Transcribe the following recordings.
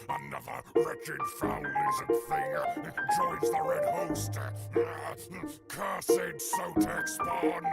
Another wretched foul lizard thing joins the red host. Cursed Sotek spawn.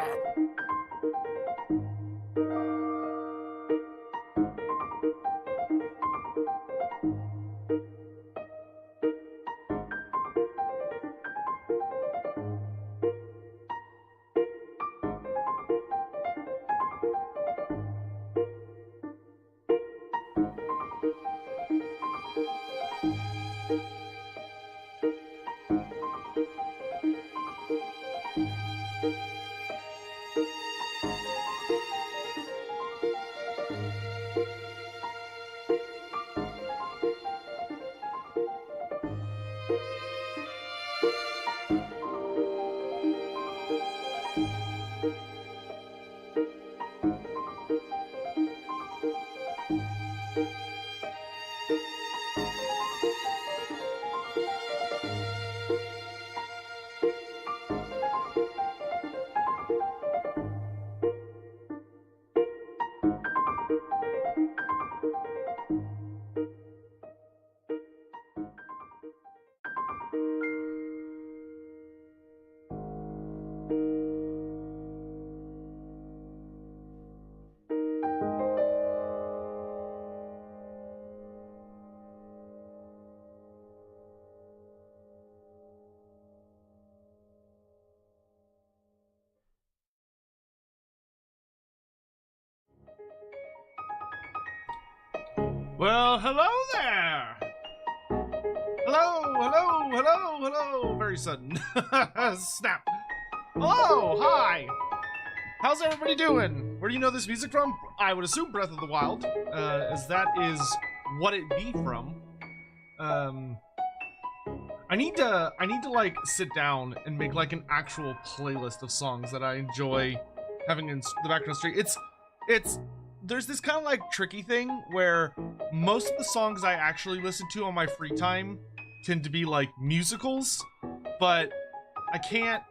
Well, hello there! Hello! Very sudden. Snap. Hello, hi! How's everybody doing? Where do you know this music from? I would assume Breath of the Wild, as that is what it be from. I need to like sit down and make like an actual playlist of songs that I enjoy having in the background stream. There's this kind of like tricky thing where most of the songs I actually listen to on my free time tend to be like musicals, but I can't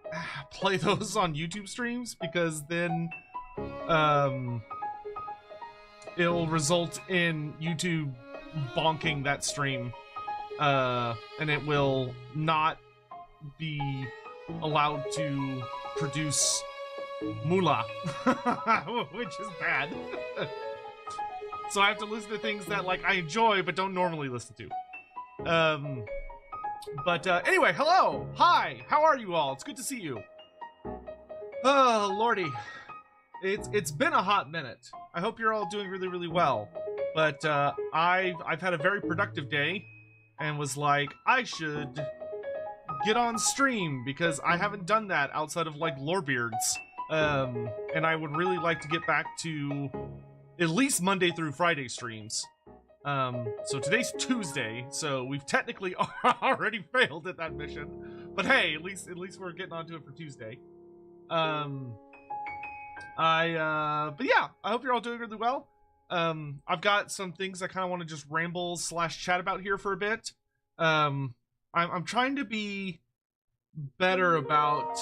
play those on YouTube streams because then it'll result in YouTube bonking that stream, and it will not be allowed to produce moolah, which is bad. So I have to listen to things that like I enjoy but don't normally listen to. Anyway, hello, hi, how are you all? It's good to see you. Oh lordy, it's been a hot minute. I hope you're all doing really well. But I've had a very productive day and was like, I should get on stream because I haven't done that outside of like Lorebeards. And I would really like to get back to at least Monday through Friday streams. So today's Tuesday, so we've technically already failed at that mission. But hey, at least we're getting onto it for Tuesday. But yeah, I hope you're all doing really well. I've got some things I kind of want to just ramble / chat about here for a bit. I'm trying to be better about,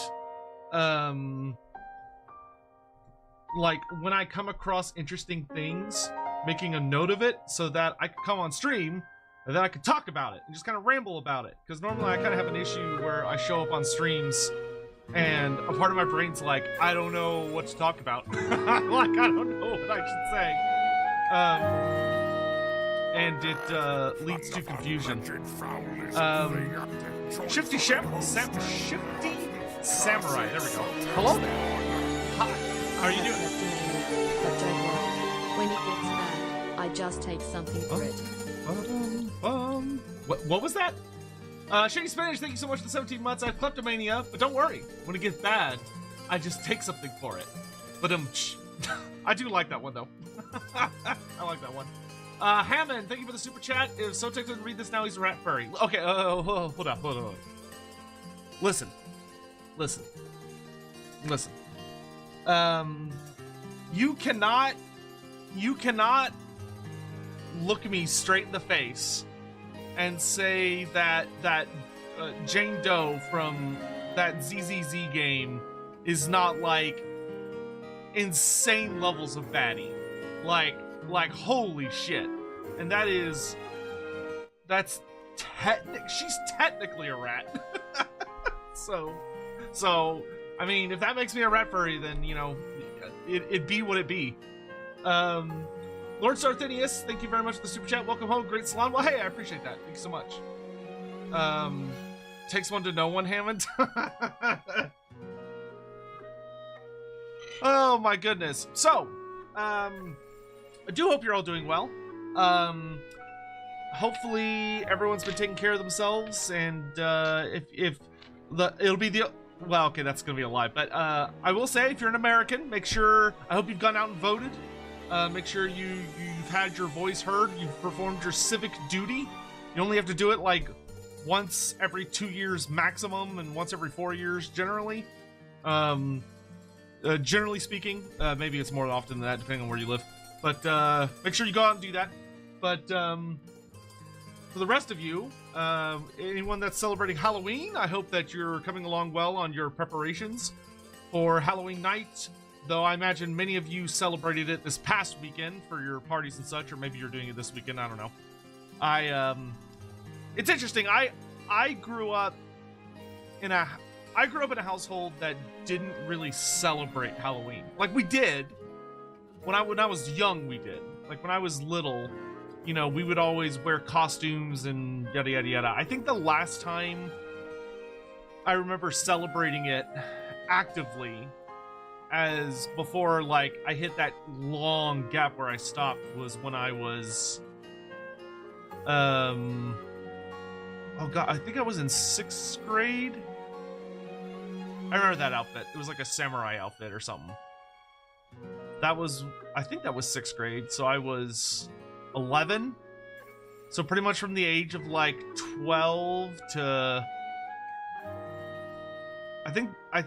like when I come across interesting things, making a note of it so that I can come on stream and then I can talk about it and just kind of ramble about it. Because normally I kind of have an issue where I show up on streams and a part of my brain's like, I don't know what to talk about. Like, I don't know what I should say. And it leads to confusion. Shifty Samurai, there we go. Hello there. Hi. How are you doing? But don't worry. When it gets bad, I just take something for it. What was that? Shady Spanish, thank you so much for the 17 months. I have kleptomania, but don't worry. When it gets bad, I just take something for it. But I do like that one though. I like that one. Hammond, thank you for the super chat. If Sotek doesn't read this now, he's a rat furry. Okay, hold on. Listen. You cannot look me straight in the face and say that Jane Doe from that ZZZ game is not like insane levels of baddie, like holy shit. And she's technically a rat. so I mean, if that makes me a rat furry, then you know, it be what it be. Lord Sarthinius, thank you very much for the super chat. Welcome home, great salon. Well, hey, I appreciate that. Thank you so much. Takes one to know one, Hammond. Oh my goodness. So, I do hope you're all doing well. Hopefully everyone's been taking care of themselves, and it'll be the, well, okay, that's gonna be a lie, but I will say, if you're an American, make sure, I hope you've gone out and voted. Make sure you've had your voice heard, you've performed your civic duty. You only have to do it like once every 2 years maximum, and once every 4 years generally. Generally speaking, maybe it's more often than that, depending on where you live. But make sure you go out and do that. But for the rest of you, anyone that's celebrating Halloween, I hope that you're coming along well on your preparations for Halloween night. Though I imagine many of you celebrated it this past weekend for your parties and such, or maybe you're doing it this weekend. I don't know. It's interesting. I grew up in a household that didn't really celebrate Halloween. Like, we did. When I was young, we did. Like, when I was little, you know, we would always wear costumes and yada yada yada. I think the last time I remember celebrating it actively, as before, like, I hit that long gap where I stopped, was when I was oh god, I think I was in 6th grade. I remember that outfit. It was like a samurai outfit or something. That was, I think that was 6th grade, so I was 11. So pretty much from the age of like 12 to, I think I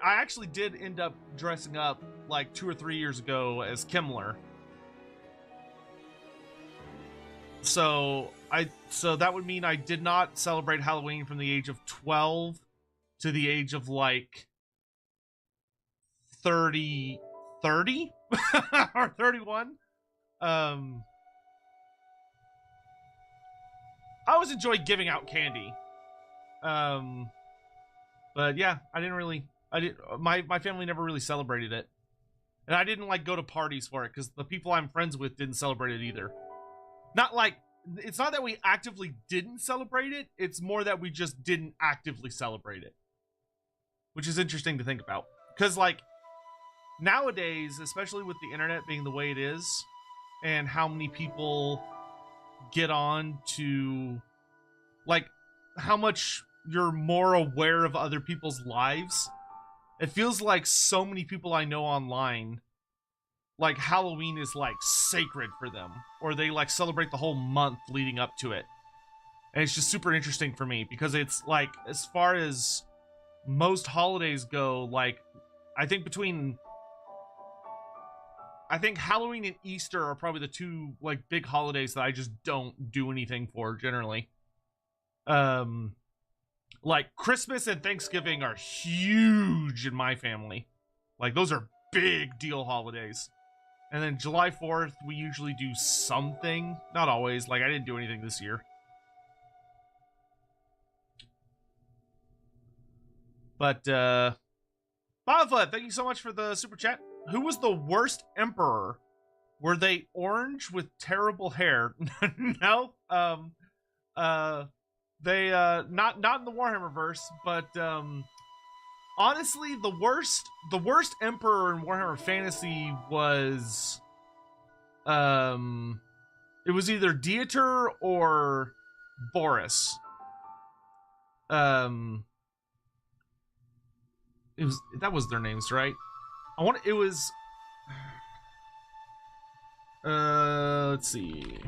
actually did end up dressing up like 2 or 3 years ago as Kimmler. So that would mean I did not celebrate Halloween from the age of 12 to the age of like 30 or 31. I always enjoyed giving out candy. But yeah, my family never really celebrated it. And I didn't like go to parties for it because the people I'm friends with didn't celebrate it either. Not like, it's not that we actively didn't celebrate it, it's more that we just didn't actively celebrate it. Which is interesting to think about. Because, like, nowadays, especially with the internet being the way it is, and how many people get on to, like, how much you're more aware of other people's lives, it feels like so many people I know online, like, Halloween is, like, sacred for them. Or they, like, celebrate the whole month leading up to it. And it's just super interesting for me, because it's, like, as far as most holidays go, like, I think Halloween and Easter are probably the two, like, big holidays that I just don't do anything for, generally. Like, Christmas and Thanksgiving are huge in my family. Like, those are big deal holidays. And then July 4th, we usually do something. Not always. Like, I didn't do anything this year. But, Bava, thank you so much for the super chat. Who was the worst emperor? Were they orange with terrible hair? No. They, not in the Warhammer verse, but, honestly, the worst emperor in Warhammer Fantasy was, it was either Dieter or Boris. That was their names, right? It was, let's see.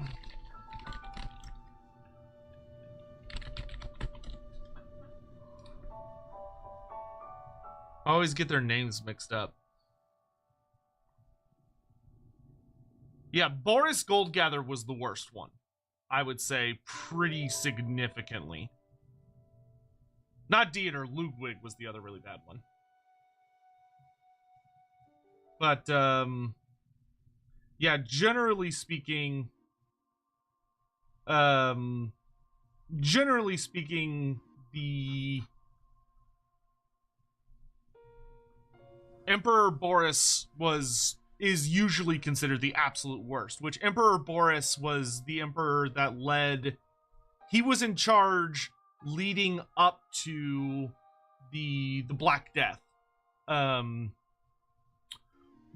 I always get their names mixed up. Yeah, Boris Goldgather was the worst one. I would say, pretty significantly. Not Dieter, Ludwig was the other really bad one. But, yeah, generally speaking, the Emperor Boris is usually considered the absolute worst, which Emperor Boris was the emperor that led, he was in charge leading up to the Black Death,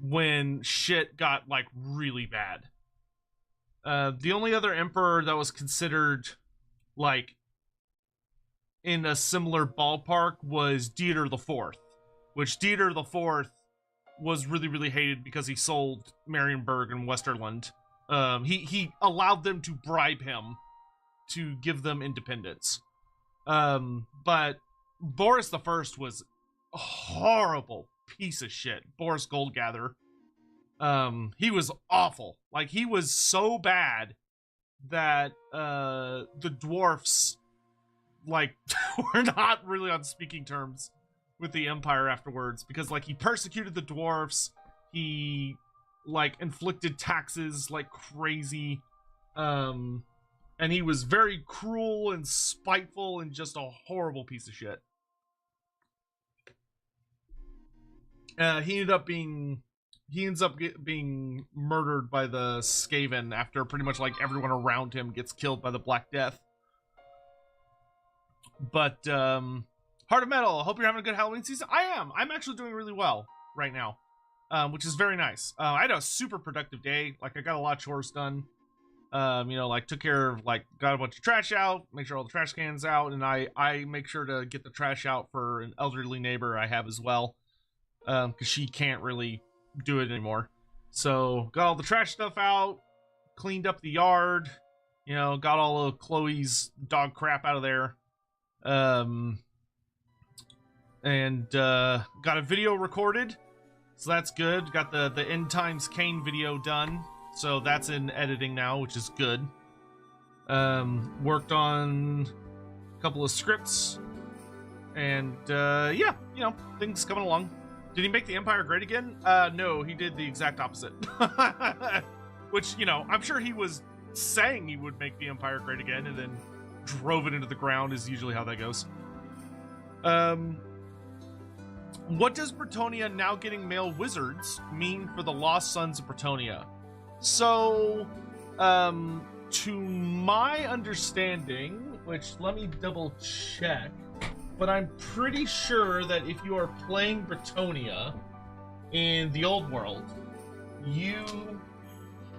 when shit got like really bad. The only other emperor that was considered like in a similar ballpark was Dieter the Fourth, which Dieter the Fourth was really, really hated because he sold Marienburg and Westerland. He allowed them to bribe him to give them independence. But Boris the First was a horrible piece of shit. Boris Goldgather. He was awful. Like, he was so bad that the dwarfs like were not really on speaking terms with the Empire afterwards, because like he persecuted the dwarfs, he like inflicted taxes like crazy, and he was very cruel and spiteful and just a horrible piece of shit. He ends up being murdered by the Skaven after pretty much like everyone around him gets killed by the Black Death. But Heart of Metal, hope you're having a good Halloween season. I am. I'm actually doing really well right now, which is very nice. I had a super productive day. Like, I got a lot of chores done. You know, like, took care of, like, got a bunch of trash out, make sure all the trash cans out, and I make sure to get the trash out for an elderly neighbor I have as well, because she can't really do it anymore. So, got all the trash stuff out, cleaned up the yard, you know, got all of Chloe's dog crap out of there. And got a video recorded, so that's good. Got the End Times Kane video done, so that's in editing now, which is good. Worked on a couple of scripts, and yeah, you know, things coming along. Did he make the Empire great again? No, he did the exact opposite. Which, you know, I'm sure he was saying he would make the Empire great again, and then drove it into the ground, is usually how that goes. What does Bretonnia now getting male wizards mean for the Lost Sons of Bretonnia? So, to my understanding, which let me double check, but I'm pretty sure that if you are playing Bretonnia in the old world, you,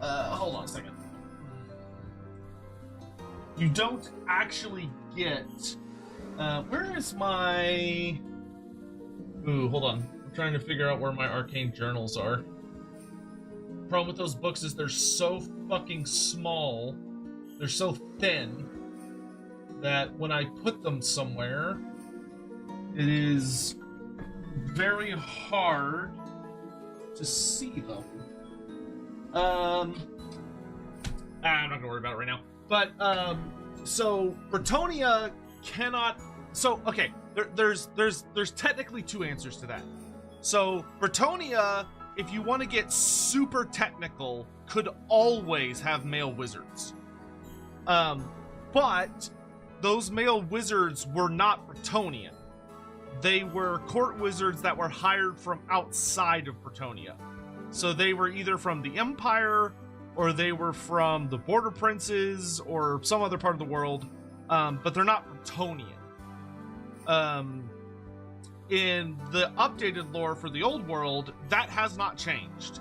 hold on a second. You don't actually get, where is my, ooh, hold on. I'm trying to figure out where my arcane journals are. Problem with those books is they're so fucking small, they're so thin, that when I put them somewhere, it is very hard to see them. I'm not gonna worry about it right now. But, so, Bretonnia cannot, so, okay, there's technically two answers to that. So, Bretonnia, if you want to get super technical, could always have male wizards. But, those male wizards were not Bretonnian. They were court wizards that were hired from outside of Bretonnia. So they were either from the Empire, or they were from the Border Princes, or some other part of the world, but they're not Bretonnian. In the updated lore for the old world, that has not changed.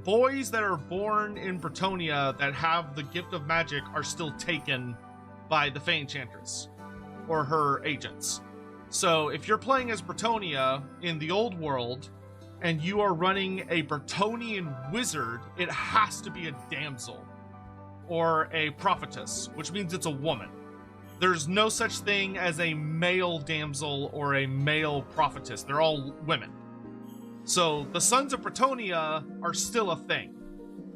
Boys that are born in Bretonnia that have the gift of magic are still taken by the Fey Enchantress, or her agents. So if you're playing as Bretonnia in the old world, and you are running a Bretonnian wizard, it has to be a damsel or a prophetess, which means it's a woman. There's no such thing as a male damsel or a male prophetess. They're all women. So the Sons of Bretonnia are still a thing.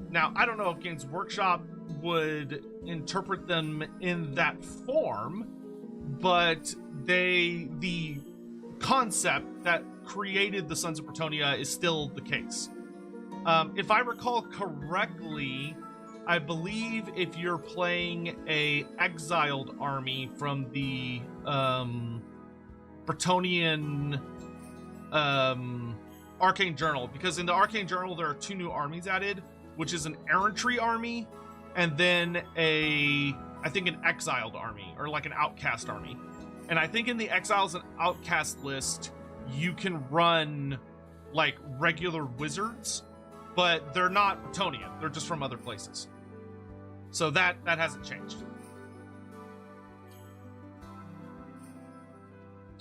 Now, I don't know if Games Workshop would interpret them in that form, but the concept that created the Sons of Bretonnia is still the case. If I recall correctly, I believe if you're playing a exiled army from the Brettonian Arcane Journal, because in the Arcane Journal there are 2 new armies added, which is an errantry army and then I think an exiled army, or like an outcast army. And I think in the exiles and outcast list you can run like regular wizards, but they're not Brettonian, they're just from other places. So that hasn't changed.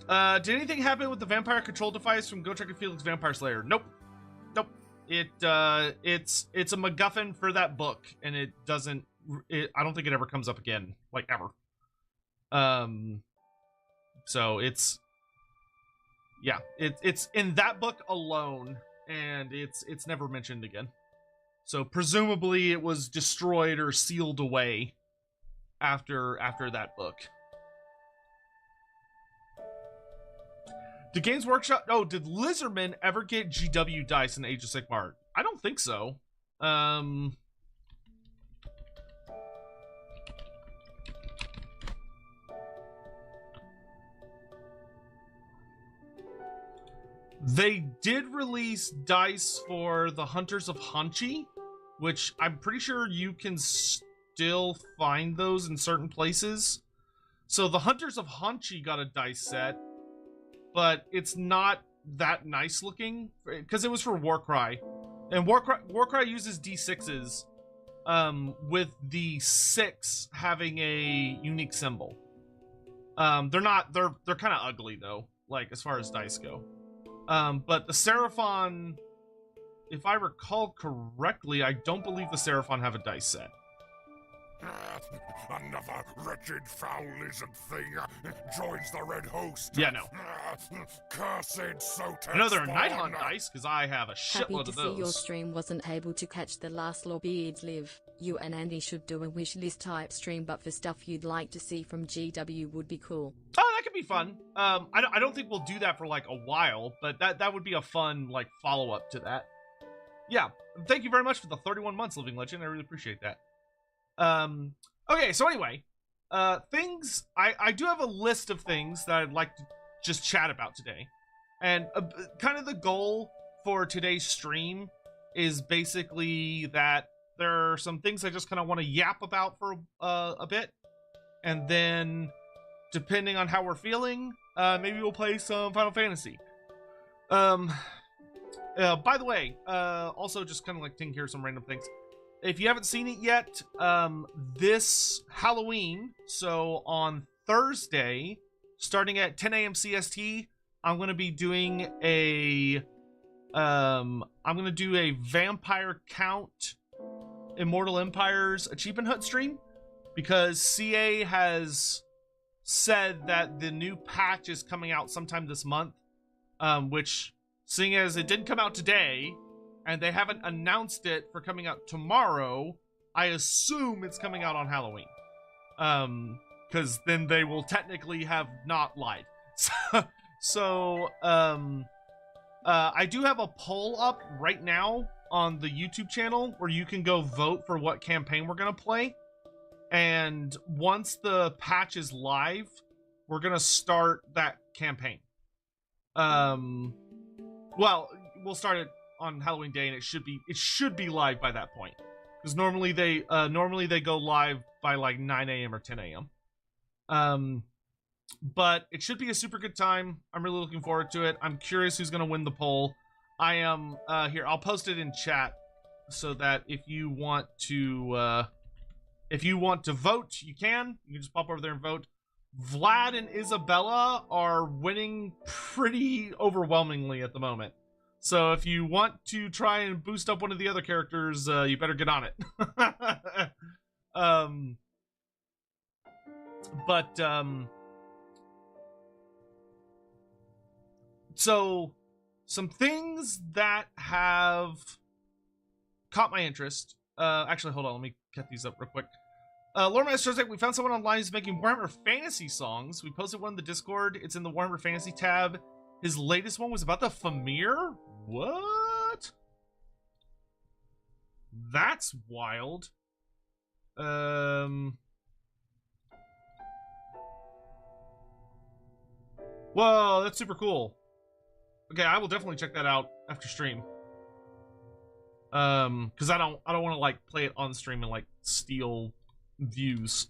Did anything happen with the vampire control device from Gotrek and Felix Vampire Slayer? Nope. It's a MacGuffin for that book, and it doesn't. I don't think it ever comes up again, like ever. So it's in that book alone, and it's never mentioned again. So presumably it was destroyed or sealed away after that book. Did Games Workshop... Oh, did Lizardmen ever get GW dice in Age of Sigmar? I don't think so. They did release dice for the Hunters of Hanchi, which I'm pretty sure you can still find those in certain places. So the Hunters of Hanchi got a dice set, but it's not that nice looking, because it was for Warcry. And Warcry uses D6s, with the 6 having a unique symbol. They're kind of ugly though, like as far as dice go. But the Seraphon, if I recall correctly, I don't believe the Seraphon have a dice set. Another wretched foul lizard thing joins the red host. Yeah, no. Cursed Sotek. I know they're Night Hunt dice, because I have a Happy shitload to of see those. your stream wasn't able to catch the last Lawbeards live. You and Andy should do a wish list type stream, but for stuff you'd like to see from GW would be cool. Oh, that could be fun. I don't think we'll do that for like a while, but that would be a fun like follow-up to that. Yeah, thank you very much for the 31 months, Living Legend. I really appreciate that. Okay, so anyway, things, I do have a list of things that I'd like to just chat about today. And kind of the goal for today's stream is basically that there are some things I just kind of want to yap about for a bit. And then, depending on how we're feeling, maybe we'll play some Final Fantasy. By the way, also just kind of like thinking here some random things. If you haven't seen it yet, this Halloween, so on Thursday, starting at 10 a.m. CST, I'm going to be doing a Vampire Count Immortal Empires achievement hunt stream, because CA has said that the new patch is coming out sometime this month, which, seeing as it didn't come out today, and they haven't announced it for coming out tomorrow, I assume it's coming out on Halloween. Because then they will technically have not lied. So, I do have a poll up right now on the YouTube channel where you can go vote for what campaign we're going to play. And once the patch is live, we're going to start that campaign. Well, we'll start it on Halloween Day, and it should be live by that point, because normally they go live by like 9 a.m. or 10 a.m. But it should be a super good time. I'm really looking forward to it. I'm curious who's gonna win the poll. I am here. I'll post it in chat so that if you want to vote, you can just pop over there and vote. Vlad and Isabella are winning pretty overwhelmingly at the moment. So if you want to try and boost up one of the other characters, you better get on it. So some things that have caught my interest Actually, hold on. Let me cut these up real quick. Loremaster of Sotek, we found someone online who's making Warhammer Fantasy songs. We posted one in the Discord. It's in the Warhammer Fantasy tab. His latest one was about the Famir? What? That's wild. Whoa, that's super cool. Okay, I will definitely check that out after stream. Because I don't want to like play it on stream and like steal views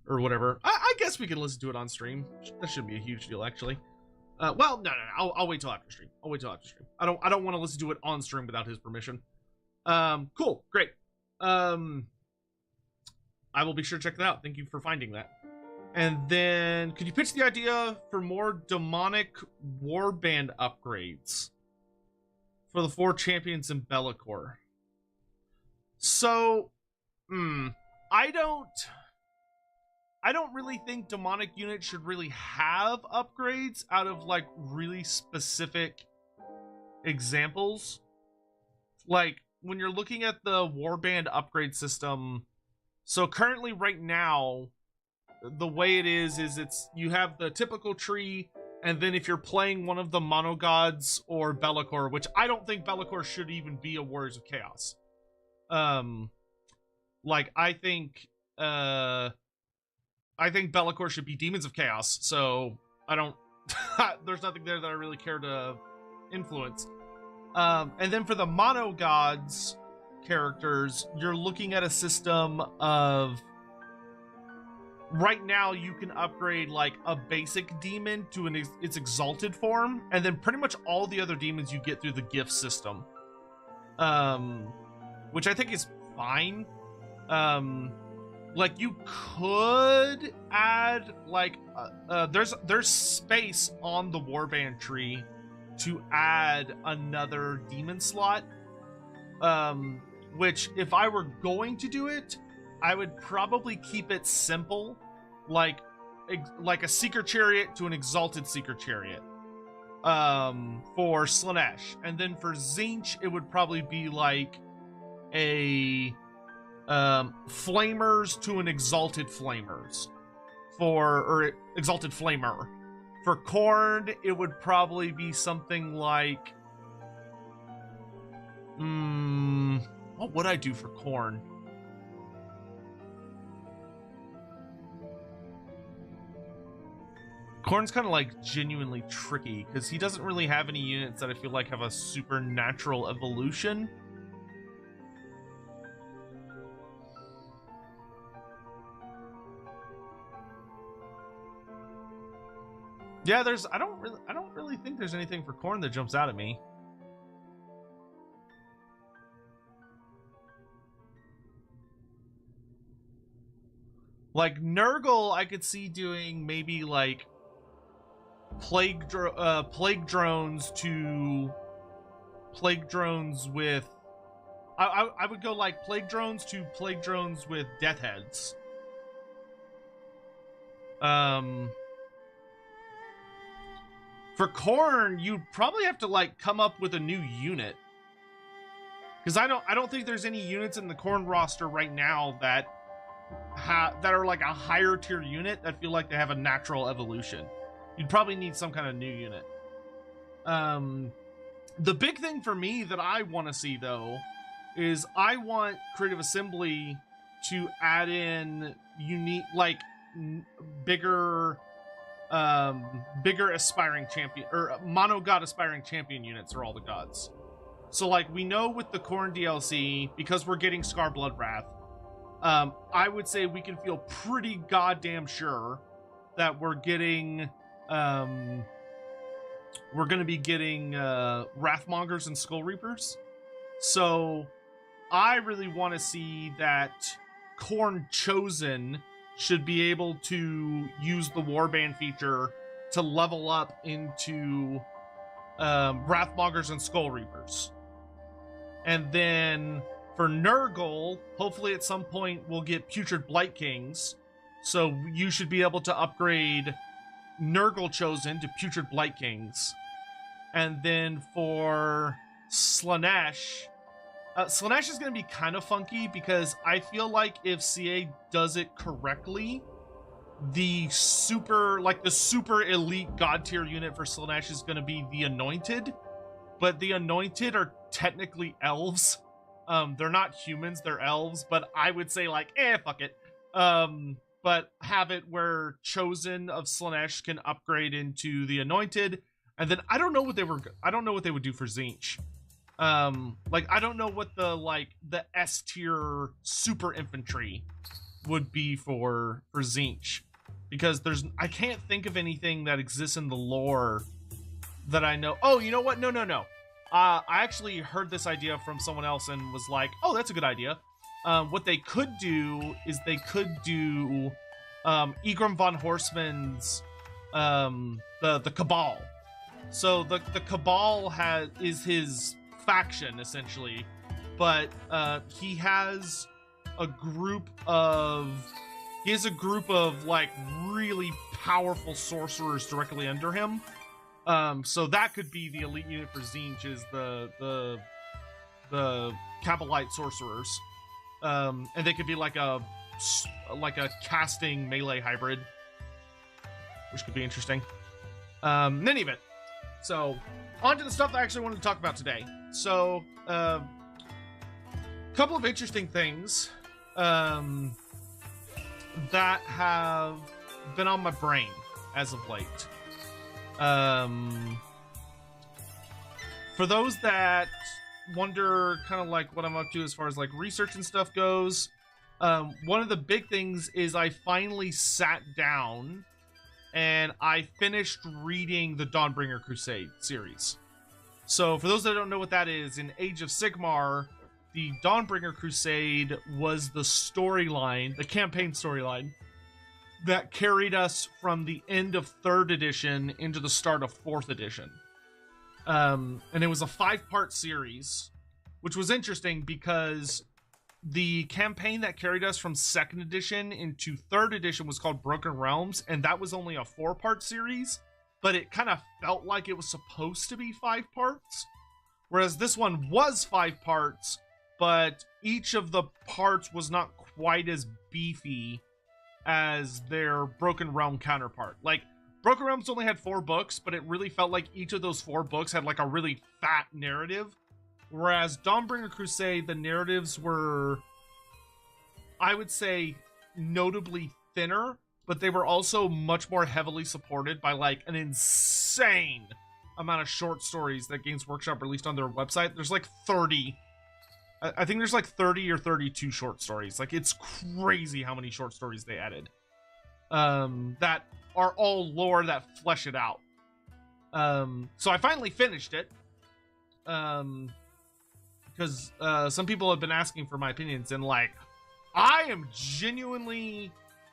or whatever. I guess we can listen to it on stream. That shouldn't be a huge deal, actually. Well, no. I'll wait till after stream. I don't want to listen to it on stream without his permission. Cool, great. I will be sure to check that out. Thank you for finding that. And then, could you pitch the idea for more demonic warband upgrades for the 4 champions in Be'lakor? So, I don't really think demonic units should really have upgrades out of like really specific examples. Like when you're looking at the warband upgrade system, so currently right now, the way it is it's you have the typical tree, and then if you're playing one of the mono gods or Be'lakor, which I don't think Be'lakor should even be a Warriors of Chaos. Like I think Be'lakor should be Demons of Chaos, so I don't there's nothing there that I really care to influence. And then for the mono gods characters, you're looking at a system of right now you can upgrade like a basic demon to its exalted form, and then pretty much all the other demons you get through the gift system, which I think is fine. Like you could add like there's space on the warband tree to add another demon slot, which if I were going to do it, I would probably keep it simple, like a Seeker Chariot to an Exalted Seeker Chariot for Slaanesh. And then for Tzeentch, it would probably be like a Flamers to an Exalted Flamers or Exalted Flamer. For Khorne, it would probably be something like what would I do for Khorne? Khorne's kind of like genuinely tricky because he doesn't really have any units that I feel like have a supernatural evolution. Yeah, I don't really think there's anything for Khorne that jumps out at me. Like Nurgle, I could see doing maybe like plague drones with I would go like plague drones to plague drones with death heads. For Khorne, you'd probably have to like come up with a new unit, because I don't think there's any units in the Khorne roster right now that are like a higher tier unit that feel like they have a natural evolution. You'd probably need some kind of new unit. The big thing for me that I want to see though is I want Creative Assembly to add in unique, like bigger aspiring champion or mono god aspiring champion units for all the gods. So like we know with the Khorne DLC, because we're getting Scarblood Wrath, I would say we can feel pretty goddamn sure that we're getting we're going to be getting Wrathmongers and Skull Reapers. So I really want to see that Khorne Chosen should be able to use the Warband feature to level up into Wrathmongers and Skull Reapers. And then for Nurgle, hopefully at some point we'll get Putrid Blight Kings. So you should be able to upgrade Nurgle Chosen to Putrid Blight Kings. And then for Slaanesh, Slaanesh is going to be kind of funky because I feel like if CA does it correctly, the super elite god tier unit for Slaanesh is going to be the Anointed, but the Anointed are technically elves. They're not humans, they're elves, but I would say like, fuck it. But have it where Chosen of Slaanesh can upgrade into the Anointed, and then I don't know what they would do for Tzeentch. Like I don't know what the S tier super infantry would be for Tzeentch, because I can't think of anything that exists in the lore that I know. Oh, you know what? No. I actually heard this idea from someone else and was like, oh, that's a good idea. What they could do is they could do Egrim von Horseman's the Cabal. So the Cabal is his faction essentially, but he has a group of like really powerful sorcerers directly under him. So that could be the elite unit for Tzeentch, is the Cabalite sorcerers. And they could be like a casting melee hybrid, which could be interesting. In any event, so on to the stuff I actually wanted to talk about today. So, couple of interesting things that have been on my brain as of late. For those that wonder kind of like what I'm up to as far as like research and stuff goes, one of the big things is I finally sat down and I finished reading the Dawnbringer Crusade series. So for those that don't know what that is, in Age of Sigmar, the Dawnbringer Crusade was the storyline, the campaign storyline, that carried us from the end of 3rd edition into the start of 4th edition. And it was a 5-part series, which was interesting because the campaign that carried us from 2nd edition into 3rd edition was called Broken Realms, and that was only a 4-part series, but it kind of felt like it was supposed to be 5 parts. Whereas this one was 5 parts, but each of the parts was not quite as beefy as their Broken Realm counterpart. Like, Broken Realms only had 4 books, but it really felt like each of those 4 books had like a really fat narrative. Whereas Dawnbringer Crusade, the narratives were, I would say, notably thinner, but they were also much more heavily supported by like an insane amount of short stories that Games Workshop released on their website. There's like 30. I think there's like 30 or 32 short stories. Like, it's crazy how many short stories they added. That are all lore that flesh it out. So I finally finished it. Because some people have been asking for my opinions, and like, I am genuinely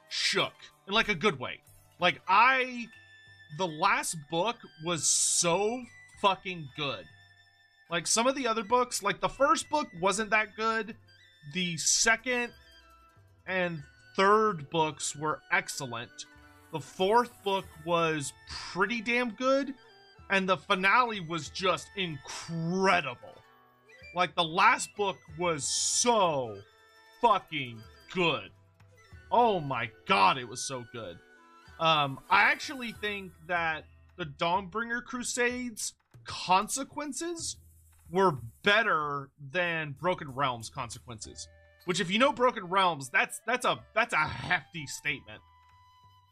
shook in like a good way. Like, the last book was so fucking good. Like, some of the other books, like the first book wasn't that good. The second and third books were excellent. The fourth book was pretty damn good. And the finale was just incredible. Like, the last book was so fucking good. Oh my god, it was so good. I actually think that the Dawnbringer Crusades consequences were better than Broken Realms consequences. Which, if you know Broken Realms, that's a hefty statement.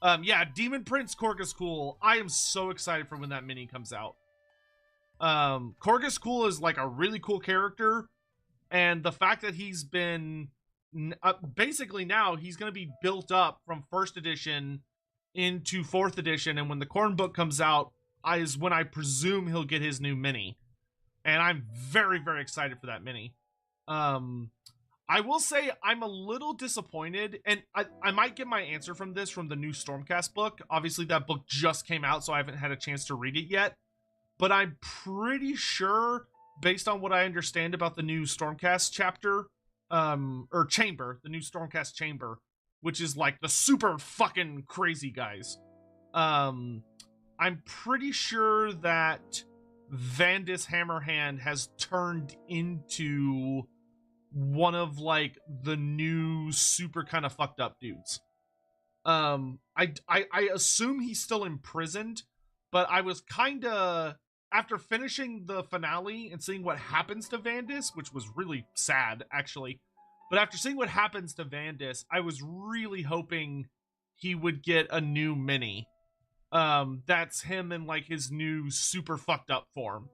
Yeah, Demon Prince Korgoskul, I am so excited for when that mini comes out. Korgoskul is like a really cool character, and the fact that he's been basically now he's going to be built up from 1st edition into 4th edition, and when the Corn book comes out is when I presume he'll get his new mini. And I'm very, very excited for that mini. I will say I'm a little disappointed, and I might get my answer from this from the new Stormcast book. Obviously, that book just came out, so I haven't had a chance to read it yet. But I'm pretty sure, based on what I understand about the new Stormcast chapter, or chamber, the new Stormcast chamber, which is like the super fucking crazy guys. I'm pretty sure that Vandis Hammerhand has turned into one of like the new super kind of fucked up dudes. I assume he's still imprisoned, but I was kind of, after finishing the finale and seeing what happens to Vandus, which was really sad actually, but after seeing what happens to Vandus, I was really hoping he would get a new mini. That's him in like his new super fucked up form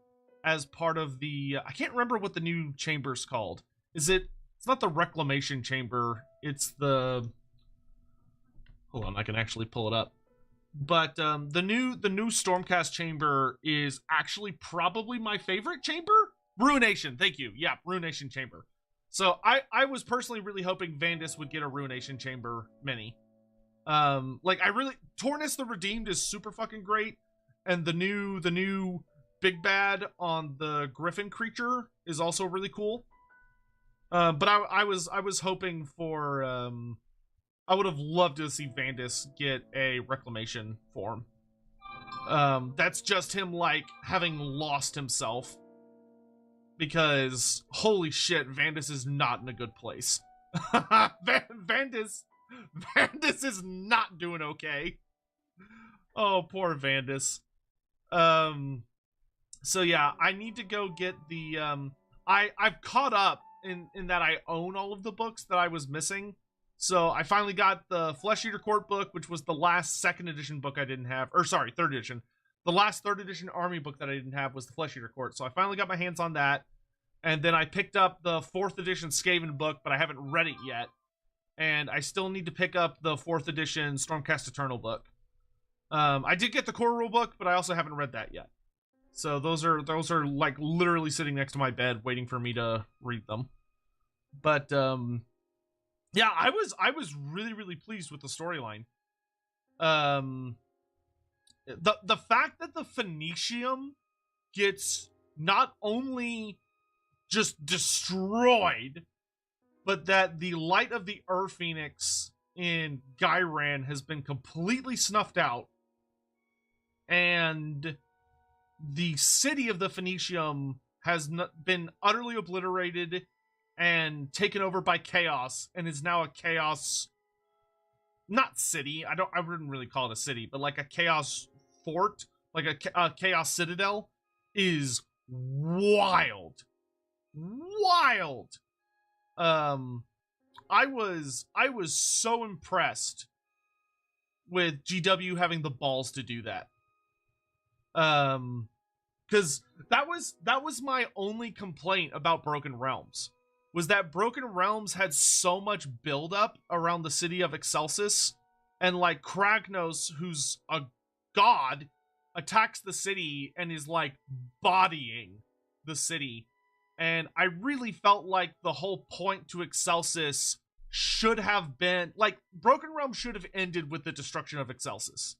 as part of the, I can't remember what the new chamber's called. It's not the Reclamation Chamber, it's the, hold on, I can actually pull it up. But the new Stormcast Chamber is actually probably my favorite chamber. Ruination, thank you. Yeah, Ruination Chamber. So I was personally really hoping Vandus would get a Ruination Chamber mini. Like Tornus the Redeemed is super fucking great, and the new big bad on the Griffin creature is also really cool. But I was hoping for I would have loved to see Vandus get a Reclamation form. That's just him like having lost himself, because holy shit, Vandus is not in a good place. Vandus is not doing okay. Oh, poor Vandus. So yeah, I need to go get the I've caught up in that I own all of the books that I was missing. So I finally got the Flesh Eater Court book, which was the last 2nd edition book I didn't have, or sorry, 3rd edition. The last 3rd edition army book that I didn't have was the Flesh Eater Court. So I finally got my hands on that. And then I picked up the 4th edition Skaven book, but I haven't read it yet. And I still need to pick up the 4th edition Stormcast Eternal book. I did get the core rule book, but I also haven't read that yet. So those are like literally sitting next to my bed waiting for me to read them. But yeah, I was really pleased with the storyline. The fact that the Phoenicium gets not only just destroyed, but that the light of the Ur Phoenix in Gyran has been completely snuffed out, and the city of the Phoenicium has been utterly obliterated and taken over by chaos, and is now a chaos, not city, I wouldn't really call it a city, but like a chaos fort, like a chaos citadel, is wild. I was so impressed with GW having the balls to do that. Because that was my only complaint about Broken Realms, was that Broken Realms had so much buildup around the city of Excelsis, and like Kragnos, who's a god, attacks the city and is like bodying the city. And I really felt like the whole point to Excelsis should have been, like, Broken Realms should have ended with the destruction of Excelsis.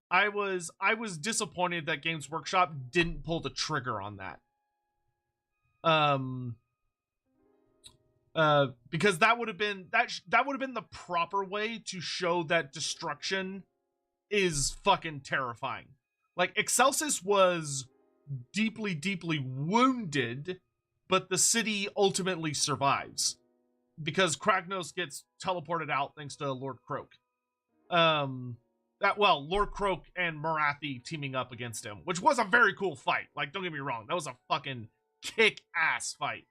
I was disappointed that Games Workshop didn't pull the trigger on that. Because that would have been the proper way to show that destruction is fucking terrifying. Like, Excelsis was deeply wounded, but the city ultimately survives because Kragnos gets teleported out thanks to Lord Croak. Lord Croak and Marathi teaming up against him, which was a very cool fight. Like, don't get me wrong, that was a fucking kick-ass fight.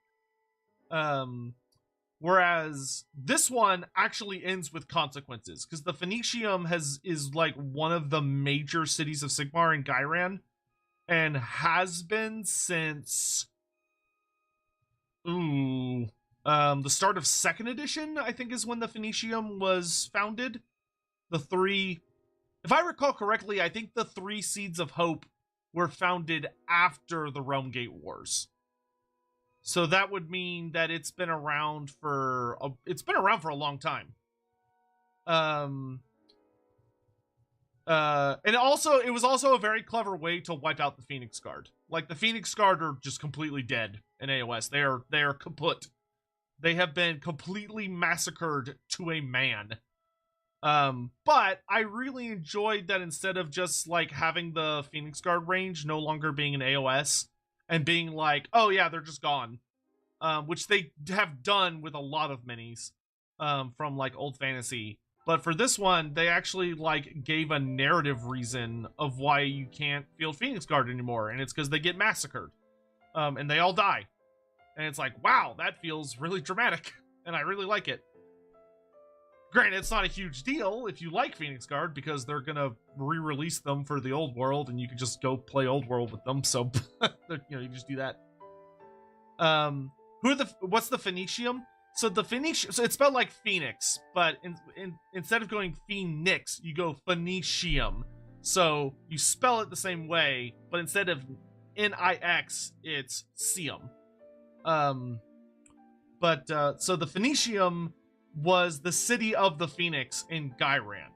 Whereas this one actually ends with consequences, because the Phoenicium is like one of the major cities of Sigmar and Gyran, and has been since the start of 2nd edition, I think, is when the Phoenicium was founded. If I recall correctly, I think the 3 Seeds of Hope were founded after the Realmgate Wars. So that would mean that it's been around for a long time. And it was also a very clever way to wipe out the Phoenix Guard. Like, the Phoenix Guard are just completely dead in AOS. They are kaput. They have been completely massacred to a man. But I really enjoyed that instead of just like having the Phoenix Guard range no longer being an AOS and being like, oh yeah, they're just gone. which they have done with a lot of minis from like old fantasy. But for this one, they actually like gave a narrative reason of why you can't field Phoenix Guard anymore, and it's because they get massacred, and they all die. And it's like, wow, that feels really dramatic, and I really like it. Granted, it's not a huge deal if you like Phoenix Guard, because they're gonna re-release them for the old world, and you can just go play old world with them. So, you know, you just do that. What's the Phoenicium? So the Phoenicium, so it's spelled like Phoenix, but instead of going Phoenix, you go Phoenicium. So you spell it the same way, but instead of Nix, it's Sium. So the Phoenicium was the city of the Phoenix in Gyran.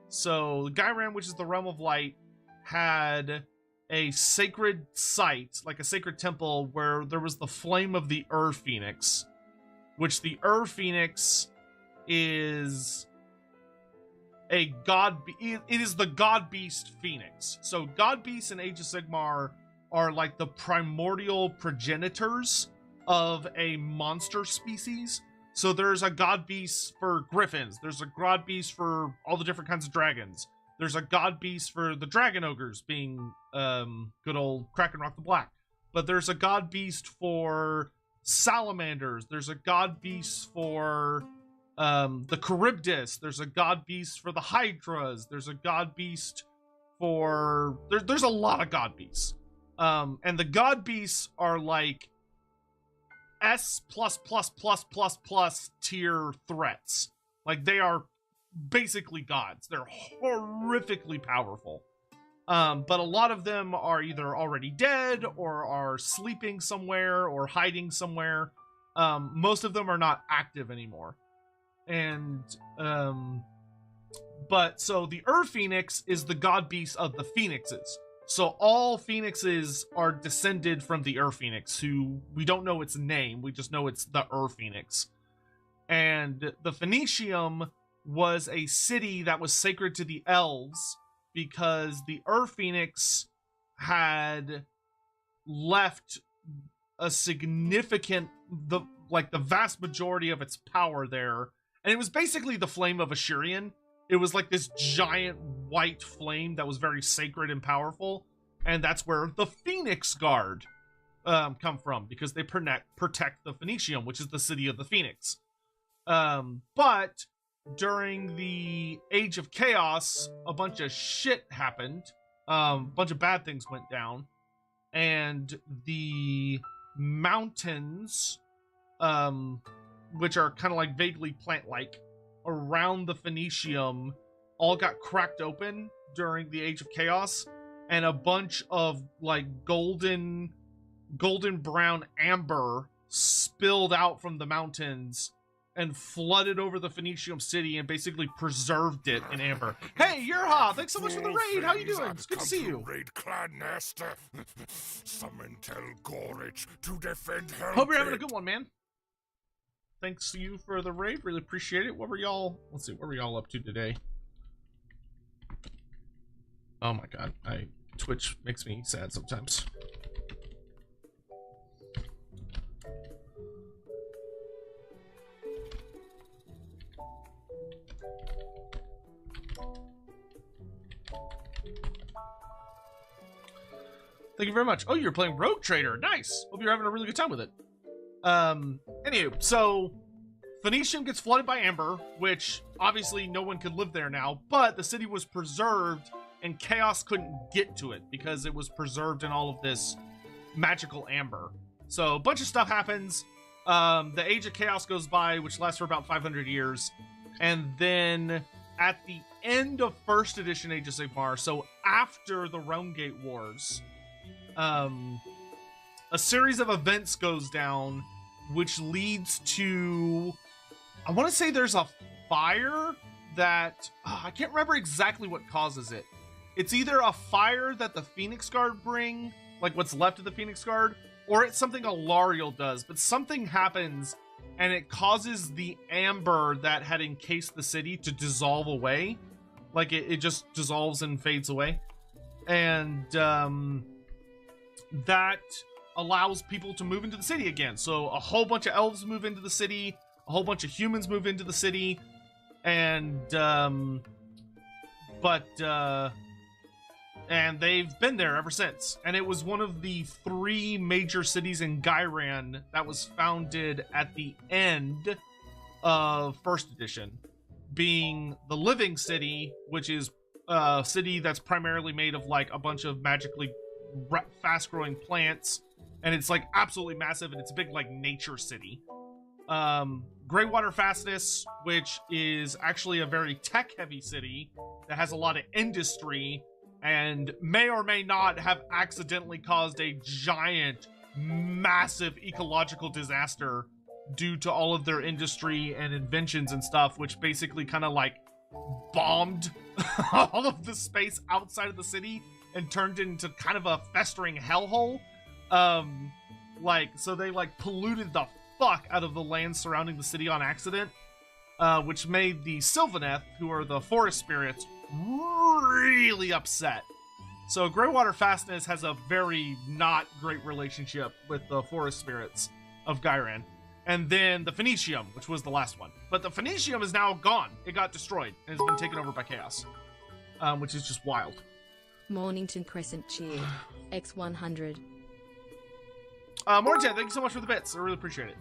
So Gyran, which is the realm of light, had a sacred site, like a sacred temple, where there was the flame of the Phoenix, which the Phoenix is a god. It is the god beast Phoenix. So god beasts in Age of Sigmar are like the primordial progenitors of a monster species. So there's a god beast for griffins. There's a god beast for all the different kinds of dragons. There's a god beast for the dragon ogres, being good old Krakenrock the Black. But there's a god beast for salamanders. There's a god beast for the Charybdis. There's a god beast for the hydras. There's a god beast for there's a lot of god beasts. And the god beasts are like S+++++ tier threats. Like, they are basically gods. They're horrifically powerful. But a lot of them are either already dead or are sleeping somewhere or hiding somewhere. Most of them are not active anymore. And but so the Phoenix is the god beast of the Phoenixes. So all Phoenixes are descended from the Phoenix, who we don't know its name. We just know it's the Phoenix. And the Phoenicium was a city that was sacred to the elves, because the Phoenix had left a significant, the vast majority of its power there. And it was basically the flame of Ashurian. It was like this giant white flame that was very sacred and powerful. And that's where the Phoenix Guard come from, because they protect the Phoenicium, which is the city of the Phoenix. But during the Age of Chaos, a bunch of shit happened. A bunch of bad things went down. And the mountains, which are kind of like vaguely plant-like, around the Phoenicium all got cracked open during the Age of Chaos, and a bunch of like golden brown amber spilled out from the mountains and flooded over the Phoenicium city and basically preserved it in amber. Hey, Yurha, thanks so much for the raid. How you doing? It's good to see you. Raid Clan Nesta. Summon Tel Gorich to defend her. Hope you're having a good one, man. Thanks to you for the raid. Really appreciate it. What were y'all... Let's see. What were y'all up to today? Oh my god. Twitch makes me sad sometimes. Thank you very much. Oh, you're playing Rogue Trader. Nice. Hope you're having a really good time with it. Anywho, so Phoenicium gets flooded by amber, which obviously no one could live there now, but the city was preserved and chaos couldn't get to it because it was preserved in all of this magical amber. So a bunch of stuff happens. The Age of Chaos goes by, which lasts for about 500 years. And then at the end of first edition Age of Sigmar, so after the Realm Gate Wars, a series of events goes down, which leads to, I want to say there's a fire that, I can't remember exactly what causes it. It's either a fire that the Phoenix Guard bring, like what's left of the Phoenix Guard, or it's something Alariel does, but something happens and it causes the amber that had encased the city to dissolve away. Like it just dissolves and fades away. And that allows people to move into the city again. So a whole bunch of elves move into the city, a whole bunch of humans move into the city, and and they've been there ever since. And it was one of the 3 major cities in Gyran that was founded at the end of first edition, being the Living City, which is a city that's primarily made of like a bunch of magically fast-growing plants, and it's like absolutely massive, and it's a big like nature city. Greywater Fastness, which is actually a very tech-heavy city that has a lot of industry and may or may not have accidentally caused a giant, massive ecological disaster due to all of their industry and inventions and stuff, which basically kind of like bombed all of the space outside of the city and turned it into kind of a festering hellhole. So they like polluted the fuck out of the land surrounding the city on accident, which made the Sylvaneth, who are the forest spirits, really upset. So Greywater Fastness has a very not great relationship with the forest spirits of Gyran. And then the Phoenicium, which was the last one. But the Phoenicium is now gone. It got destroyed and has been taken over by Chaos, which is just wild. Mornington Crescent cheered. X100. Mornington, thank you so much for the bits. I really appreciate it.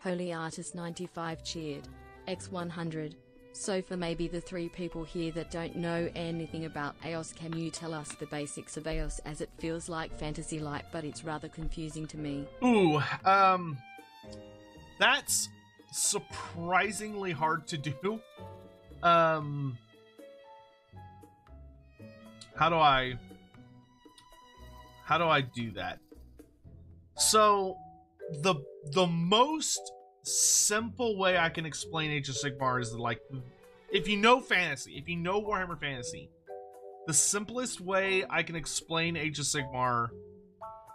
Holy Artist 95 cheered. X100. So for maybe the 3 people here that don't know anything about AOS, can you tell us the basics of AOS, as it feels like fantasy-like, but it's rather confusing to me. Ooh, that's surprisingly hard to do. How do I do that? So the most simple way I can explain Age of Sigmar is that, like, if you know fantasy, if you know Warhammer Fantasy, the simplest way I can explain Age of Sigmar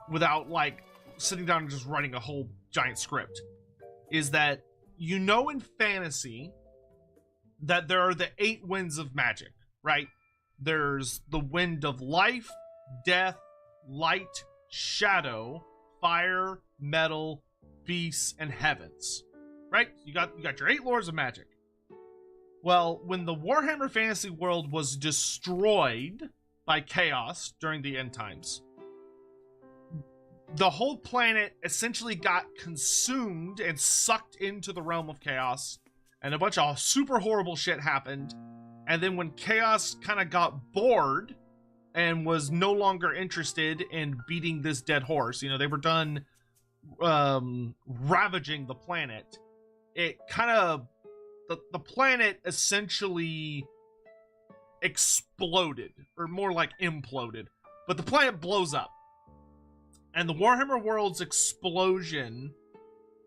without like sitting down and just writing a whole giant script is that you know in fantasy that there are the 8 winds of magic, right? There's the wind of life, death, light, shadow, fire, metal, beasts, and heavens, right? You got your 8 lords of magic. Well, when the Warhammer Fantasy world was destroyed by Chaos during the end times, the whole planet essentially got consumed and sucked into the realm of Chaos, and a bunch of super horrible shit happened. And then when Chaos kind of got bored and was no longer interested in beating this dead horse, you know, they were done ravaging the planet, it kind of, the planet essentially exploded, or more like imploded, but the planet blows up. And the Warhammer world's explosion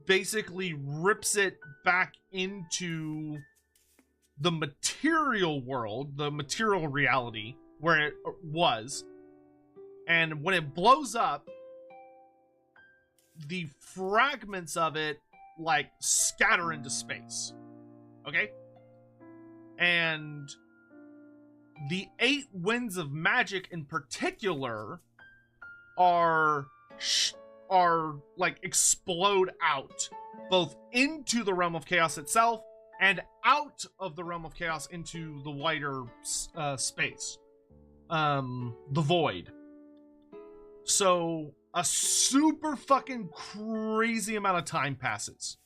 basically rips it back into the material world, the material reality where it was. And when it blows up, the fragments of it like scatter into space. Okay? And the 8 winds of magic in particular are like explode out, both into the realm of chaos itself and out of the realm of chaos into the wider space, the void. So a super fucking crazy amount of time passes.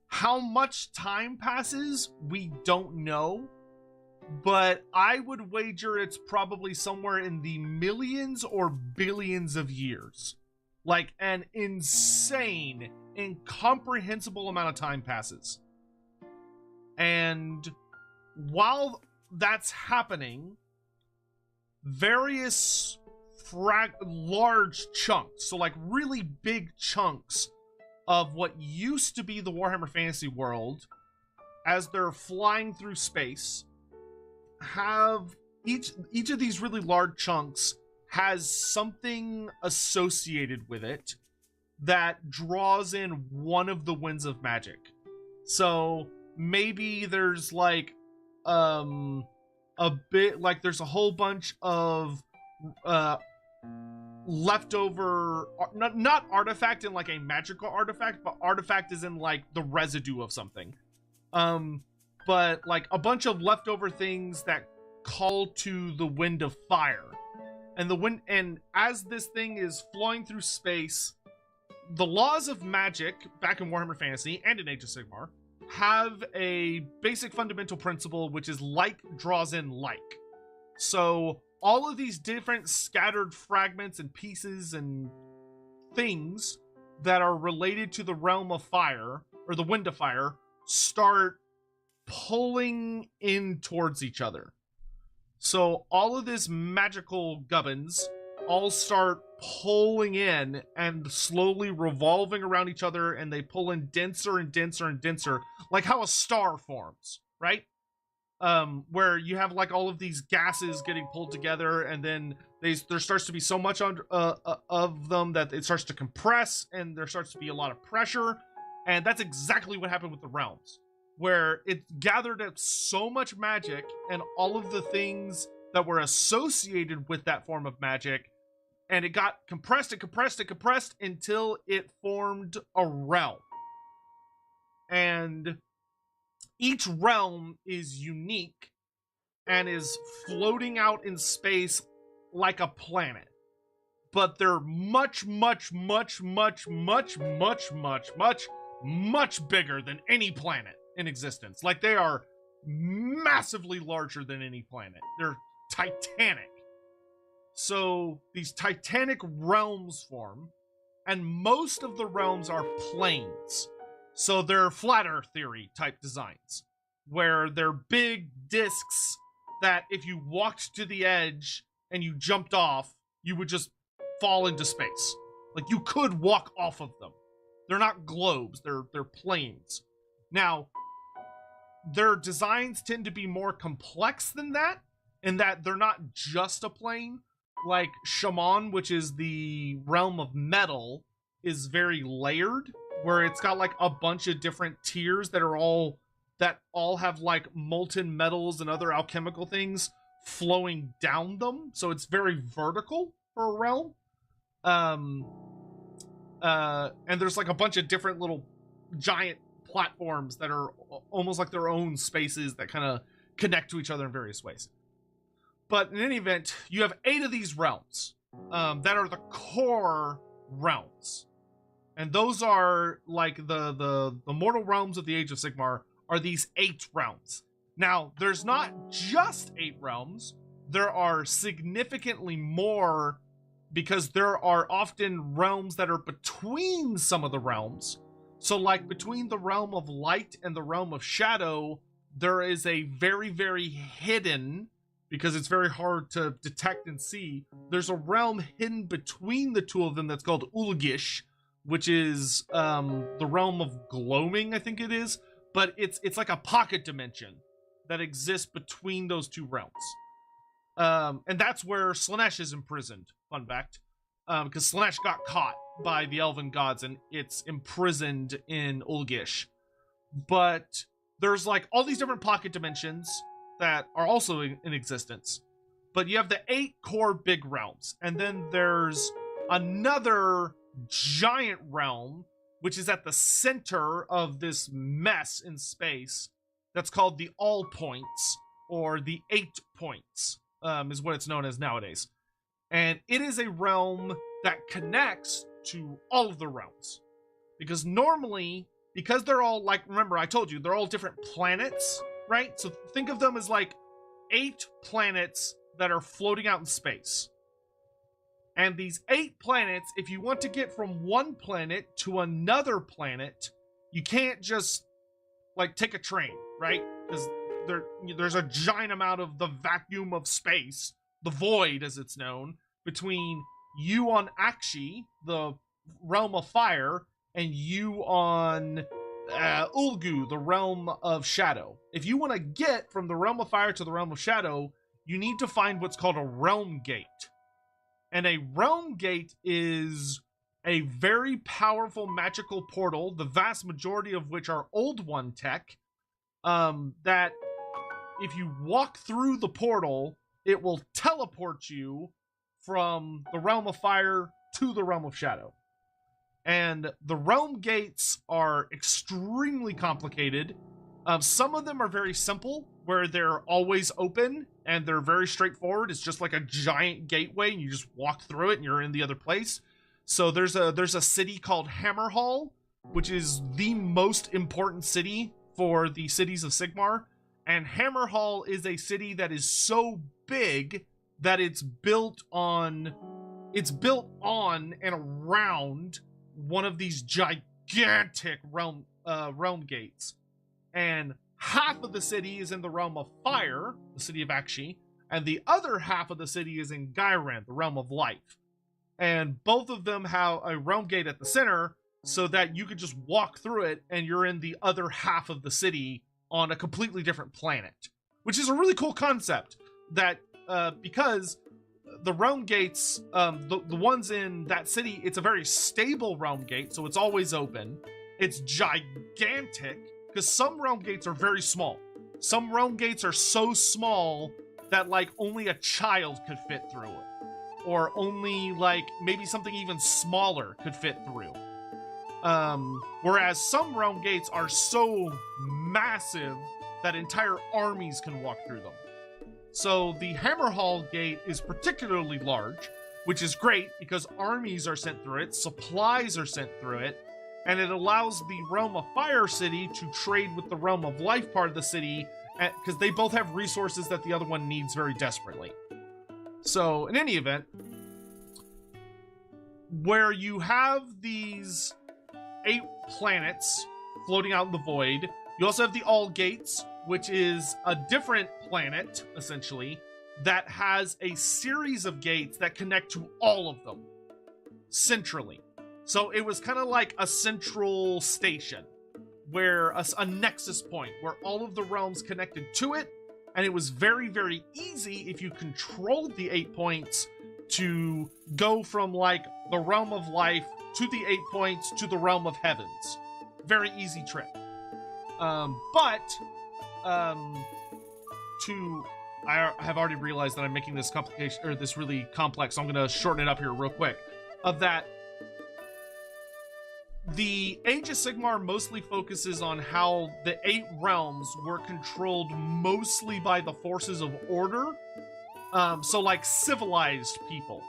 How much time passes, we don't know, but I would wager it's probably somewhere in the millions or billions of years. Like an insane, incomprehensible amount of time passes. And while that's happening, various large chunks, so like really big chunks of what used to be the Warhammer Fantasy world, as they're flying through space, have each of these really large chunks has something associated with it that draws in one of the winds of magic. So maybe there's like a bit, like there's a whole bunch of leftover, not artifact in like a magical artifact, but artifact is in like the residue of something. But like a bunch of leftover things that call to the wind of fire. And as this thing is flowing through space, the laws of magic back in Warhammer Fantasy and in Age of Sigmar have a basic fundamental principle, which is like draws in like. So all of these different scattered fragments and pieces and things that are related to the realm of fire, or the wind of fire, start pulling in towards each other. So all of this magical gubbins all start pulling in and slowly revolving around each other, and they pull in denser and denser and denser, like how a star forms, right? Where you have like all of these gases getting pulled together, and then there starts to be so much of them that it starts to compress, and there starts to be a lot of pressure. And that's exactly what happened with the realms, where it gathered up so much magic and all of the things that were associated with that form of magic, and it got compressed and compressed and compressed until it formed a realm. And each realm is unique and is floating out in space like a planet. But they're much, much, much, much, much, much, much, much, much bigger than any planet in existence. Like, they are massively larger than any planet. They're titanic. So these titanic realms form, and most of the realms are planes. So they're flat earth theory type designs, where they're big discs that if you walked to the edge and you jumped off, you would just fall into space. Like, you could walk off of them. They're not globes, they're planes. Now, their designs tend to be more complex than that, in that they're not just a plane. Like Shaman, which is the realm of metal, is very layered, where it's got like a bunch of different tiers that all have like molten metals and other alchemical things flowing down them. So it's very vertical for a realm. And there's like a bunch of different little giant platforms that are almost like their own spaces that kind of connect to each other in various ways. But in any event, you have 8 of these realms that are the core realms. And those are like the mortal realms of the Age of Sigmar are these 8 realms. Now, there's not just 8 realms. There are significantly more, because there are often realms that are between some of the realms. So like between the realm of light and the realm of shadow, there is a very, very hidden, because it's very hard to detect and see, there's a realm hidden between the two of them that's called Ulgish, which is the realm of gloaming, I think it is. But it's like a pocket dimension that exists between those two realms. And that's where Slaanesh is imprisoned, fun fact. Because Slaanesh got caught by the elven gods, and it's imprisoned in Ulgish. But there's like all these different pocket dimensions that are also in existence. But you have the 8 core big realms, and then there's another giant realm, which is at the center of this mess in space, that's called the All Points, or the 8 Points, is what it's known as nowadays. And it is a realm that connects to all of the realms. Because normally, because they're all, like, remember I told you, they're all different planets, right? So think of them as like 8 planets that are floating out in space. And these 8 planets, if you want to get from one planet to another planet, you can't just like take a train, right? Because there's a giant amount of the vacuum of space, the void as it's known, between you on Akshi, the realm of fire, and you on Ulgu, the realm of shadow. If you want to get from the realm of fire to the realm of shadow, you need to find what's called a realm gate. And a realm gate is a very powerful magical portal, the vast majority of which are Old One tech, that if you walk through the portal, it will teleport you from the realm of fire to the realm of shadow. And the realm gates are extremely complicated. Some of them are very simple, where they're always open and they're very straightforward. It's just like a giant gateway, and you just walk through it and you're in the other place. So there's a city called Hammerhall, which is the most important city for the cities of Sigmar. And Hammerhall is a city that is so big that it's built on and around one of these gigantic realm gates. And half of the city is in the realm of fire, the city of Akshi, and the other half of the city is in Gyran, the realm of life. And both of them have a realm gate at the center, so that you could just walk through it and you're in the other half of the city on a completely different planet, which is a really cool concept. That because the realm gates, the ones in that city, it's a very stable realm gate, so it's always open. It's gigantic, because some realm gates are very small. Some realm gates are so small that like only a child could fit through it, or only like maybe something even smaller could fit through. Whereas some realm gates are so massive that entire armies can walk through them. So the Hammerhall gate is particularly large, which is great because armies are sent through it, supplies are sent through it, and it allows the Realm of Fire city to trade with the Realm of Life part of the city, because they both have resources that the other one needs very desperately. So, in any event, where you have these 8 planets floating out in the void, you also have the All Gates, which is a different planet, essentially, that has a series of gates that connect to all of them, centrally. So it was kind of like a central station, where a nexus point, where all of the realms connected to it, and it was very, very easy if you controlled the 8 points to go from, like, the Realm of Life to the 8 points to the Realm of Heavens. Very easy trip. I have already realized that I'm making this complication, or this really complex, so I'm going to shorten it up here real quick. Of that, the Age of Sigmar mostly focuses on how the 8 realms were controlled mostly by the forces of order. So like civilized people.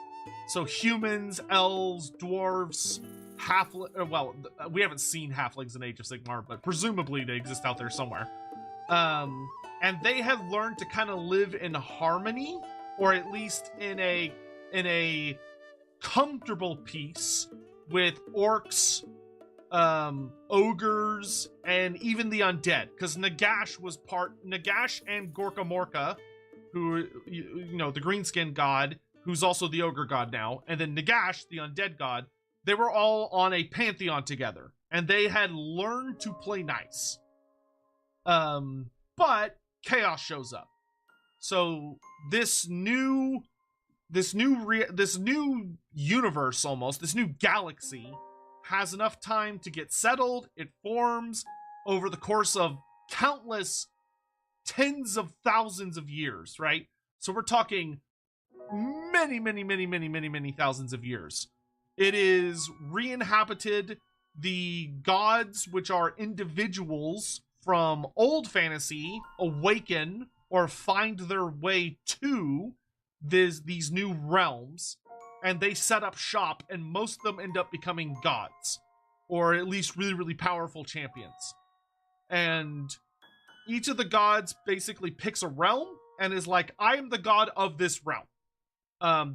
So humans, elves, dwarves, well, we haven't seen halflings in Age of Sigmar, but presumably they exist out there somewhere. And they have learned to kind of live in harmony, or at least in a comfortable peace with orcs, ogres, and even the undead. Because Nagash and Gorka Morka, who, you know, the green-skinned god, who's also the ogre god now, and then Nagash, the undead god, they were all on a pantheon together, and they had learned to play nice. But chaos shows up. So this new universe, almost, this new galaxy, has enough time to get settled. It forms over the course of countless tens of thousands of years, right? So we're talking many thousands of years. It is re-inhabited. The gods, which are individuals from old fantasy, awaken or find their way to these new realms, and they set up shop, and most of them end up becoming gods, or at least really, really powerful champions. And each of the gods basically picks a realm and is like, I am the god of this realm.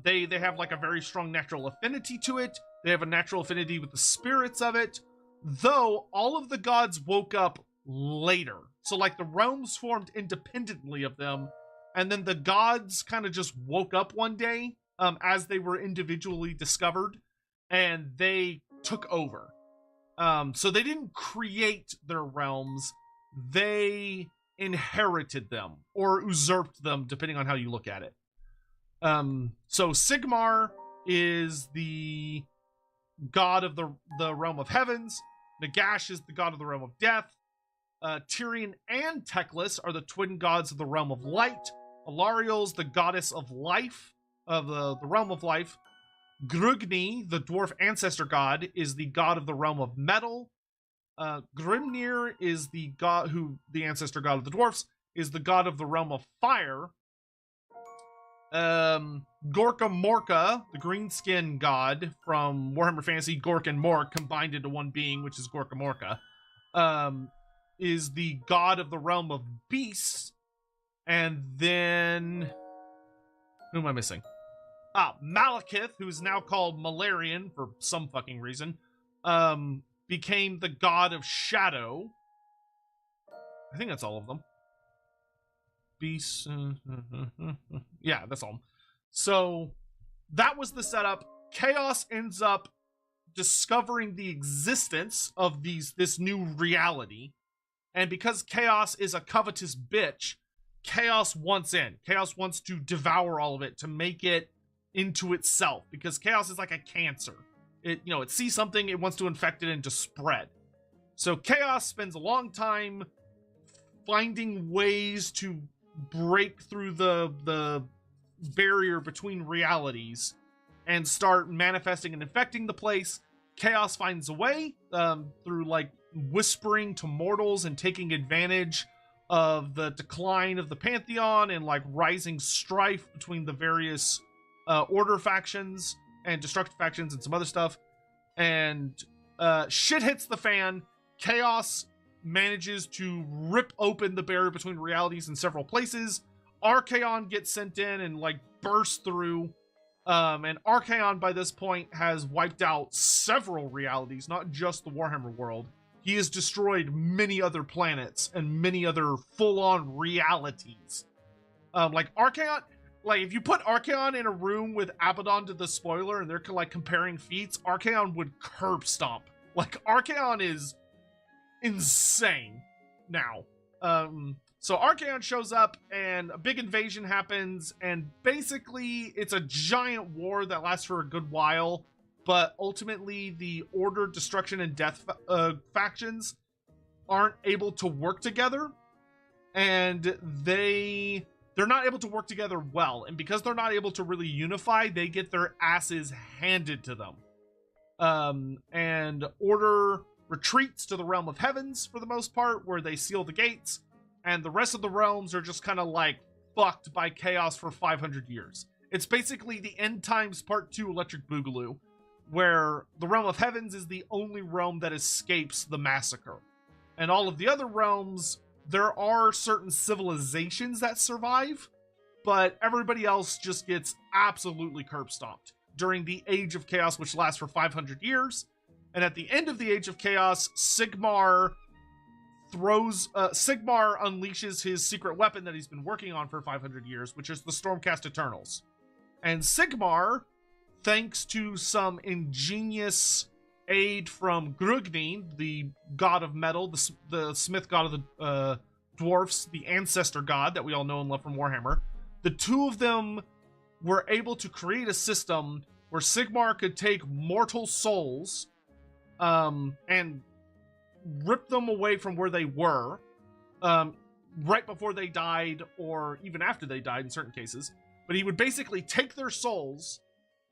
They have like a very strong natural affinity to it. They have a natural affinity with the spirits of it, though all of the gods woke up later. So like the realms formed independently of them, and then the gods kind of just woke up one day as they were individually discovered, and they took over. So they didn't create their realms, they inherited them or usurped them, depending on how you look at it. So Sigmar is the god of the realm of heavens. Nagash is the god of the realm of death. Tyrion and Teclis are the twin gods of the realm of light. Alariel's the goddess of life. of the realm of life. Grugni, the dwarf ancestor god, is the god of the realm of metal. Grimnir is the god the ancestor god of the dwarfs, is the god of the realm of fire. Gorka Morka, the greenskin god from Warhammer Fantasy, Gork and Mork combined into one being, which is Gorka Morka, is the god of the realm of beasts. And then, who am I missing? Malekith, who's now called Malarian for some fucking reason, became the god of shadow. I think that's all of them. Beasts. Yeah, that's all. So that was the setup. Chaos ends up discovering the existence of this new reality. And because Chaos is a covetous bitch, Chaos wants in. Chaos wants to devour all of it, to make it into itself, because Chaos is like a cancer. It sees something, it wants to infect it and to spread. So Chaos spends a long time finding ways to break through the barrier between realities and start manifesting and infecting the place. Chaos finds a way through like whispering to mortals and taking advantage of the decline of the Pantheon and like rising strife between the various order factions and destructive factions and some other stuff. And shit hits the fan. Chaos manages to rip open the barrier between realities in several places. Archaon gets sent in and like bursts through. And Archaon by this point has wiped out several realities, not just the Warhammer world. He has destroyed many other planets and many other full-on realities. Like Archaon, like if you put Archaon in a room with Abaddon to the Spoiler and they're like comparing feats, Archaon would curb stomp. Like Archaon is insane now. So Archaon shows up and a big invasion happens, and basically it's a giant war that lasts for a good while, but ultimately the Order, Destruction, and Death factions aren't able to work together, and they're not able to work together well, and because they're not able to really unify, they get their asses handed to them. And Order retreats to the Realm of Heavens for the most part, where they seal the gates, and the rest of the realms are just kind of like fucked by Chaos for 500 years. It's basically the End Times Part 2 Electric Boogaloo, where the Realm of Heavens is the only realm that escapes the massacre. And all of the other realms, there are certain civilizations that survive, but everybody else just gets absolutely curb stomped during the Age of Chaos, which lasts for 500 years. And at the end of the Age of Chaos, Sigmar unleashes his secret weapon that he's been working on for 500 years, which is the Stormcast Eternals. And Sigmar, thanks to some ingenious aid from Grugni, the god of metal, the smith god of the dwarfs, the ancestor god that we all know and love from Warhammer, the two of them were able to create a system where Sigmar could take mortal souls and rip them away from where they were right before they died, or even after they died in certain cases. But he would basically take their souls,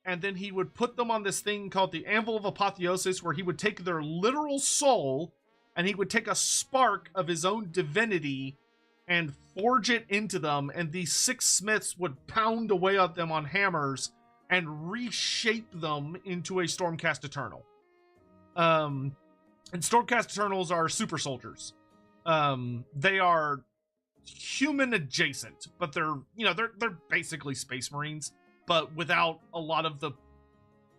and then he would put them on this thing called the Anvil of Apotheosis, where he would take their literal soul, and he would take a spark of his own divinity and forge it into them, and these 6 smiths would pound away at them on hammers and reshape them into a Stormcast Eternal. And Stormcast Eternals are super soldiers. They are human adjacent, but they're basically Space Marines, but without a lot of the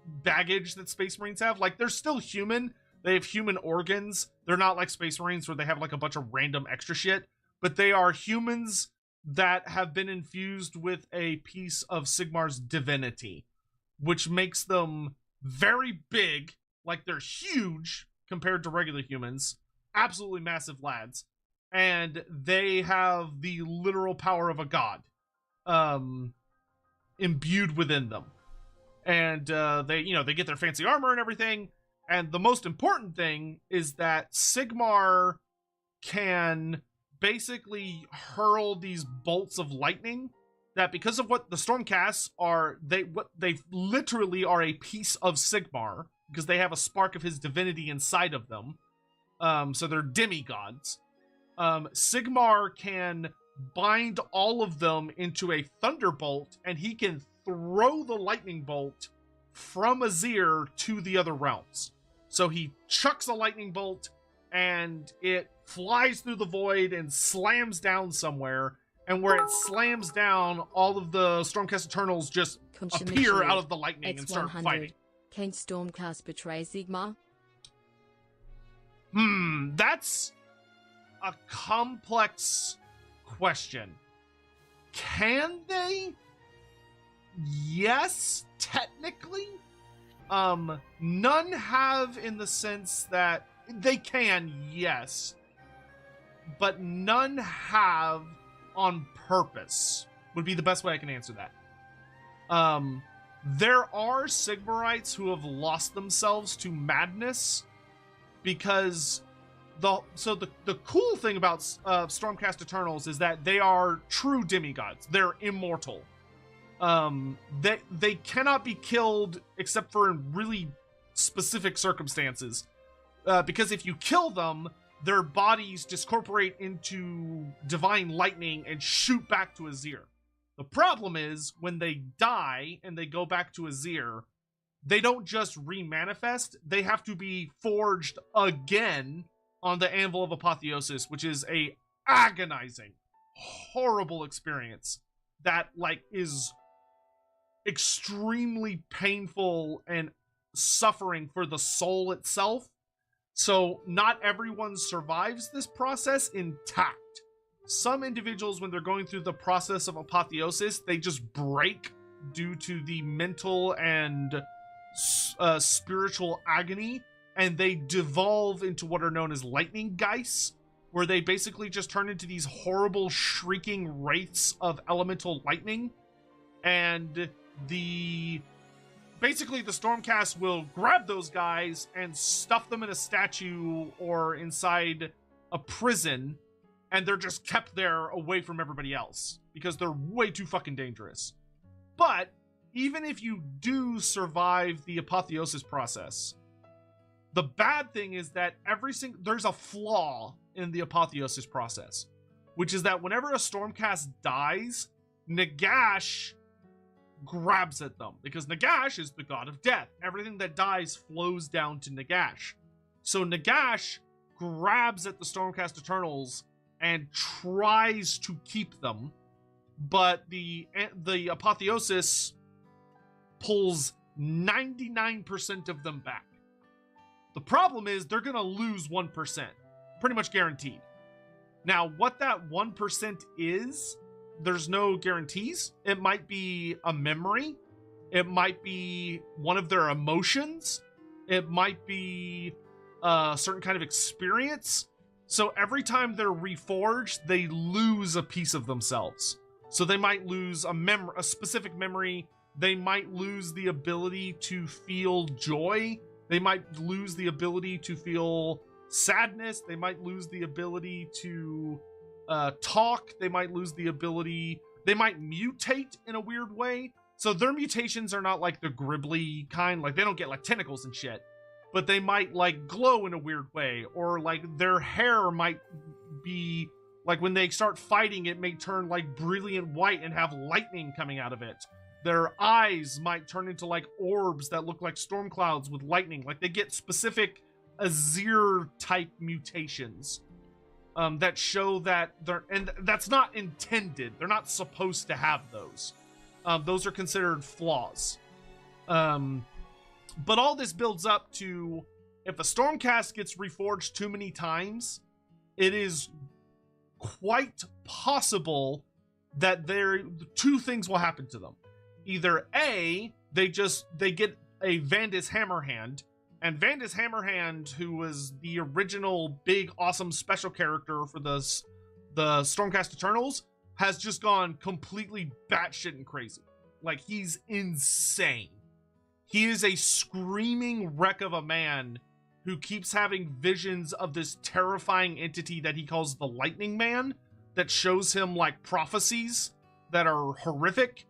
baggage that Space Marines have. Like, they're still human. They have human organs. They're not like Space Marines where they have like a bunch of random extra shit, but they are humans that have been infused with a piece of Sigmar's divinity, which makes them very big. Like, they're huge compared to regular humans, absolutely massive lads, and they have the literal power of a god imbued within them. And they get their fancy armor and everything, and the most important thing is that Sigmar can basically hurl these bolts of lightning that because of what the Stormcasts are, they literally are a piece of Sigmar, because they have a spark of his divinity inside of them. So they're demigods. Sigmar can bind all of them into a thunderbolt, and he can throw the lightning bolt from Azir to the other realms. So he chucks a lightning bolt, and it flies through the void and slams down somewhere. And where it slams down, all of the Stormcast Eternals just appear out of the lightning and start fighting. Can Stormcast betray Sigmar? That's a complex question. Can they? Yes, technically. None have, in the sense that they can, yes, but none have on purpose, would be the best way I can answer that. There are Sigmarites who have lost themselves to madness, because the cool thing about Stormcast Eternals is that they are true demigods. They're immortal. They cannot be killed except for in really specific circumstances, because if you kill them, their bodies discorporate into divine lightning and shoot back to Azir. The problem is, when they die and they go back to Azir, they don't just remanifest, they have to be forged again on the Anvil of Apotheosis, which is a agonizing, horrible experience that, like, is extremely painful and suffering for the soul itself. So not everyone survives this process intact. Some individuals, when they're going through the process of apotheosis, they just break due to the mental and spiritual agony, and they devolve into what are known as lightning geists, where they basically just turn into these horrible shrieking wraiths of elemental lightning. And basically the Stormcast will grab those guys and stuff them in a statue or inside a prison, and they're just kept there away from everybody else because they're way too fucking dangerous. But even if you do survive the apotheosis process, the bad thing is that there's a flaw in the apotheosis process, which is that whenever a Stormcast dies, Nagash grabs at them, because Nagash is the god of death. Everything that dies flows down to Nagash. So Nagash grabs at the Stormcast Eternals and tries to keep them, but the apotheosis pulls 99% of them back. The problem is they're gonna lose 1%, pretty much guaranteed. Now, what that 1% is, there's no guarantees. It might be a memory. It might be one of their emotions. It might be a certain kind of experience. So every time they're reforged, they lose a piece of themselves. So they might lose a specific memory. They might lose the ability to feel joy. They might lose the ability to feel sadness. They might lose the ability to talk. They might lose the ability. They might mutate in a weird way. So their mutations are not like the Gribbly kind. Like, they don't get like tentacles and shit. But they might like glow in a weird way. Or like their hair might be like, when they start fighting, it may turn like brilliant white and have lightning coming out of it. Their eyes might turn into like orbs that look like storm clouds with lightning. Like, they get specific Azir type mutations that show that and that's not intended. They're not supposed to have those. Those are considered flaws. But all this builds up to, if a Stormcast gets reforged too many times, it is quite possible that two things will happen to them. Either A, they get a Vandis Hammerhand, and Vandis Hammerhand, who was the original big awesome special character for the Stormcast Eternals, has just gone completely batshit and crazy. Like, he's insane. He is a screaming wreck of a man who keeps having visions of this terrifying entity that he calls the Lightning Man, that shows him like prophecies that are horrific,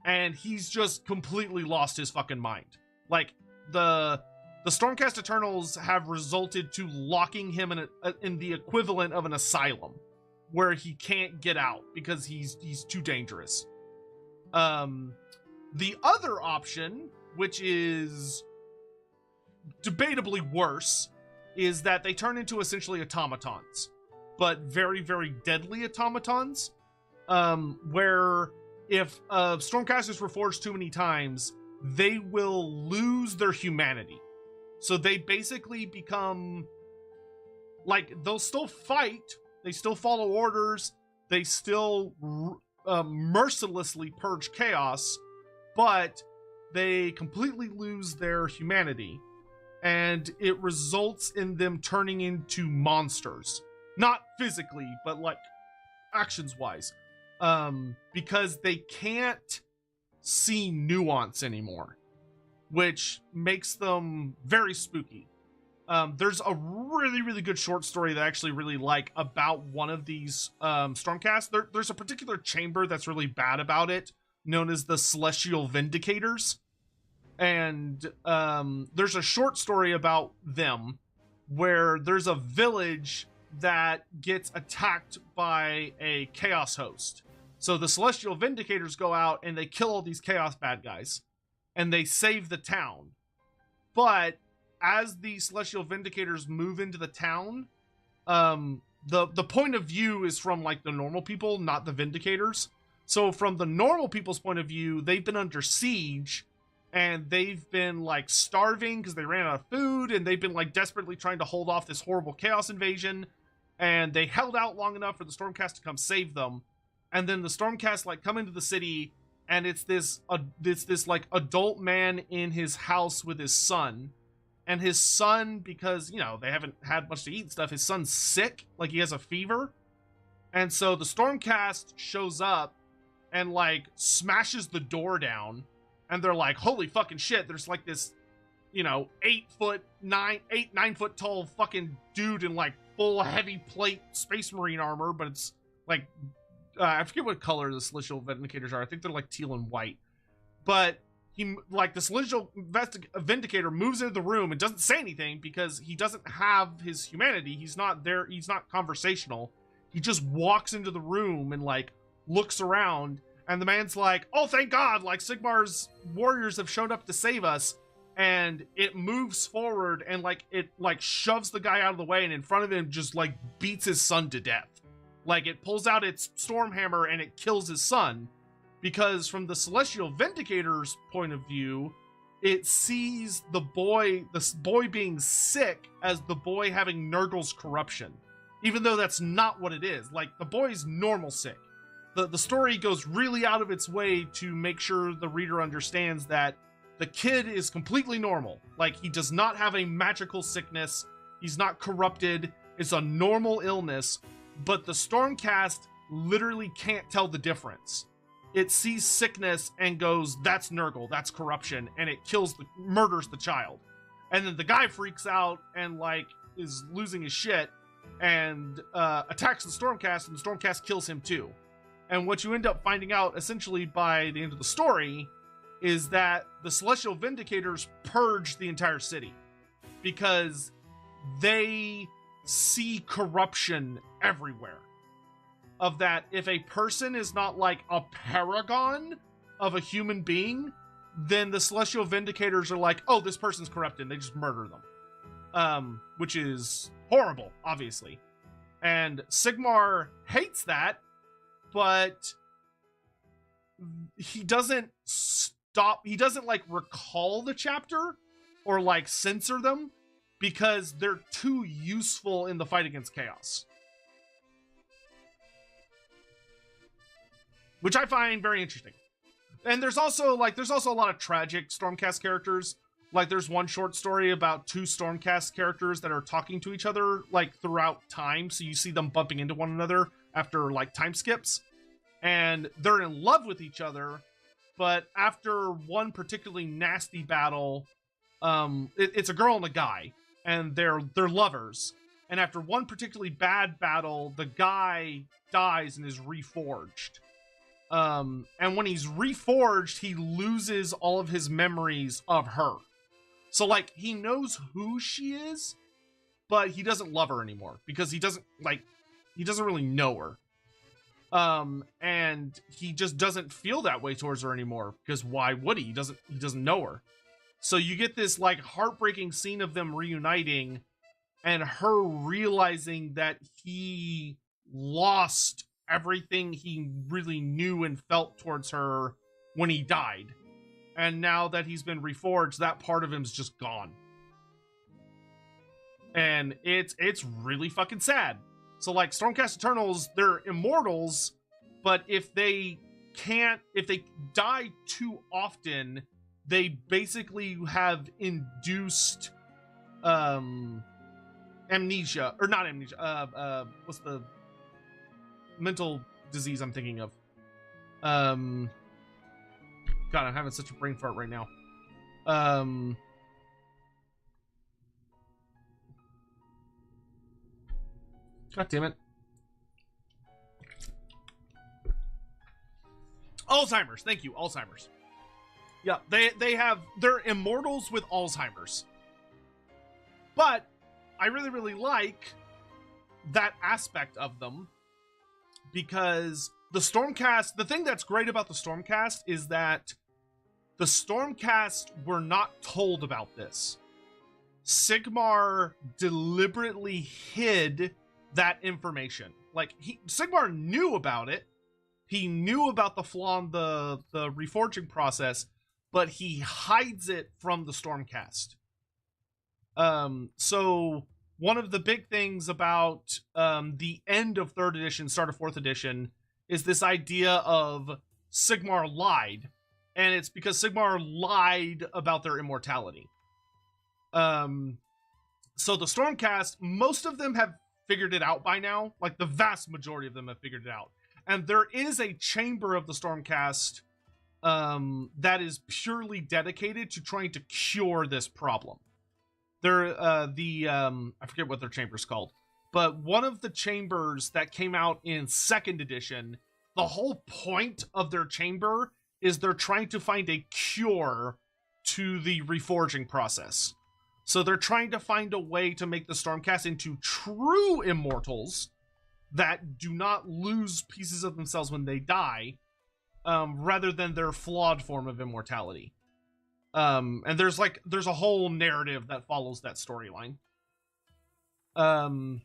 and he's just completely lost his fucking mind. Like, the Stormcast Eternals have resulted to locking him in the equivalent of an asylum, where he can't get out because he's too dangerous. The other option, which is debatably worse, is that they turn into essentially automatons, but very, very deadly automatons, where if Stormcast is reforged too many times, they will lose their humanity. So they basically become, like, they'll still fight, they still follow orders, they still mercilessly purge chaos, but they completely lose their humanity, and it results in them turning into monsters. Not physically, but like actions-wise, because they can't see nuance anymore, which makes them very spooky. There's a really, really good short story that I actually really like about one of these Stormcasts. There's a particular chamber that's really bad about it, known as the Celestial Vindicators. And there's a short story about them where there's a village that gets attacked by a chaos host. So the Celestial Vindicators go out and they kill all these chaos bad guys, and they save the town. But as the Celestial Vindicators move into the town, the point of view is from like the normal people, not the Vindicators. So from the normal people's point of view, they've been under siege, and they've been like starving because they ran out of food, and they've been like desperately trying to hold off this horrible chaos invasion, and they held out long enough for the Stormcast to come save them. And then the Stormcast like come into the city, and it's this like adult man in his house with his son. And his son, because, you know, they haven't had much to eat and stuff, his son's sick, like he has a fever. And so the Stormcast shows up and like smashes the door down, and they're like, holy fucking shit, there's like this, you know, 9 foot tall fucking dude in like full heavy plate space marine armor, but it's like, I forget what color the Celestial Vindicators are. I think they're like teal and white. But he, like, the Celestial Vindicator moves into the room and doesn't say anything because he doesn't have his humanity. He's not there. He's not conversational. He just walks into the room and like looks around, and the man's like, oh, thank God, like Sigmar's warriors have showed up to save us. And it moves forward and like it like shoves the guy out of the way, and in front of him just like beats his son to death. Like, it pulls out its Stormhammer and it kills his son, because from the Celestial Vindicator's point of view, it sees the boy being sick as the boy having Nurgle's corruption, even though that's not what it is. Like, the boy's normal sick. The story goes really out of its way to make sure the reader understands that the kid is completely normal. Like, he does not have a magical sickness. He's not corrupted. It's a normal illness. But the Stormcast literally can't tell the difference. It sees sickness and goes, that's Nurgle, that's corruption, and it murders the child. And then the guy freaks out and like is losing his shit and attacks the Stormcast, and the Stormcast kills him too. And what you end up finding out essentially by the end of the story is that the Celestial Vindicators purge the entire city because they see corruption everywhere. Of that, if a person is not like a paragon of a human being, then the Celestial Vindicators are like, oh, this person's corrupted, and they just murder them. Which is horrible, obviously. And Sigmar hates that, but he doesn't like recall the chapter or like censor them, because they're too useful in the fight against chaos. Which I find very interesting. And there's also a lot of tragic Stormcast characters. Like, there's one short story about 2 Stormcast characters that are talking to each other like throughout time, so you see them bumping into one another after like time skips. And they're in love with each other, but after one particularly nasty battle, it's a girl and a guy, and they're lovers. And after one particularly bad battle, the guy dies and is reforged. And when he's reforged, he loses all of his memories of her. So, like, he knows who she is, but he doesn't love her anymore because he doesn't really know her. And he just doesn't feel that way towards her anymore because why would he? He doesn't know her. So you get this like heartbreaking scene of them reuniting and her realizing that he lost everything he really knew and felt towards her when he died. And now that he's been reforged, that part of him's just gone. And it's really fucking sad. So like Stormcast Eternals, they're immortals, but if they die too often, they basically have induced amnesia, or not amnesia, what's the mental disease I'm thinking of? God, I'm having such a brain fart right now. God damn it. Alzheimer's. Thank you. Alzheimer's. Yeah, they're immortals with Alzheimer's. But I really, really like that aspect of them because the thing that's great about the Stormcast is that the Stormcast were not told about this. Sigmar deliberately hid that information. Like, Sigmar knew about it. He knew about the flaw in the reforging process, but he hides it from the Stormcast. So one of the big things about the end of 3rd edition, start of 4th edition, is this idea of Sigmar lied. And it's because Sigmar lied about their immortality. So the Stormcast, most of them have figured it out by now. Like, the vast majority of them have figured it out. And there is a chamber of the Stormcast that is purely dedicated to trying to cure this problem. They're I forget what their chamber's called, but one of the chambers that came out in 2nd edition, the whole point of their chamber is they're trying to find a cure to the reforging process. So they're trying to find a way to make the Stormcast into true immortals that do not lose pieces of themselves when they die, rather than their flawed form of immortality. And there's a whole narrative that follows that storyline. But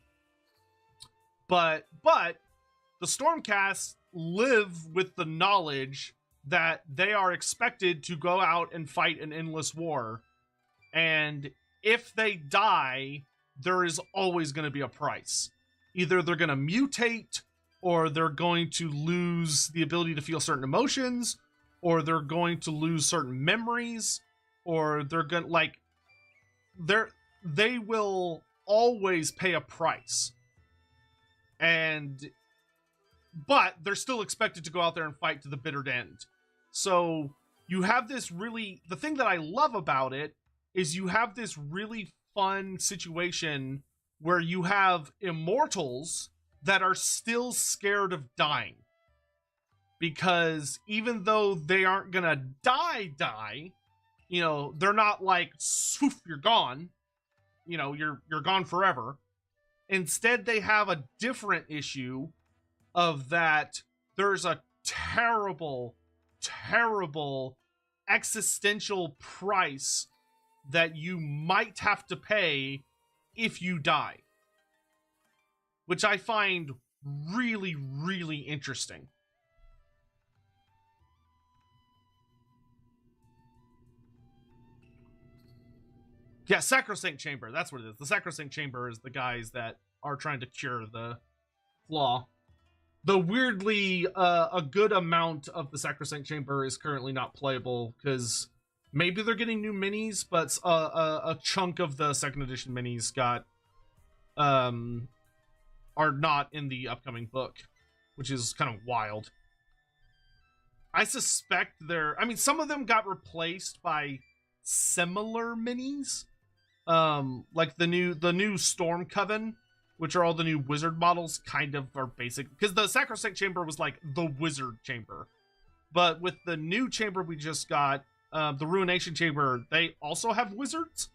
the Stormcast live with the knowledge that they are expected to go out and fight an endless war, and if they die, there is always going to be a price. Either they're going to mutate, or they're going to lose the ability to feel certain emotions, or they're going to lose certain memories, or they're going to, they will always pay a price. But they're still expected to go out there and fight to the bitter end. So you have this the thing that I love about it is you have this really fun situation where you have immortals that are still scared of dying. Because even though they aren't gonna die, you know, they're not like, swoof, you're gone. You know, you're gone forever. Instead, they have a different issue of that there's a terrible, terrible existential price that you might have to pay if you die. Which I find really, really interesting. Yeah, Sacrosanct Chamber, that's what it is. The Sacrosanct Chamber is the guys that are trying to cure the flaw. Though weirdly, a good amount of the Sacrosanct Chamber is currently not playable, because maybe they're getting new minis, but a chunk of the 2nd edition minis are not in the upcoming book, which is kind of wild. I suspect some of them got replaced by similar minis. Like the new Storm Coven which are all the new wizard models, kind of are basic. Because the Sacrosanct Chamber was like the wizard chamber. But with the new chamber we just got, the Ruination Chamber, they also have wizards.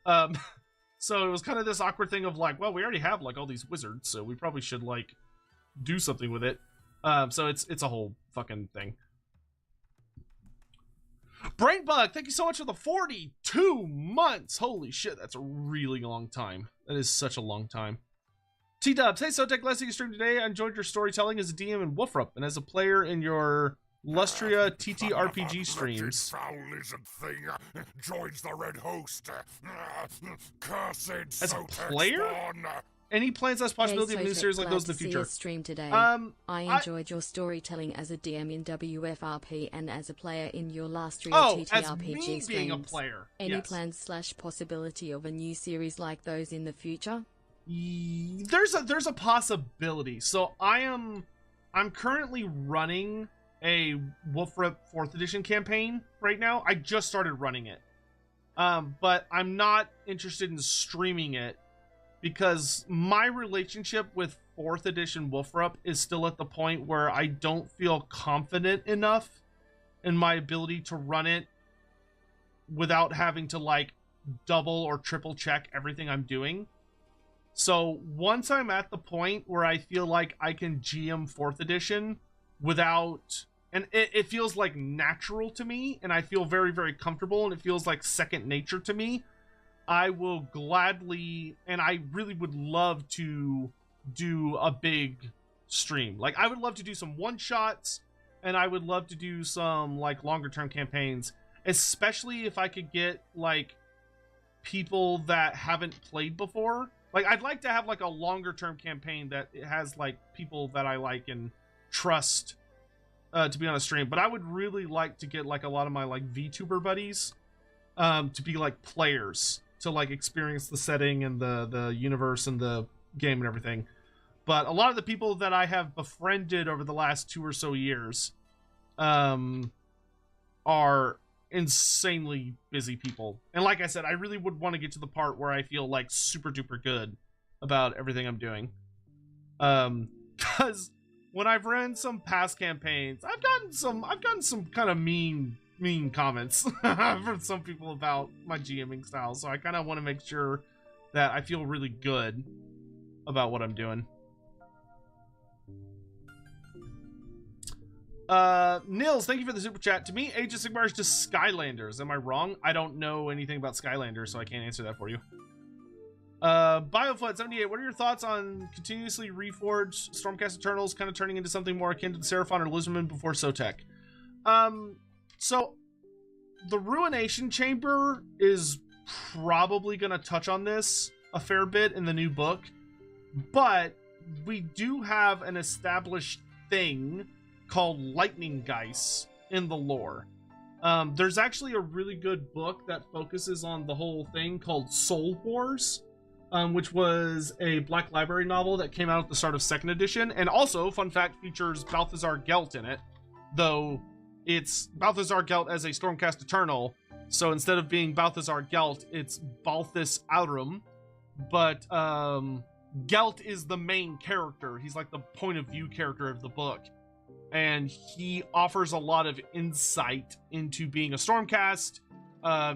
So it was kind of this awkward thing of like, well, we already have like all these wizards, so we probably should like do something with it. So it's a whole fucking thing. Brainbug, thank you so much for the 42 months. Holy shit, that's a really long time. That is such a long time. T-Dubs, hey Sotek, glad to see you stream today. I enjoyed your storytelling as a DM in Wolfrup and as a player in your Lustria TTRPG streams. Foul lizard thing joins the red host. Cursed As a Sotek player? spawn. Any plans as possibility of new series like those in the future? Stream today. I enjoyed your storytelling as a DM in WFRP and as a player in your last three as TTRPG me streams. being a player. Any yes. plans / possibility of a new series like those in the future? There's a possibility. So I'm currently running a Wolfrip 4th edition campaign right now. I just started running it. But I'm not interested in streaming it because my relationship with 4th edition Wolfrup is still at the point where I don't feel confident enough in my ability to run it without having to like double or triple check everything I'm doing. So once I'm at the point where I feel like I can GM 4th edition without, and it feels like natural to me, and I feel very, very comfortable, and it feels like second nature to me, I will gladly, and I really would love to do a big stream. Like, I would love to do some one-shots, and I would love to do some, like, longer-term campaigns, especially if I could get, like, people that haven't played before. Like, I'd like to have, like, a longer-term campaign that has, like, people that I like and trust to be on a stream. But I would really like to get, like, a lot of my, like, VTuber buddies to be, like, players to, like, experience the setting and the universe and the game and everything. But a lot of the people that I have befriended over the last 2 or so years are insanely busy people. And like I said, I really would want to get to the part where I feel like super duper good about everything I'm doing. Because when I've ran some past campaigns, I've gotten some kind of mean comments from some people about my GMing style. So I kind of want to make sure that I feel really good about what I'm doing. Nils, thank you for the super chat. To me, Age of Sigmar is just Skylanders. Am I wrong? I don't know anything about Skylanders, so I can't answer that for you. Bioflood78, what are your thoughts on continuously reforged Stormcast Eternals kind of turning into something more akin to the Seraphon or Lizardmen before Sotek? So the Ruination Chamber is probably going to touch on this a fair bit in the new book, but we do have an established thing called Lightning Geist in the lore. There's actually a really good book that focuses on the whole thing called Soul Wars, which was a Black Library novel that came out at the start of 2nd edition, and also, fun fact, features Balthazar Gelt in it, though it's Balthazar Gelt as a Stormcast Eternal, so instead of being Balthazar Gelt, it's Balthus Aurum, but Gelt is the main character. He's like the point of view character of the book. And he offers a lot of insight into being a Stormcast.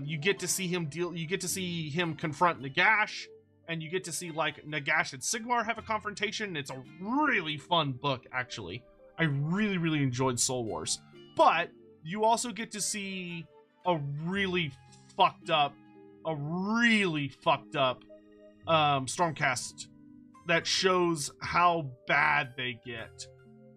You get to see him confront Nagash, and you get to see like Nagash and Sigmar have a confrontation. It's a really fun book, actually. I really, really enjoyed Soul Wars. But you also get to see a really fucked up Stormcast that shows how bad they get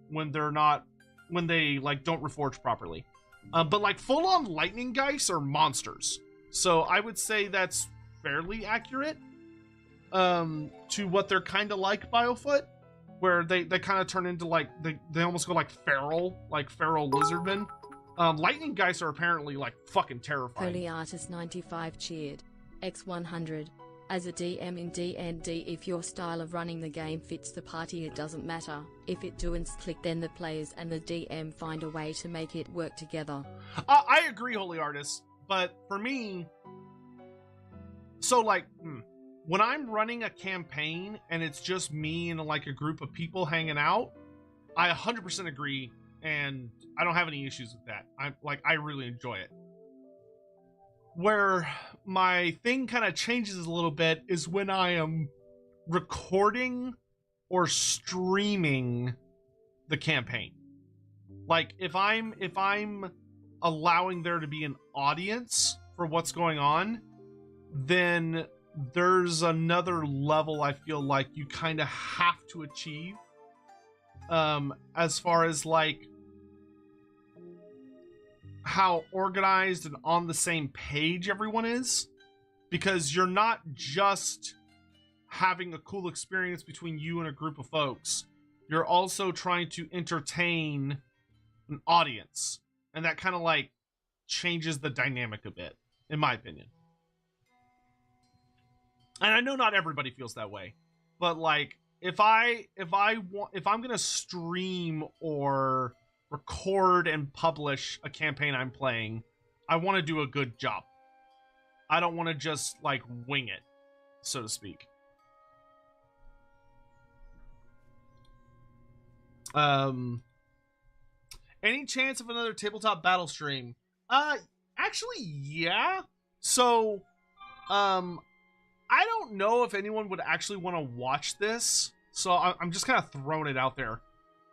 when they like don't reforge properly. But like full-on Lightning Geist are monsters. So I would say that's fairly accurate to what they're kind of like Biofoot, where they kind of turn into like, they almost go like feral lizardmen. Lightning Geist are apparently like fucking terrifying. Holy Artist 95 cheered. X100. As a DM in D&D, if your style of running the game fits the party, it doesn't matter. If it doesn't click, then the players and the DM find a way to make it work together. I agree, Holy Artist, but for me, so like, when I'm running a campaign and it's just me and like a group of people hanging out, I 100% agree, and I don't have any issues with that. I really enjoy it. Where my thing kind of changes a little bit is when I am recording or streaming the campaign. Like if I'm allowing there to be an audience for what's going on, then there's another level I feel like you kind of have to achieve, as far as like how organized and on the same page everyone is, because you're not just having a cool experience between you and a group of folks, you're also trying to entertain an audience, and that kind of like changes the dynamic a bit, in my opinion. And I know not everybody feels that way, but like if I'm gonna stream or record and publish a campaign I'm playing, I want to do a good job. I don't want to just like wing it, so to speak. Any chance of another tabletop battle stream? Actually, yeah. So, I don't know if anyone would actually want to watch this, so I'm just kind of throwing it out there.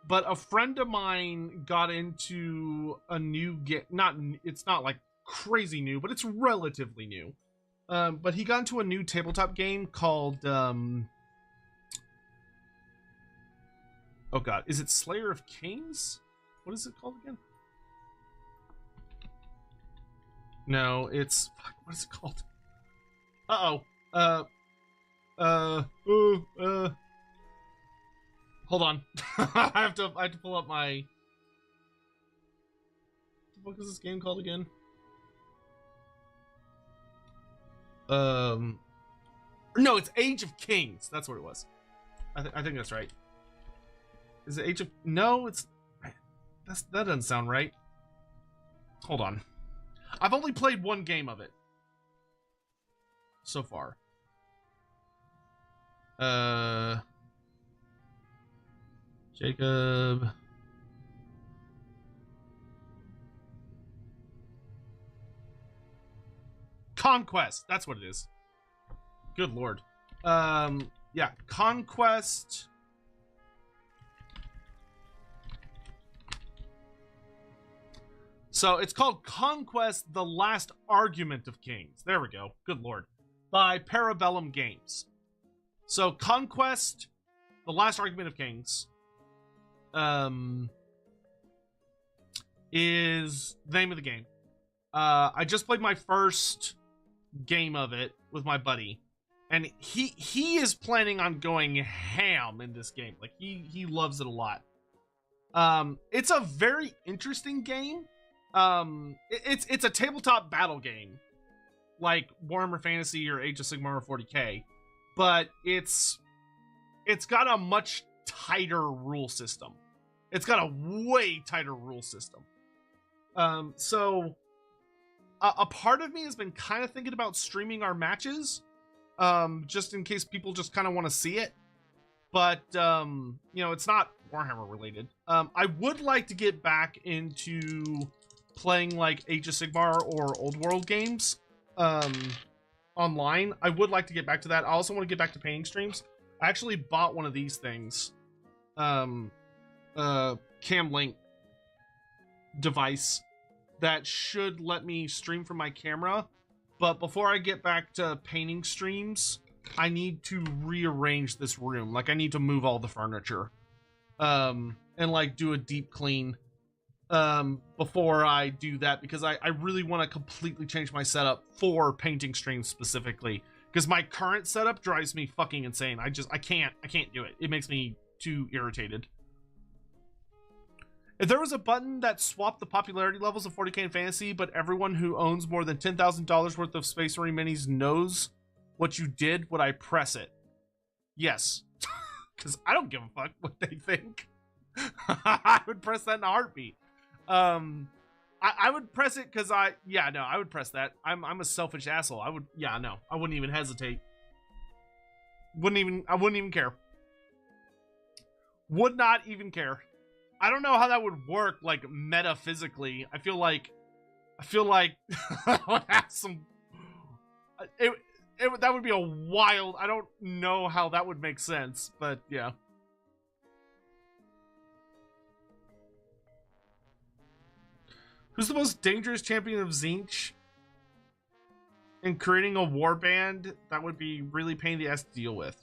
But a friend of mine got into a new game. It's not like crazy new, but it's relatively new. But he got into a new tabletop game called oh god, is it Slayer of Kings? What is it called again? No, it's what is it called? Hold on. I have to pull up my... What is this game called again? No, it's Age of Kings. That's what it was. I think that's right. Is it Age of... No, it's... That doesn't sound right. Hold on. I've only played one game of it so far. Jacob. Conquest. That's what it is. Good lord. Yeah, Conquest. So it's called Conquest: The Last Argument of Kings. There we go. Good lord. By Parabellum Games. So Conquest: The Last Argument of Kings is the name of the game. I just played my first game of it with my buddy, and he is planning on going ham in this game. Like he loves it a lot. It's a very interesting game. It's a tabletop battle game, like Warhammer Fantasy or Age of Sigmar or 40k, but it's got a much tighter rule system. It's got a way tighter rule system. So a part of me has been kind of thinking about streaming our matches, just in case people just kind of want to see it. But you know, it's not Warhammer related. I would like to get back into playing like Age of Sigmar or Old World games online. I would like to get back to that. I also want to get back to painting streams. I actually bought one of these things, Cam Link device that should let me stream from my camera. But before I get back to painting streams, I need to rearrange this room. Like I need to move all the furniture, and like do a deep clean before I do that, because I really want to completely change my setup for painting streams specifically, because my current setup drives me fucking insane. I can't do it. It makes me too irritated. If there was a button that swapped the popularity levels of 40k and fantasy, but everyone who owns more than $10,000 worth of Space Marine minis knows what you did, would I press it? Yes. Because I don't give a fuck what they think. I would press that in a heartbeat. I would press it because I would press that. I'm a selfish asshole. I wouldn't even hesitate. I wouldn't even care. Would not even care. I don't know how that would work, like, metaphysically. I feel like that would have some... that would be a wild... I don't know how that would make sense, but yeah. Who's the most dangerous champion of Tzeentch? In creating a warband, that would be really pain in the ass to deal with.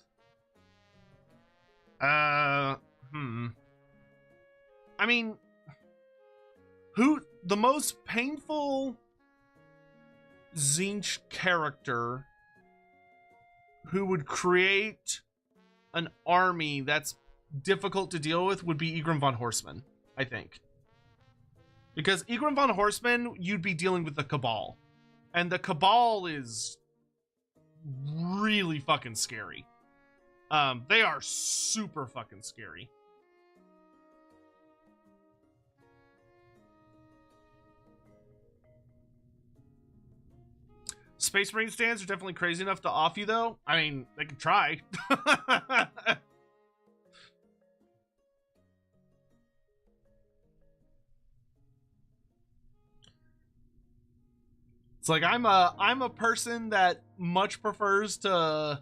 I mean, the most painful Tzeentch character who would create an army that's difficult to deal with would be Egrim von Horseman, I think. Because Egrim von Horseman, you'd be dealing with the Cabal. And the Cabal is really fucking scary. They are super fucking scary. Space Marine stands are definitely crazy enough to off you, though. I mean, they can try. It's like I'm a person that much prefers to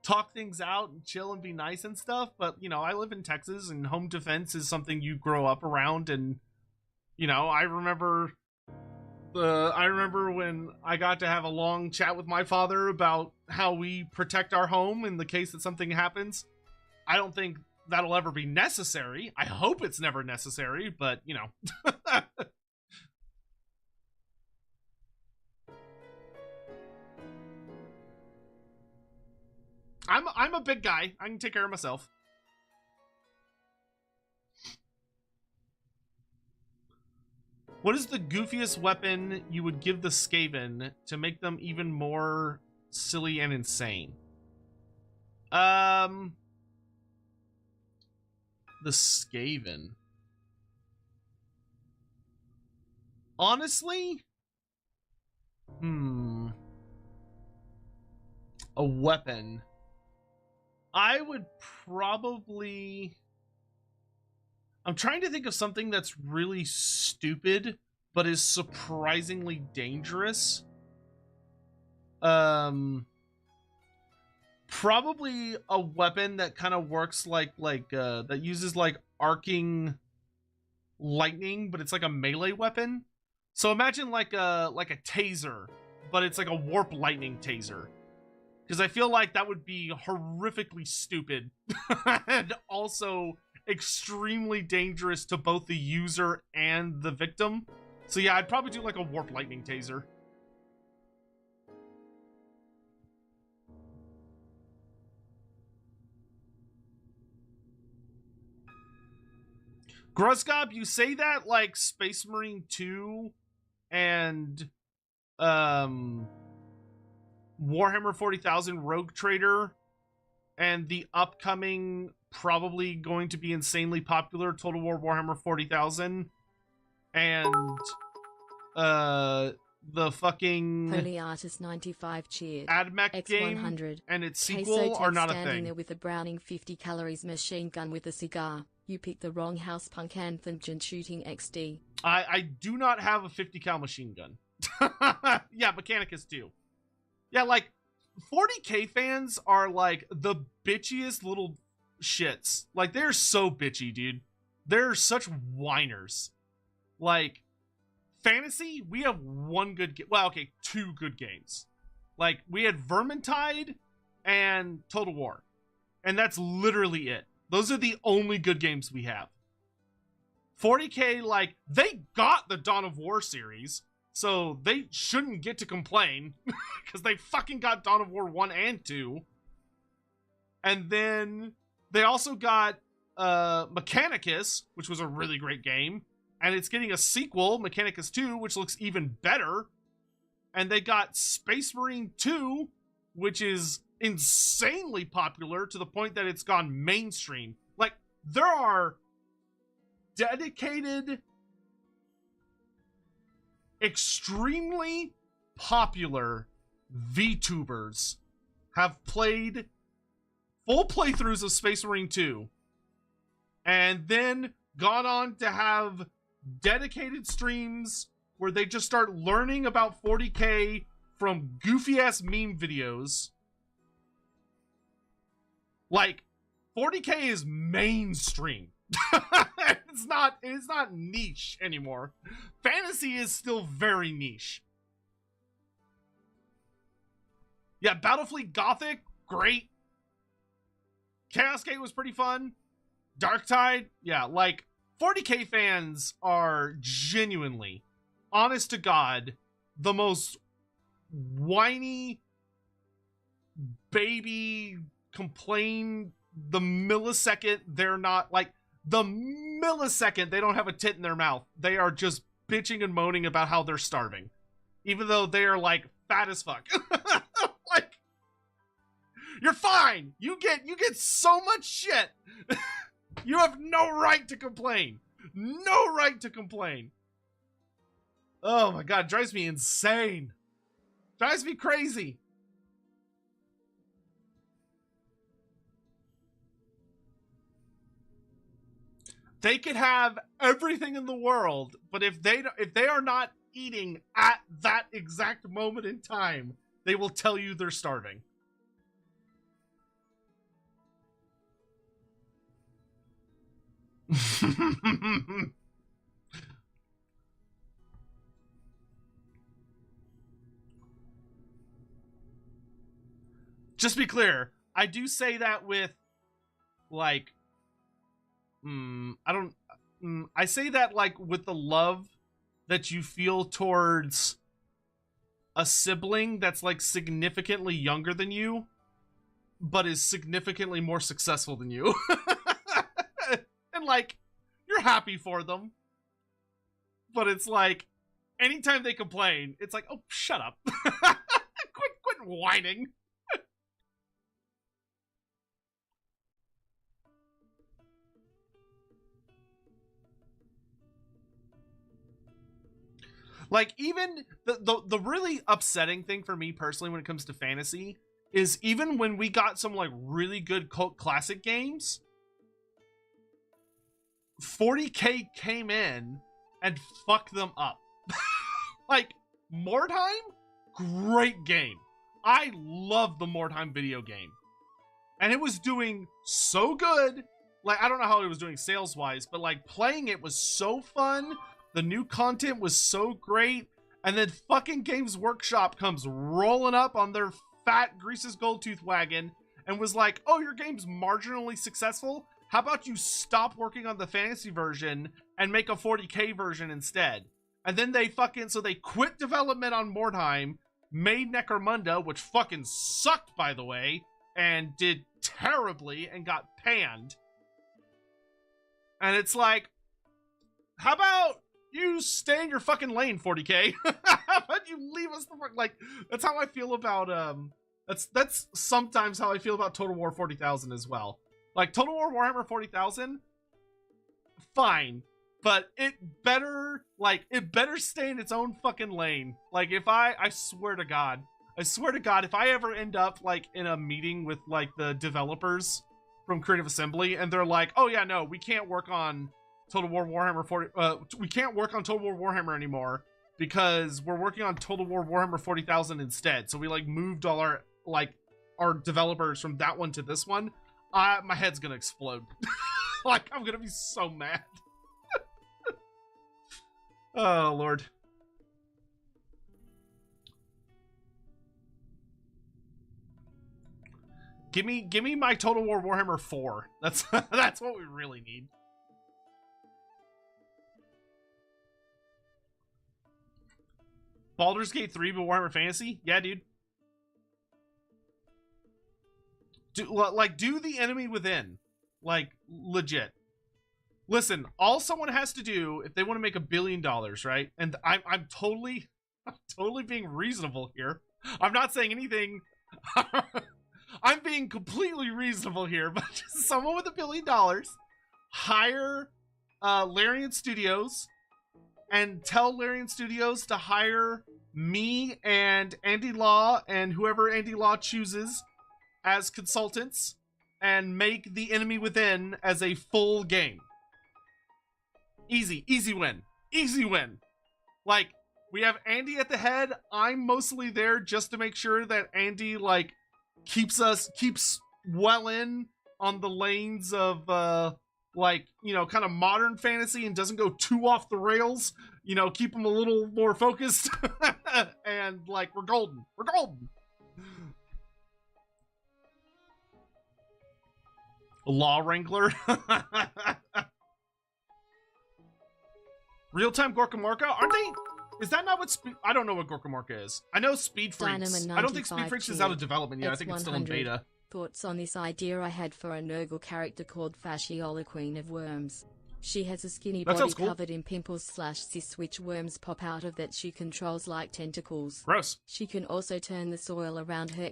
talk things out and chill and be nice and stuff, but you know, I live in Texas and home defense is something you grow up around, and you know, I remember when I got to have a long chat with my father about how we protect our home in the case that something happens. I don't think that'll ever be necessary. I hope it's never necessary, but you know. I'm a big guy. I can take care of myself. What is the goofiest weapon you would give the Skaven to make them even more silly and insane? The Skaven. Honestly? A weapon. I would probably... I'm trying to think of something that's really stupid, but is surprisingly dangerous. Probably a weapon that kind of works that uses like arcing lightning, but it's like a melee weapon. So imagine like a taser, but it's like a warp lightning taser. Because I feel like that would be horrifically stupid and also extremely dangerous to both the user and the victim. So yeah, I'd probably do like a warp lightning taser. Gruzgob, you say that like Space Marine 2 and Warhammer 40,000 Rogue Trader and the upcoming, probably going to be insanely popular Total War Warhammer 40,000 and the fucking Holy Artist 95 cheered. AdMech game X100 and its Queso sequel are not a standing thing. there with a Browning 50 calories machine gun with a cigar. You picked the wrong house punk anthem shooting XD. I do not have a 50 cal machine gun. Yeah, Mechanicus do. Yeah, like 40k fans are like the bitchiest little shits. Like they're so bitchy, dude. They're such whiners. Like fantasy, we have one good well, okay, two good games. Like we had Vermintide and Total War. And that's literally it. Those are the only good games we have. 40k, like, they got the Dawn of War series, so they shouldn't get to complain, because they fucking got Dawn of War 1 and 2. And then they also got Mechanicus, which was a really great game, and it's getting a sequel, Mechanicus 2, which looks even better. And they got Space Marine 2, which is insanely popular to the point that it's gone mainstream. Like, there are dedicated, extremely popular VTubers have played full playthroughs of Space Marine 2, and then gone on to have dedicated streams where they just start learning about 40k from goofy-ass meme videos. Like, 40k is mainstream. It's not niche anymore. Fantasy is still very niche. Yeah, Battlefleet Gothic, great. Chaos Gate was pretty fun. Darktide, yeah, like, 40k fans are genuinely, honest to God, the most whiny baby complain the millisecond they're not, like, the millisecond they don't have a tit in their mouth, they are just bitching and moaning about how they're starving. Even though they are, like, fat as fuck. Like, you're fine! You get so much shit! You have no right to complain! No right to complain! Oh my god, drives me insane! Drives me crazy! They could have everything in the world, but if they are not eating at that exact moment in time, they will tell you they're starving. Just be clear, I do say that with, like, I say that, like, with the love that you feel towards a sibling that's, like, significantly younger than you, but is significantly more successful than you. And, like, you're happy for them. But it's like, anytime they complain, it's like, oh, shut up. Quit whining. Like, even the really upsetting thing for me personally when it comes to fantasy is even when we got some, like, really good cult classic games, 40k came in and fucked them up. Like, Mordheim, great game. I love the Mordheim video game. And it was doing so good. Like, I don't know how it was doing sales-wise, but, like, playing it was so fun. The new content was so great, and then fucking Games Workshop comes rolling up on their fat Grease's Gold Tooth wagon and was like, oh, your game's marginally successful? How about you stop working on the fantasy version and make a 40k version instead? And then they quit development on Mordheim, made Necromunda, which fucking sucked, by the way, and did terribly and got panned. And it's like, how about you stay in your fucking lane, 40k? How about you leave us the fuck? Like, that's how I feel about, that's sometimes how I feel about Total War 40,000 as well. Like, Total War Warhammer 40,000, fine, but it better stay in its own fucking lane. Like, if I swear to God, if I ever end up, like, in a meeting with, like, the developers from Creative Assembly, and they're like, oh yeah, no, we can't work on Total War Warhammer 40, we can't work on Total War Warhammer anymore because we're working on Total War Warhammer 40,000 instead. So we, like, moved all our, like, our developers from that one to this one. My head's gonna explode. Like, I'm gonna be so mad. Oh, Lord. Give me my Total War Warhammer 4. That's that's what we really need. Baldur's Gate 3 but Warhammer Fantasy? Yeah, dude. Do the enemy within. Like, legit. Listen, all someone has to do if they want to make $1 billion, right? And I'm totally being reasonable here. I'm not saying anything. I'm being completely reasonable here, but just someone with $1 billion, hire Larian Studios and tell Larian Studios to hire me and Andy Law and whoever Andy Law chooses as consultants, and make the enemy within as a full game. Easy win. Easy win. Like, we have Andy at the head. I'm mostly there just to make sure that Andy, like, keeps well in on the lanes of, like, you know, kind of modern fantasy and doesn't go too off the rails. You know, keep him a little more focused. And, like, we're golden. We're golden. Law Wrangler. Real-time Gorkamorka? Aren't they? Is that not what I don't know what Gorkamorka is. I know Speed Freaks. I don't think Speed Freaks is out of development yet. I think it's still in beta. Thoughts on this idea I had for a Nurgle character called Fasciola, Queen of Worms. She has a skinny body covered in pimples / cysts which worms pop out of that she controls like tentacles. Gross. She can also turn the soil around her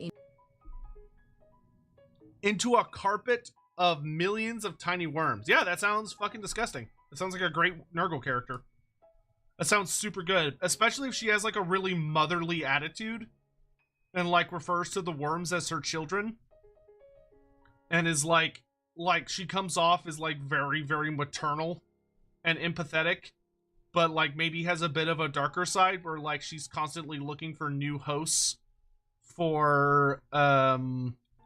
into a carpet of millions of tiny worms. Yeah, that sounds fucking disgusting. It sounds like a great Nurgle character. That sounds super good, especially if she has like a really motherly attitude and like refers to the worms as her children and is like she comes off as like very, very maternal and empathetic, but like maybe has a bit of a darker side where like she's constantly looking for new hosts for her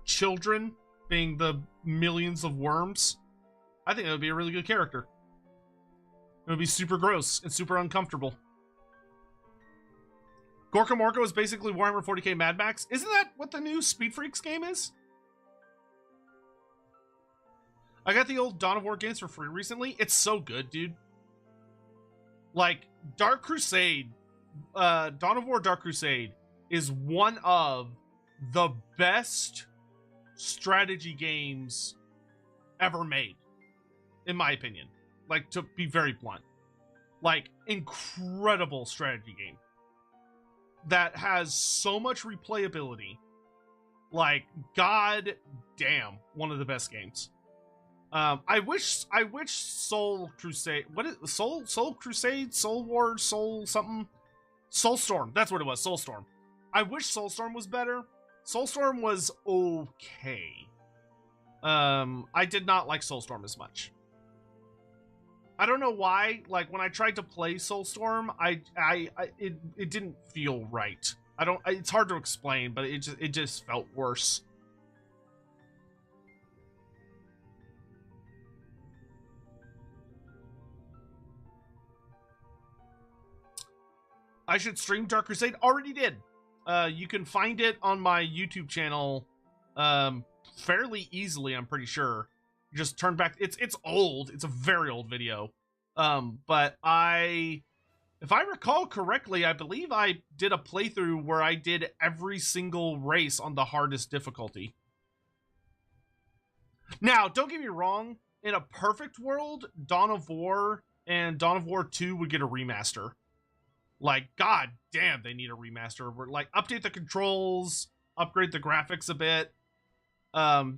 children, being the millions of worms. I think that would be a really good character. It would be super gross and super uncomfortable. Gorkamorka was basically Warhammer 40k Mad Max. Isn't that what the new Speed Freaks game is? I got the old Dawn of War games for free recently. It's so good, dude. Like, Dark Crusade, Dawn of War Dark Crusade is one of the best strategy games ever made, in my opinion. Like, to be very blunt. Like, incredible strategy game that has so much replayability. Like, god damn, one of the best games. I wish Soul Crusade, what is Soul Crusade, Soul War, Soul something, Soulstorm, that's what it was, Soulstorm. I wish Soulstorm was better. Soulstorm was okay. I did not like Soulstorm as much. I don't know why. Like, when I tried to play Soulstorm, it didn't feel right. It's hard to explain, but it just felt worse. I should stream Dark Crusade. Already did. You can find it on my YouTube channel fairly easily, I'm pretty sure. You just turn back. It's old. It's a very old video. But if I recall correctly, I believe I did a playthrough where I did every single race on the hardest difficulty. Now, don't get me wrong. In a perfect world, Dawn of War and Dawn of War 2 would get a remaster. Like, god damn, they need a remaster. We're like, update the controls, upgrade the graphics a bit.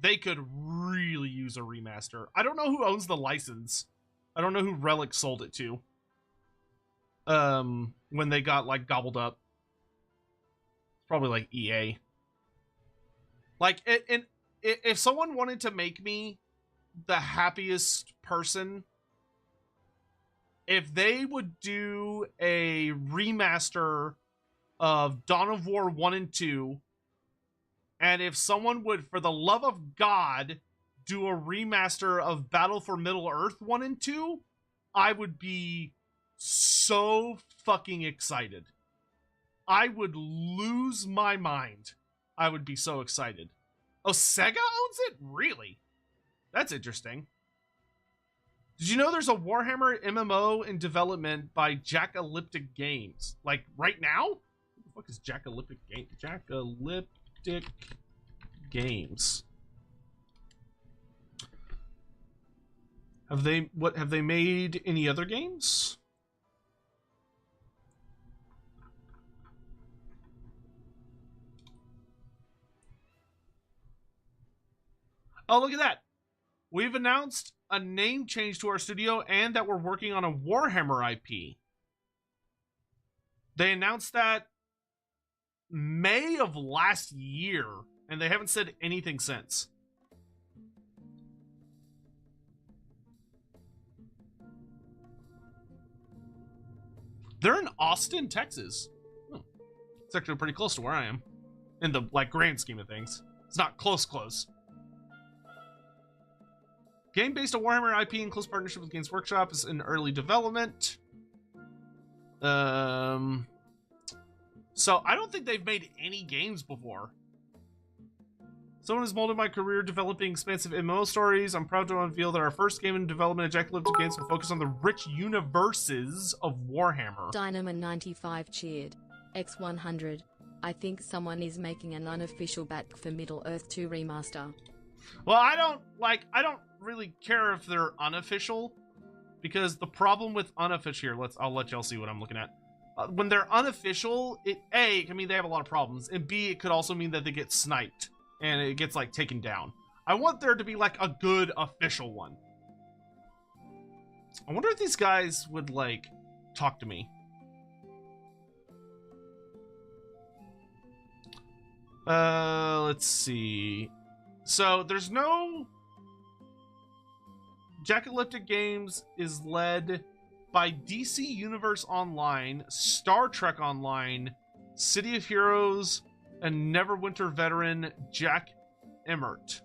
They could really use a remaster. I don't know who owns the license. I don't know who Relic sold it to. When they got, like, gobbled up. It's probably, like, EA. Like, if someone wanted to make me the happiest person, if they would do a remaster of Dawn of War 1 and 2, and if someone would, for the love of God, do a remaster of Battle for Middle-earth 1 and 2, I would be so fucking excited. I would lose my mind. I would be so excited. Oh, Sega owns it? Really? That's interesting. Did you know there's a Warhammer MMO in development by Jackalyptic Games? Like, right now? What the fuck is Jackalyptic Games? Jackalyptic Games. Have they made any other games? Oh, look at that. We've announced a name change to our studio and that we're working on a Warhammer IP. They announced that May of last year, and they haven't said anything since. They're in Austin, Texas. It's actually pretty close to where I am in the grand scheme of things. It's not close. Game based on Warhammer IP in close partnership with Games Workshop is in early development. So I don't think they've made any games before. Someone has molded my career developing expansive MMO stories. I'm proud to unveil that our first game in development at Jackalope Games will focus on the rich universes of Warhammer. Dynamo95 cheered. X100. I think someone is making an unofficial back for Middle-earth 2 remaster. Well, I don't really care if they're unofficial, because the problem with unofficial here, I'll let y'all see what I'm looking at. When they're unofficial, it can mean they have a lot of problems, and B, it could also mean that they get sniped and it gets taken down. I want there to be a good official one. I wonder if these guys would talk to me. Let's see. So there's no... Jackalyptic Games is led by DC Universe Online, Star Trek Online, City of Heroes, and Neverwinter veteran Jack Emmert.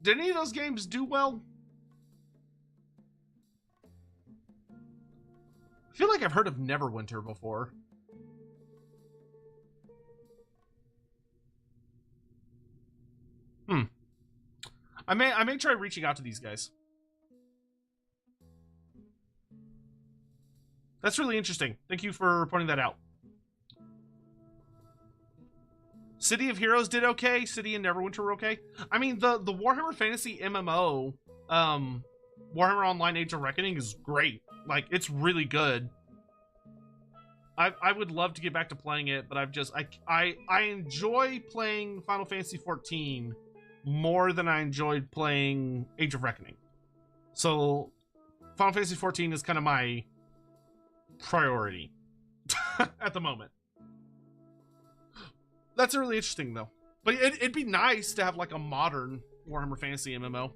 Did any of those games do well? I feel like I've heard of Neverwinter before. I may try reaching out to these guys. That's really interesting. Thank you for pointing that out. City of Heroes did okay. City and Neverwinter were okay. I mean, the Warhammer Fantasy MMO, Warhammer Online Age of Reckoning is great. It's really good. I would love to get back to playing it, but I enjoy playing Final Fantasy XIV more than I enjoyed playing Age of Reckoning. So Final Fantasy XIV is kind of my priority at the moment. That's really interesting though. But it'd be nice to have a modern Warhammer Fantasy MMO.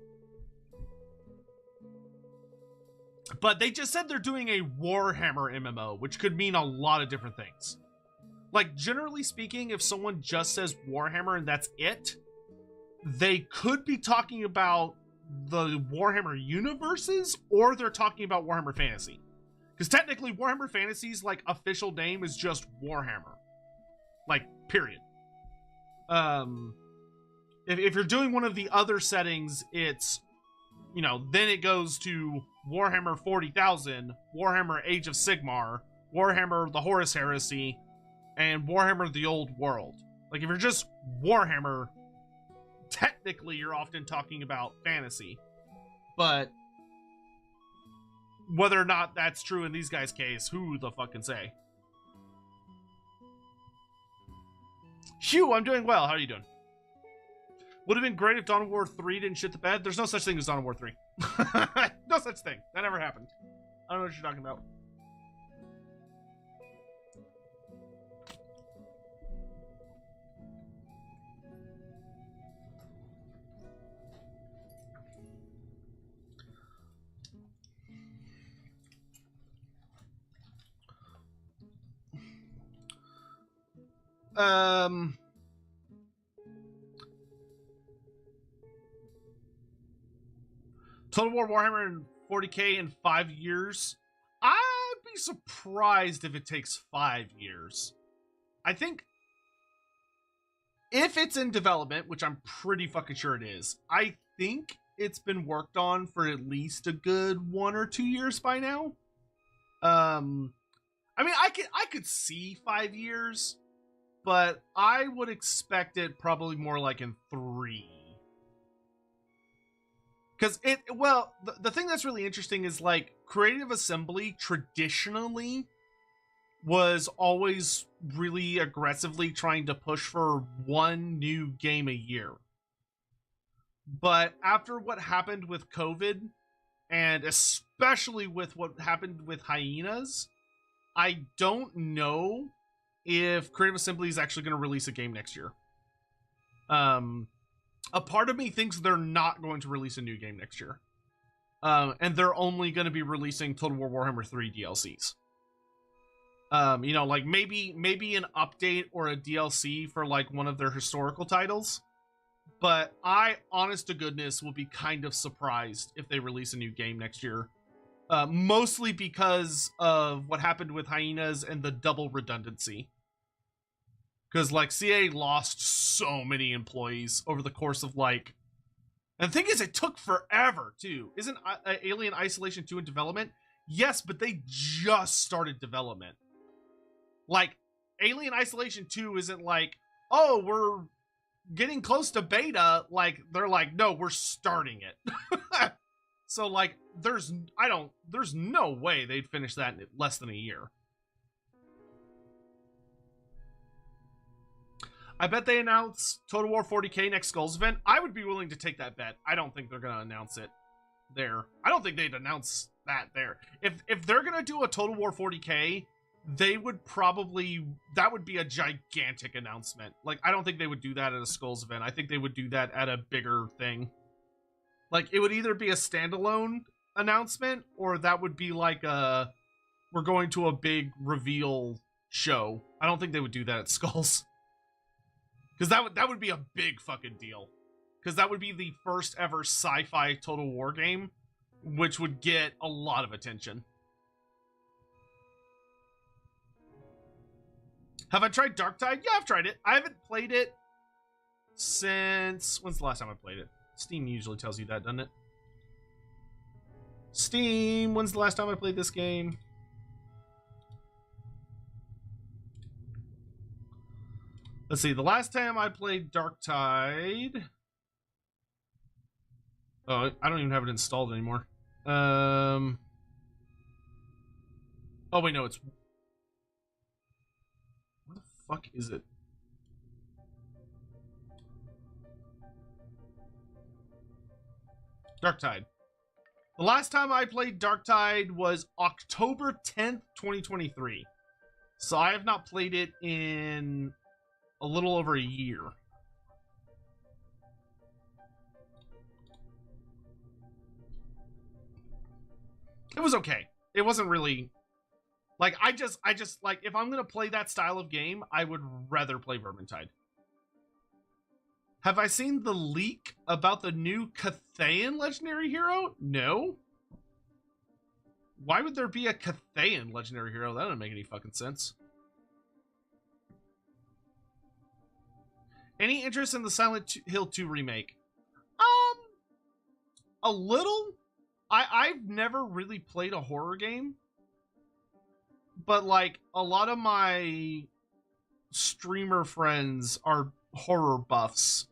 But they just said they're doing a Warhammer MMO, which could mean a lot of different things. Generally speaking, if someone just says Warhammer and that's it, they could be talking about the Warhammer universes, or they're talking about Warhammer Fantasy. Because technically, Warhammer Fantasy's official name is just Warhammer. Period. If you're doing one of the other settings, it's, then it goes to Warhammer 40,000, Warhammer Age of Sigmar, Warhammer the Horus Heresy, and Warhammer the Old World. If you're just Warhammer, technically you're often talking about fantasy. But whether or not that's true in these guys' case, who the fuck can say? Hugh, I'm doing well. How are you doing? Would have been great if Dawn of War 3 didn't shit the bed. There's no such thing as Dawn of War 3. No such thing. That never happened. I don't know what you're talking about. Total War Warhammer and 40k in 5 years. I'd be surprised if it takes 5 years. I think if it's in development, which I'm pretty fucking sure it is, I think it's been worked on for at least a good 1 or 2 years by now. I mean, I could see 5 years, but I would expect it probably more in 3. Because the thing that's really interesting is Creative Assembly traditionally was always really aggressively trying to push for one new game a year. But after what happened with COVID, And especially with what happened with Hyenas, I don't know if Creative Assembly is actually going to release a game next year. A part of me thinks they're not going to release a new game next year. And they're only going to be releasing Total War Warhammer 3 DLCs. You know, like maybe an update or a DLC for like one of their historical titles. But I, honest to goodness, will be kind of surprised if they release a new game next year. Mostly because of what happened with Hyenas and the double redundancy. Because, like, CA lost so many employees over the course of, like... And the thing is, it took forever, too. Isn't Alien Isolation 2 in development? Yes, but they just started development. Like, Alien Isolation 2 isn't like, oh, we're getting close to beta. Like, they're like, no, we're starting it. So, like, there's no way they'd finish that in less than a year. I bet they announce Total War 40k next Skulls event. I would be willing to take that bet. I don't think they're going to announce it there. I don't think they'd announce that there. If they're going to do a Total War 40k, they would probably... That would be a gigantic announcement. Like, I don't think they would do that at a Skulls event. I think they would do that at a bigger thing. Like, it would either be a standalone announcement, or that would be like a... We're going to a big reveal show. I don't think they would do that at Skulls. Because that would be a big fucking deal. Because that would be the first ever sci-fi Total War game, which would get a lot of attention. Have I tried Darktide? Yeah, I've tried it. I haven't played it since... When's the last time I played it? Steam usually tells you that, doesn't it? Steam, when's the last time I played this game? Let's see, the last time I played Darktide... Oh, I don't even have it installed anymore. Oh, wait, no, it's... Where the fuck is it? Darktide. The last time I played Darktide was October 10th, 2023. So I have not played it in a little over a year. It was okay. It wasn't really... Like, I just, like, if I'm gonna play that style of game, I would rather play Vermintide. Have I seen the leak about the new Cathayan legendary hero? No. Why would there be a Cathayan legendary hero? That doesn't make any fucking sense. Any interest in the Silent Hill 2 remake? A little. I've never really played a horror game. But, like, a lot of my streamer friends are horror buffs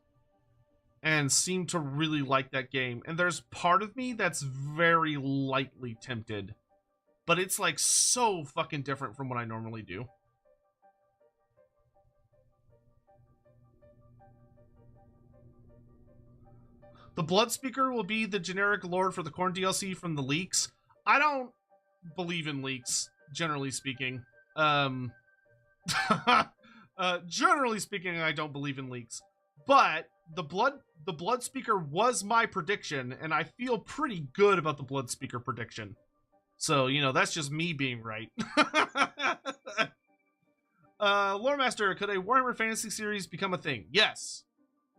and seem to really like that game. And there's part of me that's very lightly tempted. But it's, like, so fucking different from what I normally do. The Bloodspeaker will be the generic lord for the Khorne DLC from the leaks. I don't believe in leaks, generally speaking. Generally speaking, I don't believe in leaks. But the Bloodspeaker was my prediction, and I feel pretty good about the Bloodspeaker prediction. So, you know, that's just me being right. Loremaster, could a Warhammer Fantasy series become a thing? Yes.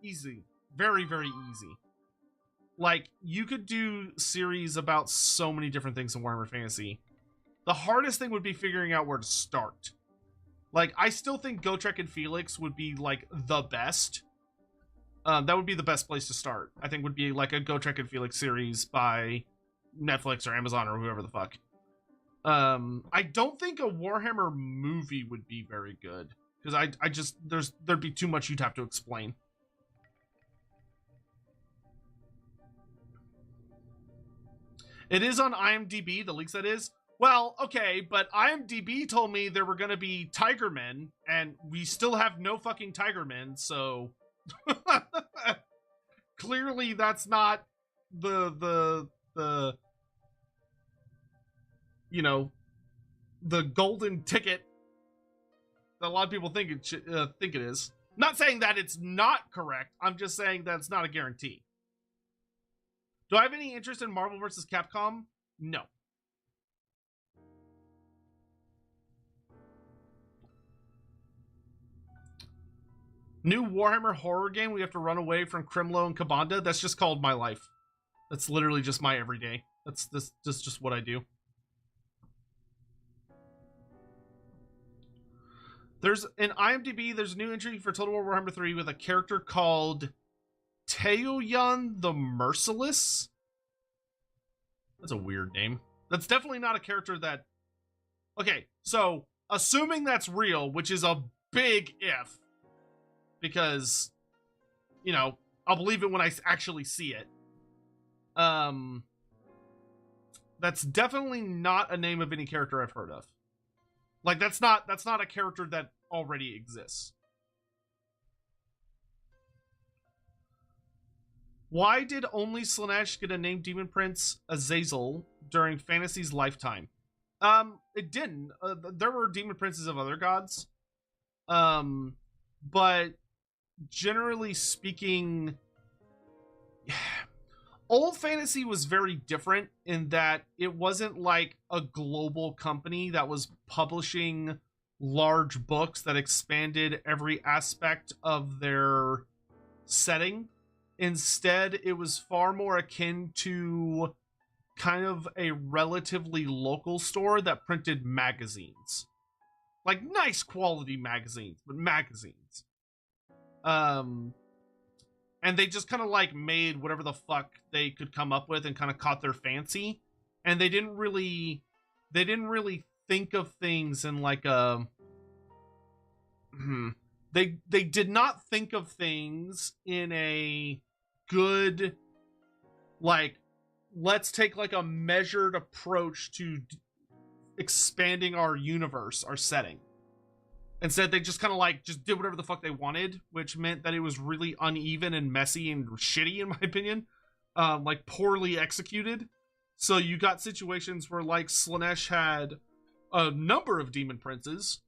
Easy. Very, very easy. Like, you could do series about so many different things in Warhammer Fantasy. The hardest thing would be figuring out where to start. Like, I still think Gotrek and Felix would be, like, the best. That would be the best place to start. I think would be, like, a Gotrek and Felix series by Netflix or Amazon or whoever the fuck. I don't think a Warhammer movie would be very good. Because I just, there'd be too much you'd have to explain. It is on IMDb, the leaks that is. Well, okay, but IMDb told me there were going to be Tigermen, and we still have no fucking Tigermen, so... Clearly that's not the you know, the golden ticket that a lot of people think it is. Not saying that it's not correct. I'm just saying that it's not a guarantee. Do I have any interest in Marvel vs. Capcom? No. New Warhammer horror game. We have to run away from Krimlo and Kabanda. That's just called my life. That's literally just my everyday. That's just what I do. There's in IMDb. There's a new entry for Total War Warhammer 3 with a character called Taoyuan the Merciless. That's a weird name. That's definitely not a character that... Okay, so assuming that's real, which is a big if, because, you know, I'll believe it when I actually see it. That's definitely not a name of any character I've heard of. Like, that's not a character that already exists. Why did only Slaanesh get a name Demon Prince Azazel during Fantasy's lifetime? It didn't. There were Demon Princes of other gods. But generally speaking, Old Fantasy was very different in that it wasn't like a global company that was publishing large books that expanded every aspect of their setting. Instead, it was far more akin to kind of a relatively local store that printed magazines. Like nice quality magazines, but magazines. And they just kind of like made whatever the fuck they could come up with and kind of caught their fancy. And they didn't really think of things in like a, they did not think of things in a good, like, let's take like a measured approach to expanding our universe, our setting. Instead, they just kind of like just did whatever the fuck they wanted, which meant that it was really uneven and messy and shitty, in my opinion. Like poorly executed. So you got situations where like Slaanesh had a number of demon princes,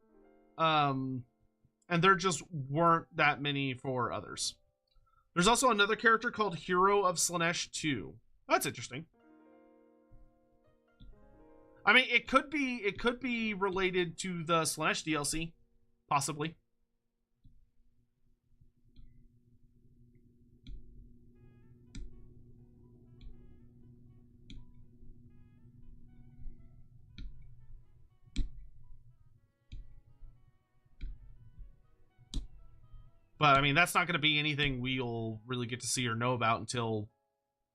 and there just weren't that many for others. There's also another character called Hero of Slaanesh 2. That's interesting. I mean, it could be related to the Slaanesh DLC. Possibly. But, I mean, that's not going to be anything we'll really get to see or know about until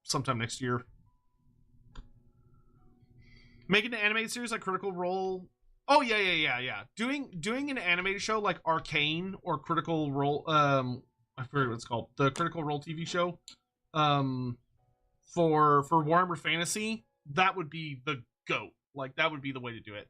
sometime next year. Making an animated series like Critical Role... Oh, yeah. Doing an animated show like Arcane or Critical Role... I forget what it's called. The Critical Role TV show. For Warhammer Fantasy, that would be the GOAT. Like, that would be the way to do it.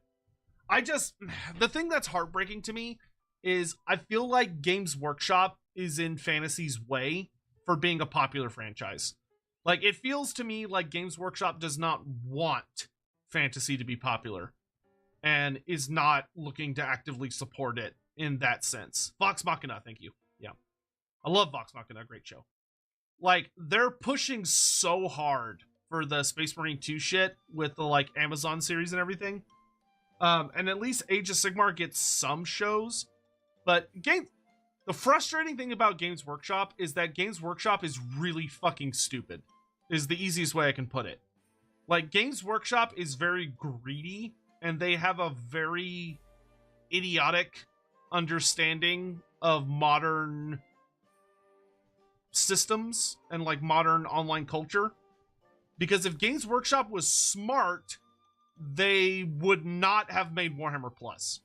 The thing that's heartbreaking to me is I feel like Games Workshop is in Fantasy's way for being a popular franchise. Like, it feels to me like Games Workshop does not want Fantasy to be popular and is not looking to actively support it in that sense. Vox Machina, thank you. Yeah. I love Vox Machina, great show. Like, they're pushing so hard for the Space Marine 2 shit with the, like, Amazon series and everything. And at least Age of Sigmar gets some shows. But the frustrating thing about Games Workshop is that Games Workshop is really fucking stupid. Is the easiest way I can put it. Like, Games Workshop is very greedy, and they have a very idiotic understanding of modern systems and, like, modern online culture. Because if Games Workshop was smart, they would not have made Warhammer Plus.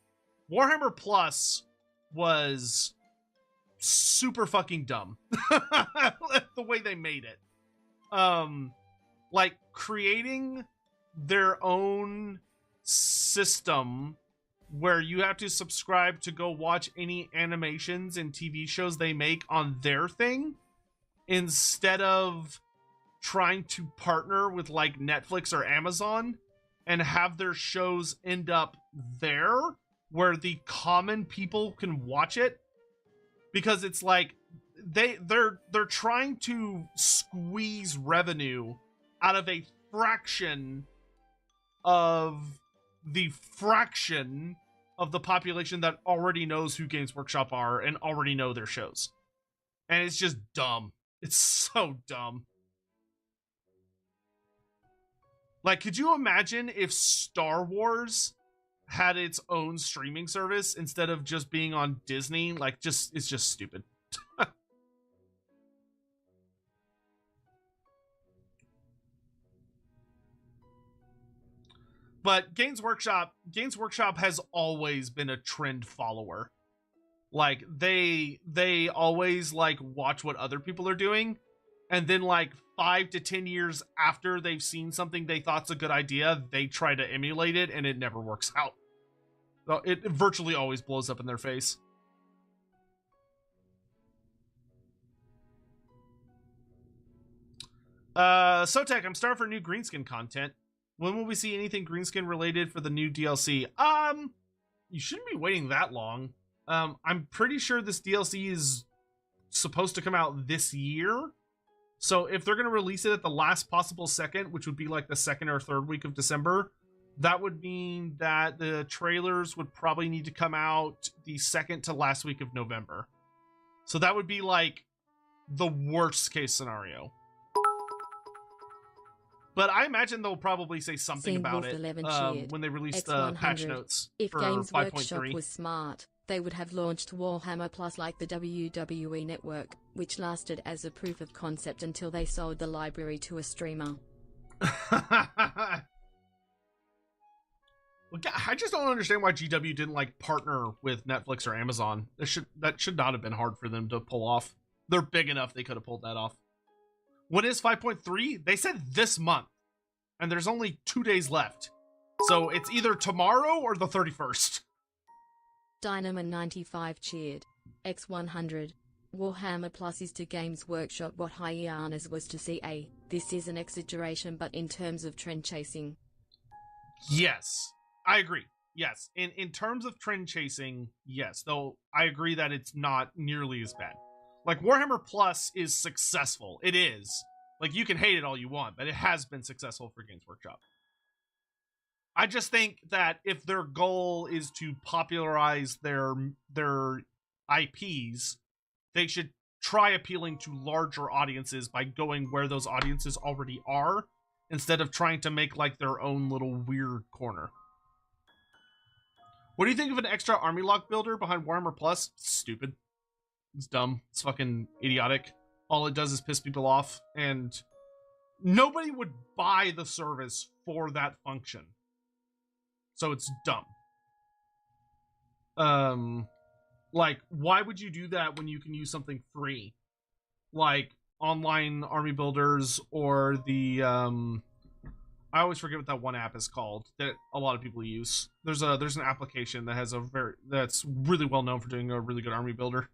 Warhammer Plus was super fucking dumb. The way they made it. Like, creating their own system where you have to subscribe to go watch any animations and TV shows they make on their thing instead of trying to partner with like Netflix or Amazon and have their shows end up there where the common people can watch it, because it's like they're trying to squeeze revenue out of a fraction of the population that already knows who Games Workshop are and already know their shows. And it's just dumb. It's so dumb. Like, could you imagine if Star Wars had its own streaming service instead of just being on Disney? Like, it's just stupid. But Games Workshop has always been a trend follower. Like, they always like watch what other people are doing, and then like 5 to 10 years after they've seen something they thought's a good idea, they try to emulate it, and it never works out. So it virtually always blows up in their face. Sotek, I'm starting for new greenskin content. When will we see anything greenskin related for the new DLC? You shouldn't be waiting that long. I'm pretty sure this DLC is supposed to come out this year. So if they're going to release it at the last possible second, which would be like the 2nd or 3rd week of December, that would mean that the trailers would probably need to come out the 2nd to last week of November. So that would be like the worst case scenario. But I imagine they'll probably say something about it when they release the patch notes if for Games 5.3. Workshop was smart, they would have launched Warhammer Plus like the WWE Network, which lasted as a proof of concept until they sold the library to a streamer. Well, I just don't understand why GW didn't like partner with Netflix or Amazon. That should not have been hard for them to pull off. They're big enough they could have pulled that off. When is 5.3? They said this month, and there's only 2 days left. So it's either tomorrow or the 31st. Dynamo95 cheered. X100. Warhammer Plus is to Games Workshop what Hyenas was to CA. This is an exaggeration, but in terms of trend chasing. Yes, I agree. Yes, in terms of trend chasing, yes. Though I agree that it's not nearly as bad. Like, Warhammer Plus is successful. It is. Like, you can hate it all you want, but it has been successful for Games Workshop. I just think that if their goal is to popularize their IPs, they should try appealing to larger audiences by going where those audiences already are, instead of trying to make, like, their own little weird corner. What do you think of an extra army lock builder behind Warhammer Plus? Stupid. It's dumb. It's fucking idiotic. All it does is piss people off, and nobody would buy the service for that function. So it's dumb. Like, why would you do that when you can use something free? Like online army builders, or the I always forget what that one app is called that a lot of people use. There's an application that has that's really well known for doing a really good army builder.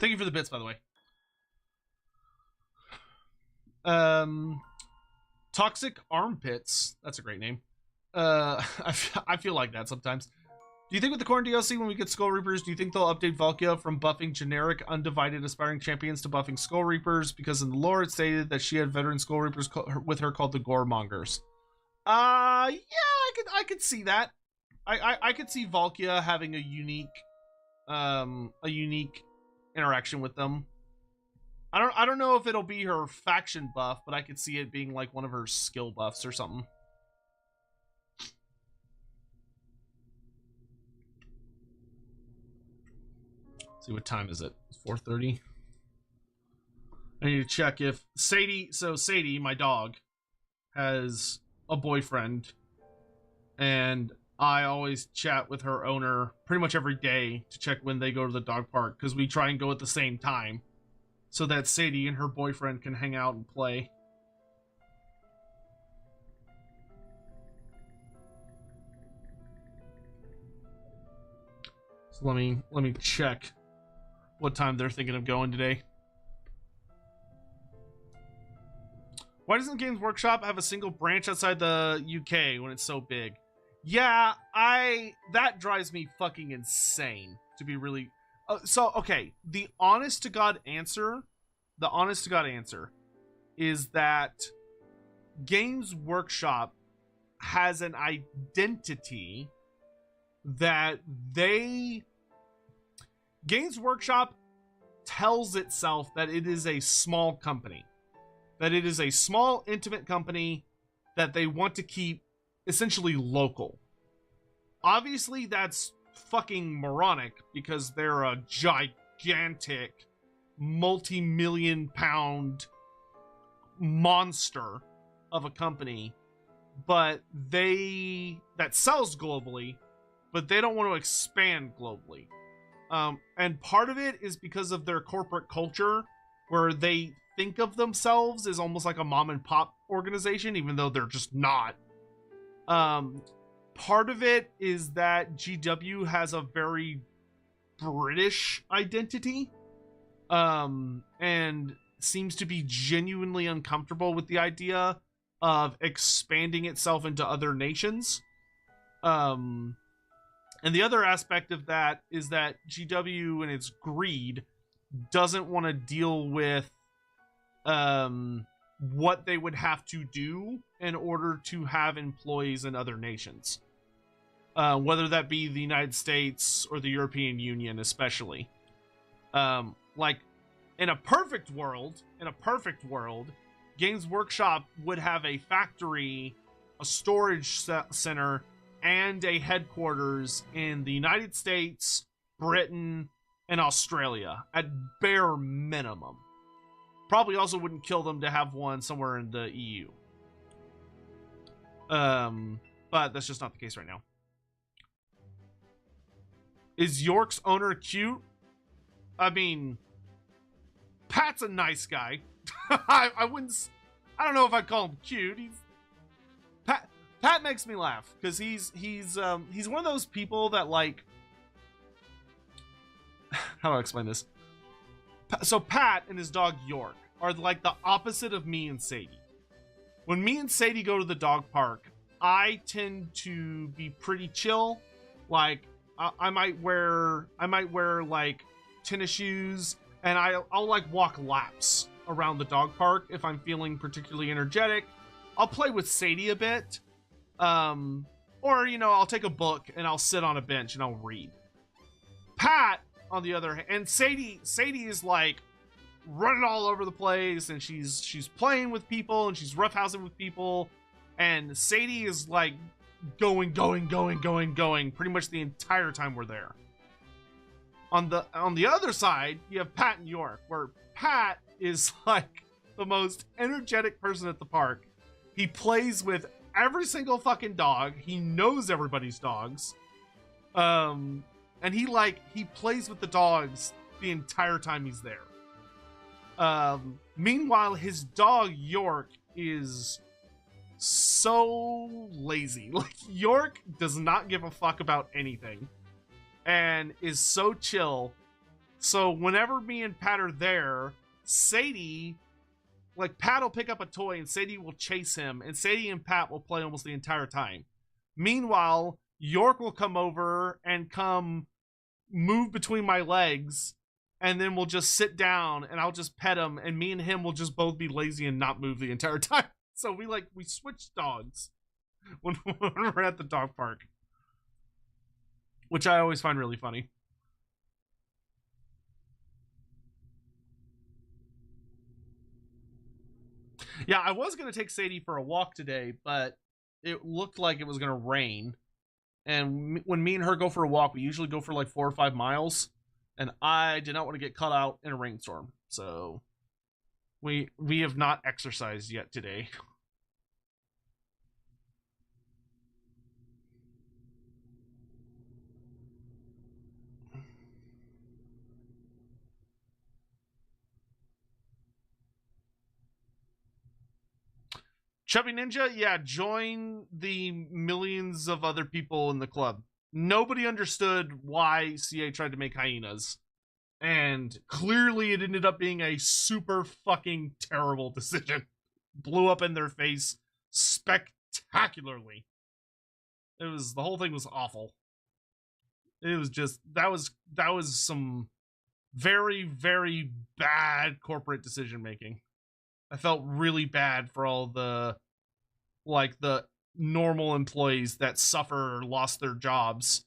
Thank you for the bits, by the way. Toxic Armpits. That's a great name. I feel like that sometimes. Do you think with the Khorne DLC, when we get Skull Reapers, do you think they'll update Valkia from buffing generic undivided aspiring champions to buffing Skull Reapers? Because in the lore it stated that she had veteran Skull Reapers with her called the Goremongers. Yeah, I could see that. I could see Valkia having a unique interaction with them. I don't know if it'll be her faction buff, but I could see it being like one of her skill buffs or something. Let's see, what time is it? It's 4:30. I need to check if Sadie, my dog, has a boyfriend, and I always chat with her owner pretty much every day to check when they go to the dog park, because we try and go at the same time so that Sadie and her boyfriend can hang out and play. So let me check what time they're thinking of going today. Why doesn't Games Workshop have a single branch outside the UK when it's so big? Yeah, that drives me fucking insane, to be really... okay, the honest to God answer is that Games Workshop has an identity that Games Workshop tells itself that it is a small company. That it is a small, intimate company that they want to keep essentially local. Obviously, that's fucking moronic because they're a gigantic, multi-million pound monster of a company, but that sells globally, but they don't want to expand globally. And part of it is because of their corporate culture, where they think of themselves as almost like a mom and pop organization, even though they're just not. Part of it is that GW has a very British identity, and seems to be genuinely uncomfortable with the idea of expanding itself into other nations. And the other aspect of that is that GW and its greed doesn't want to deal with what they would have to do in order to have employees in other nations, whether that be the United States or the European Union, especially. Like in a perfect world, Games Workshop would have a factory, a storage center, and a headquarters in the United States, Britain, and Australia at bare minimum. Probably also wouldn't kill them to have one somewhere in the EU. But that's just not the case right now. Is York's owner cute? I mean, Pat's a nice guy. I don't know if I'd call him cute. Pat makes me laugh because he's one of those people that, like, how do I explain this? So Pat and his dog York are like the opposite of me and Sadie. When me and Sadie go to the dog park, I tend to be pretty chill. Like I might wear like tennis shoes, and I'll like walk laps around the dog park if I'm feeling particularly energetic. I'll play with Sadie a bit, or I'll take a book and I'll sit on a bench and I'll read. Pat, on the other hand, and Sadie is like running all over the place, and she's playing with people, and she's roughhousing with people, and Sadie is like going pretty much the entire time we're there. On the other side, you have Pat and York, where Pat is like the most energetic person at the park. He plays with every single fucking dog. He knows everybody's dogs. And he plays with the dogs the entire time he's there. Meanwhile, his dog York is so lazy. Like, York does not give a fuck about anything and is so chill. So whenever me and Pat are there, Sadie, like, Pat will pick up a toy and Sadie will chase him, and Sadie and Pat will play almost the entire time. Meanwhile, York will come over and come move between my legs, and then we'll just sit down and I'll just pet him, and me and him will just both be lazy and not move the entire time. So we switch dogs when we're at the dog park, which I always find really funny. Yeah, I was going to take Sadie for a walk today, but it looked like it was going to rain. And when me and her go for a walk, we usually go for like 4 or 5 miles. And I did not want to get caught out in a rainstorm. So we have not exercised yet today. Chubby Ninja, yeah, join the millions of other people in the club. Nobody understood why CA tried to make hyenas. And clearly it ended up being a super fucking terrible decision. Blew up in their face spectacularly. The whole thing was awful. It was just, that was some very, very bad corporate decision making. I felt really bad for all the normal employees that suffer or lost their jobs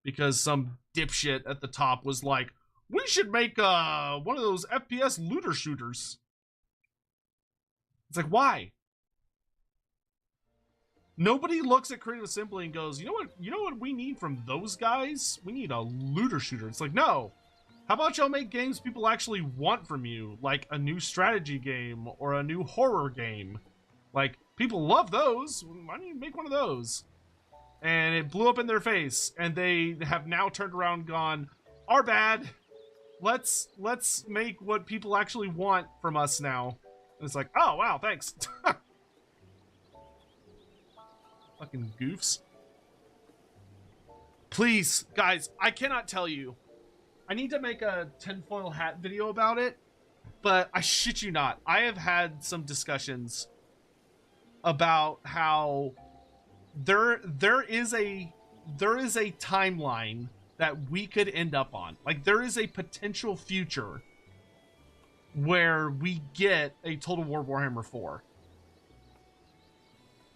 because some dipshit at the top was like, we should make one of those FPS looter shooters. It's like, why? Nobody looks at Creative Assembly and goes, you know what we need from those guys? We need a looter shooter. It's like, no. How about y'all make games people actually want from you? Like a new strategy game or a new horror game. Like, people love those. Why don't you make one of those? And it blew up in their face. And they have now turned around and gone, our bad. Let's make what people actually want from us now. And it's like, oh, wow, thanks. Fucking goofs. Please, guys, I cannot tell you. I need to make a tinfoil hat video about it, but I shit you not. I have had some discussions about how there is a timeline that we could end up on. Like, there is a potential future where we get a Total War Warhammer 4.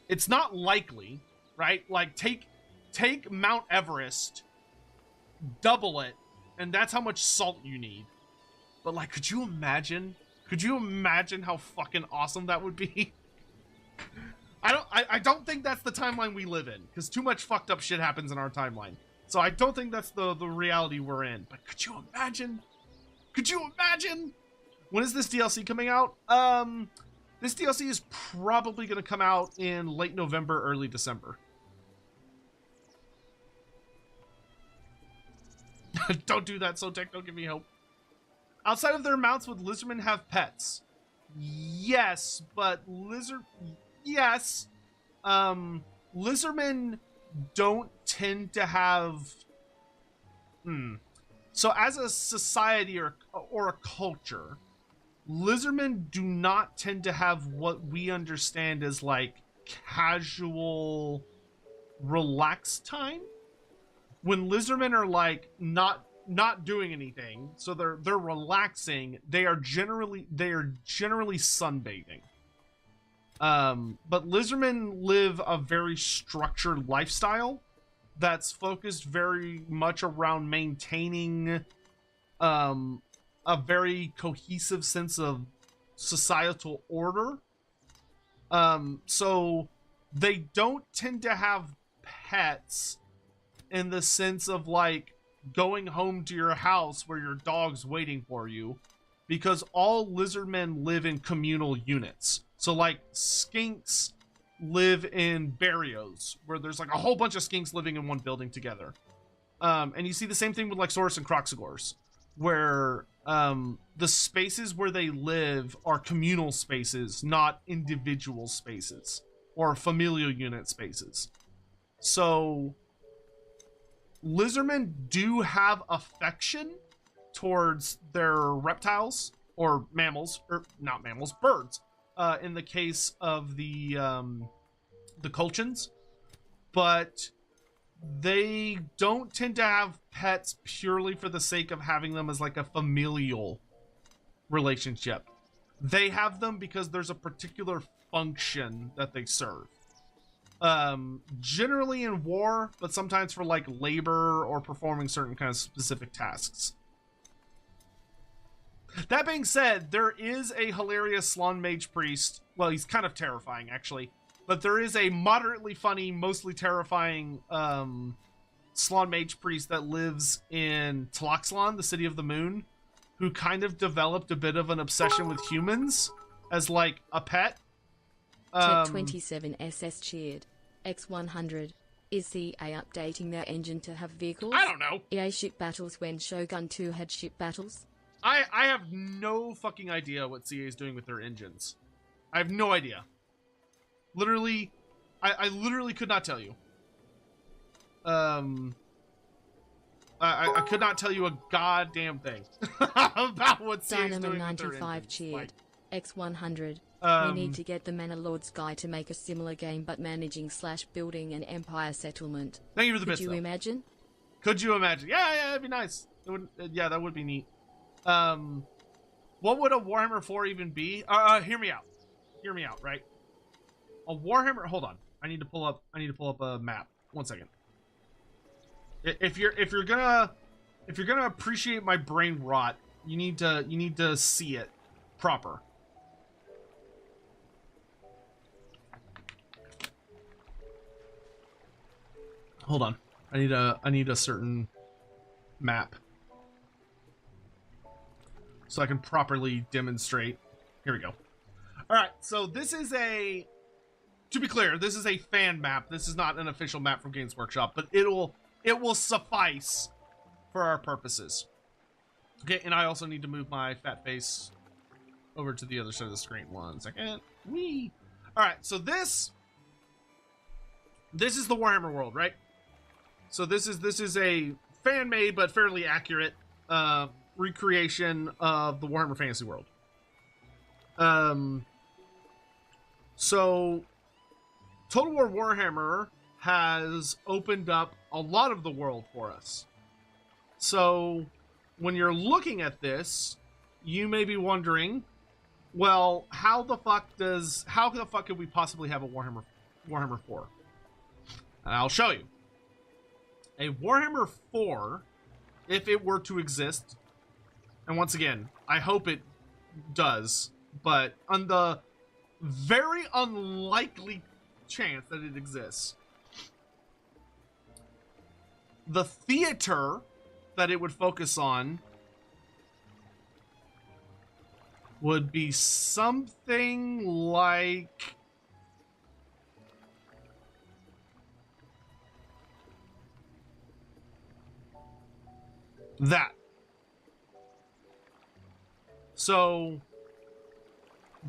It's not likely, right? Like, take Mount Everest, double it, and that's how much salt you need. But, like, could you imagine? Could you imagine how fucking awesome that would be? I don't think that's the timeline we live in, because too much fucked up shit happens in our timeline. So I don't think that's the reality we're in. But could you imagine? Could you imagine? When is this DLC coming out? This DLC is probably going to come out in late November, early December. Don't do that, Sotek. Don't give me hope. Outside of their mounts, would Lizardmen have pets? Yes, but Yes. Lizardmen don't tend to have... So as a society or a culture... Lizardmen do not tend to have what we understand as, like, casual, relaxed time. When Lizardmen are, like, not doing anything, so they're relaxing, they are generally sunbathing. But Lizardmen live a very structured lifestyle that's focused very much around maintaining, a very cohesive sense of societal order. So they don't tend to have pets in the sense of, like, going home to your house where your dog's waiting for you, because all Lizardmen live in communal units. So, like, skinks live in barrios where there's, like, a whole bunch of skinks living in one building together. And you see the same thing with, like, Saurus and Croxagors, where the spaces where they live are communal spaces, not individual spaces or familial unit spaces. So Lizardmen do have affection towards their reptiles or mammals, or not mammals, birds. In the case of the Colchins, but they don't tend to have pets purely for the sake of having them as, like, a familial relationship. They have them because there's a particular function that they serve. Generally in war, but sometimes for, like, labor or performing certain kind of specific tasks. That being said, there is a hilarious Slaanesh Mage Priest. Well, he's kind of terrifying, actually. But there is a moderately funny, mostly terrifying Slaanesh Mage Priest that lives in Tloxlan, the City of the Moon, who kind of developed a bit of an obsession with humans as, like, a pet. Chet 27 SS cheered. X100. Is CA updating their engine to have vehicles? I don't know. EA ship battles when Shogun 2 had ship battles? I have no fucking idea what CA is doing with their engines. I have no idea. Literally, I literally could not tell you. I could not tell you a goddamn thing about what CH doing. Dynamo95 cheered. X100. We need to get the Manor Lords guy to make a similar game, but managing / building an empire settlement. Thank you for the Could bits, you though. imagine? Could you imagine? Yeah, that'd be nice. It would, yeah, that would be neat. What would a Warhammer 4 even be? Hear me out. Hear me out, right? A Warhammer. Hold on. I need to pull up a map. 1 second. If you're gonna appreciate my brain rot, you need to see it proper. Hold on. I need a certain map so I can properly demonstrate. Here we go. All right, so this is to be clear, this is a fan map. This is not an official map from Games Workshop, but it will suffice for our purposes. Okay, and I also need to move my fat face over to the other side of the screen. 1 second. Whee! All right, so this is the Warhammer world, right? So this is a fan-made but fairly accurate recreation of the Warhammer Fantasy world. So Total War Warhammer has opened up a lot of the world for us. So when you're looking at this, you may be wondering, well, how the fuck could we possibly have a Warhammer 4? And I'll show you. A Warhammer 4, if it were to exist, and once again, I hope it does, but on the very unlikely chance that it exists, the theater that it would focus on would be something like that. So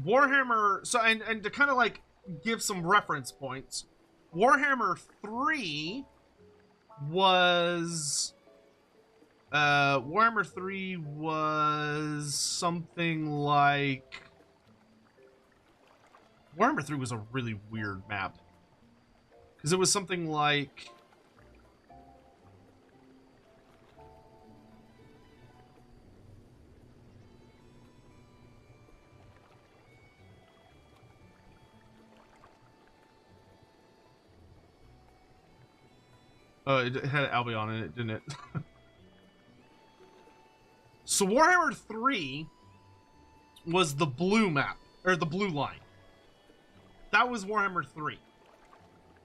Warhammer, and to kind of like give some reference points, Warhammer 3 was something like, Warhammer 3 was a really weird map, because it was something like, it had Albion in it, didn't it? So Warhammer 3 was the blue map, or the blue line. That was Warhammer 3.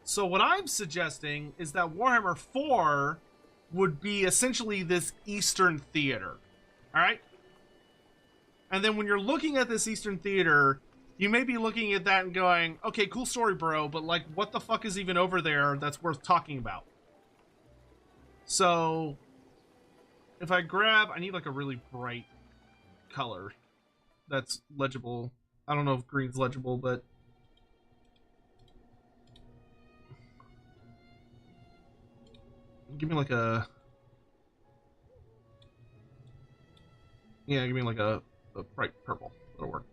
So what I'm suggesting is that Warhammer 4 would be essentially this Eastern theater. Alright? And then when you're looking at this Eastern theater, you may be looking at that and going, okay, cool story, bro, but like, what the fuck is even over there that's worth talking about? So if I grab, I need like a really bright color that's legible. I don't know if green's legible, but give me like a, yeah, give me like a bright purple. That'll work.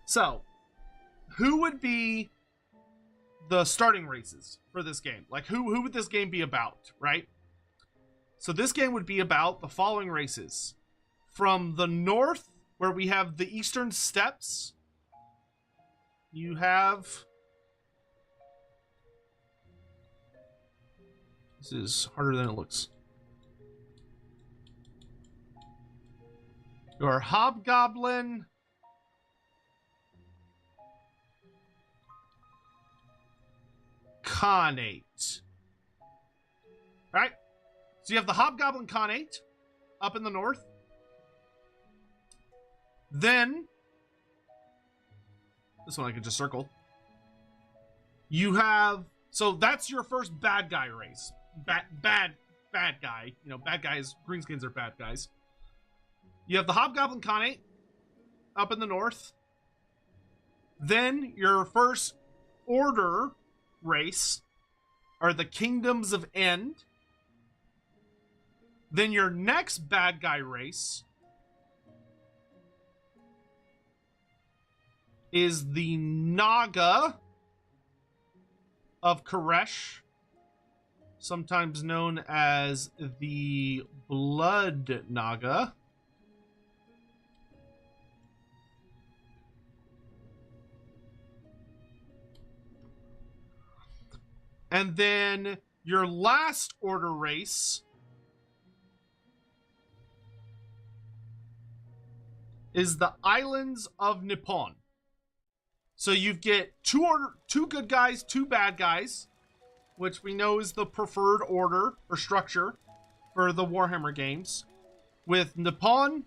So who would be the starting races for this game? Like, who would this game be about, right? So this game would be about the following races. From the north, where we have the Eastern Steppes, you have... This is harder than it looks. Your Hobgoblin... Khanate. Alright? So you have the Hobgoblin Khanate up in the north. Then, this one I could just circle. You have, so that's your first bad guy race. Bad guy. You know, bad guys, greenskins are bad guys. You have the Hobgoblin Khanate up in the north. Then your first order race are the Kingdoms of End Then your next bad guy race is the Naga of Koresh, sometimes known as the Blood Naga. And then your last order race is the Islands of Nippon. So you get two good guys, two bad guys, which we know is the preferred order or structure for the Warhammer games, with Nippon,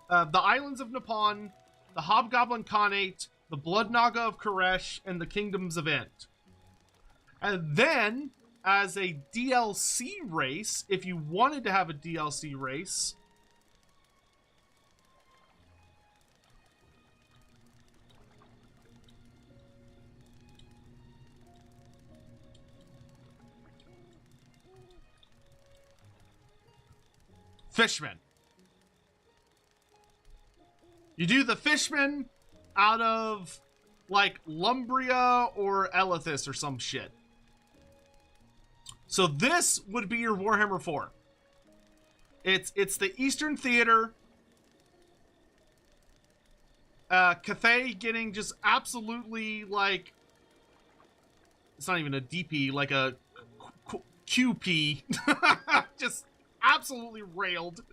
the Islands of Nippon, the Hobgoblin Khanate, the Blood Naga of Koresh, and the Kingdoms of End. And then, as a DLC race, if you wanted to have a DLC race, Fishmen. You do the Fishmen out of, like, Lumbria or Elithis or some shit. So this would be your Warhammer 4. It's the Eastern Theater. Cathay getting just absolutely, like, it's not even a DP, like a QP. Just absolutely railed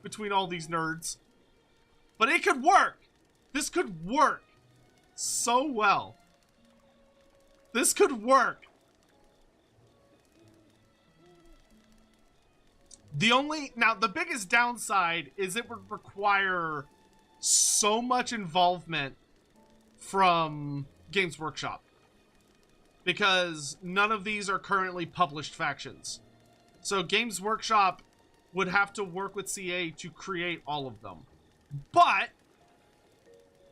between all these nerds. But it could work. This could work so well. This could work. The biggest downside is it would require so much involvement from Games Workshop, because none of these are currently published factions. So Games Workshop would have to work with CA to create all of them. But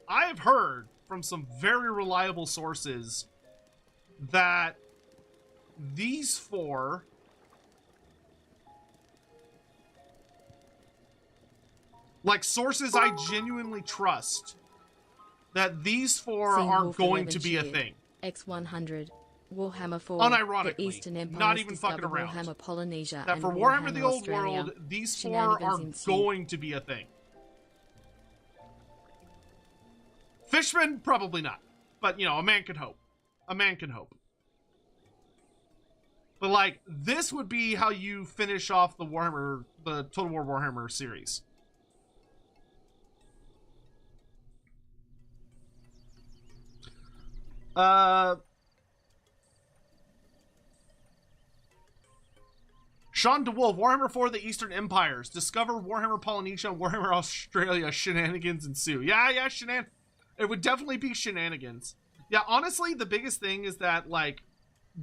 I have heard from some very reliable sources that these four sources I genuinely trust, that these four are going to be a thing. X100, Warhammer 4, unironically, the Eastern Empire, not even fucking around. Warhammer Polynesia, that and for Warhammer the Old Australia, World, these four are going to be a thing. Fishmen, probably not. But, you know, a man can hope. A man can hope. But, like, this would be how you finish off the Total War Warhammer series. Sean DeWolf, Warhammer 4, the Eastern Empires. Discover Warhammer Polynesia and Warhammer Australia. Shenanigans ensue. Yeah, it would definitely be shenanigans. Yeah, honestly, the biggest thing is that, like,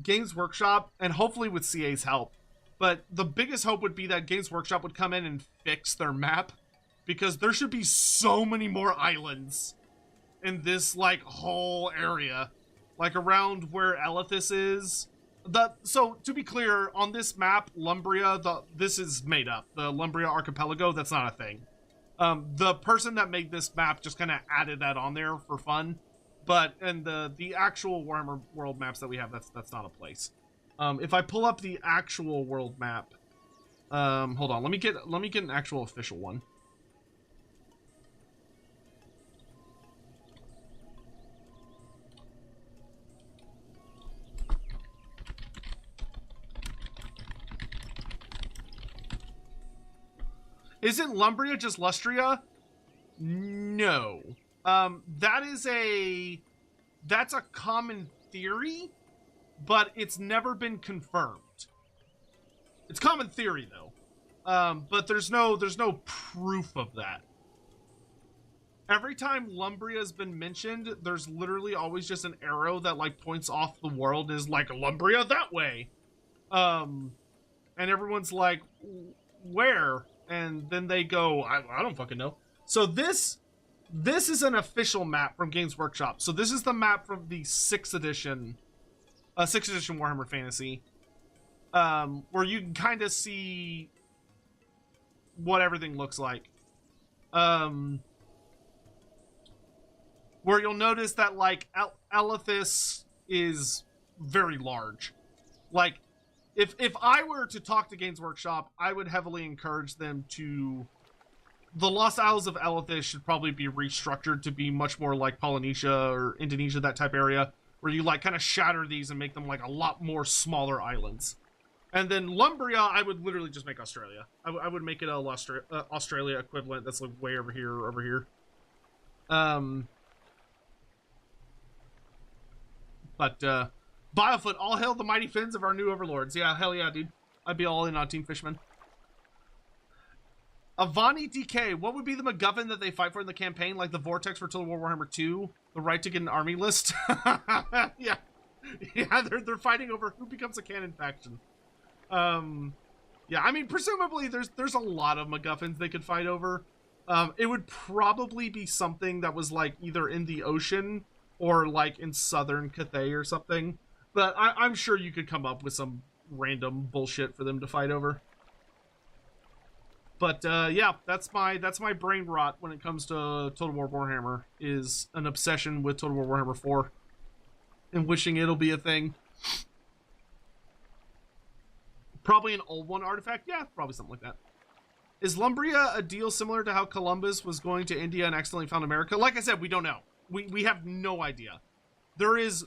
Games Workshop, and hopefully with CA's help, but the biggest hope would be that Games Workshop would come in and fix their map, because there should be so many more islands in this, like, whole area. Like, around where Elithis is. So, to be clear, on this map, Lumbria, this is made up. The Lumbria Archipelago, that's not a thing. The person that made this map just kind of added that on there for fun. But, and the actual Warhammer world maps that we have, that's not a place. If I pull up the actual world map, hold on, let me get an actual official one. Isn't Lumbria just Lustria? No. That's a common theory, but it's never been confirmed. It's common theory though. But there's no proof of that. Every time Lumbria has been mentioned, there's literally always just an arrow that, like, points off the world is like Lumbria that way. And everyone's like, where? And then they go, I don't fucking know. So this is an official map from Games Workshop. So this is the map from the 6th edition Warhammer Fantasy, where you can kind of see what everything looks like. Where you'll notice that, like, Elethis is very large. Like, if I were to talk to Games Workshop, I would heavily encourage them to... The Lost Isles of Elethis should probably be restructured to be much more like Polynesia or Indonesia, that type area, where you, like, kind of shatter these and make them, like, a lot more smaller islands. And then Lumbria, I would literally just make Australia. I would make it a Australia equivalent that's, like, way over here or over here. But, Biofoot, all hail the mighty fins of our new overlords. Yeah, hell yeah, dude. I'd be all in on Team Fishman. Avani DK, what would be the MacGuffin that they fight for in the campaign? Like the Vortex for Total War Warhammer 2? The right to get an army list? Yeah. Yeah, they're fighting over who becomes a canon faction. Yeah, I mean, presumably there's a lot of MacGuffins they could fight over. It would probably be something that was, like, either in the ocean or, like, in southern Cathay or something. But I'm sure you could come up with some random bullshit for them to fight over. But, yeah, that's my brain rot when it comes to Total War Warhammer, is an obsession with Total War Warhammer 4. And wishing it'll be a thing. Probably an old one artifact? Yeah, probably something like that. Is Lumbria a deal similar to how Columbus was going to India and accidentally found America? Like I said, we don't know. We have no idea. There is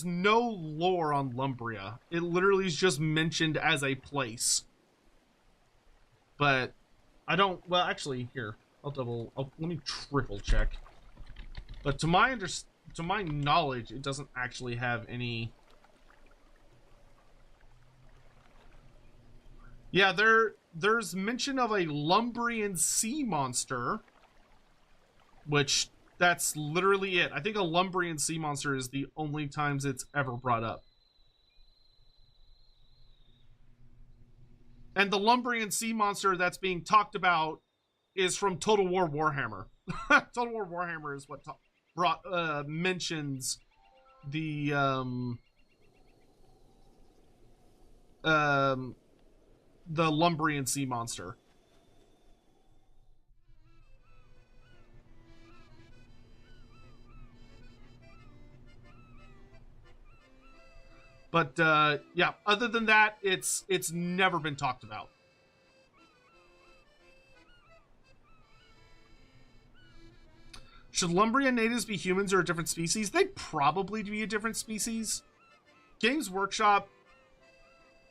no lore on Lumbria. It literally is just mentioned as a place. But I don't... Well, actually, here. Let me triple check. But to my knowledge, it doesn't actually have any... Yeah, there's mention of a Lumbrian sea monster, which that's literally it. I think a Lumbrian sea monster is the only times it's ever brought up. And the Lumbrian sea monster that's being talked about is from Total War Warhammer. Total War Warhammer is what mentions the Lumbrian sea monster. But yeah, other than that, it's never been talked about. Should Lumbrian natives be humans or a different species? They'd probably be a different species. Games Workshop,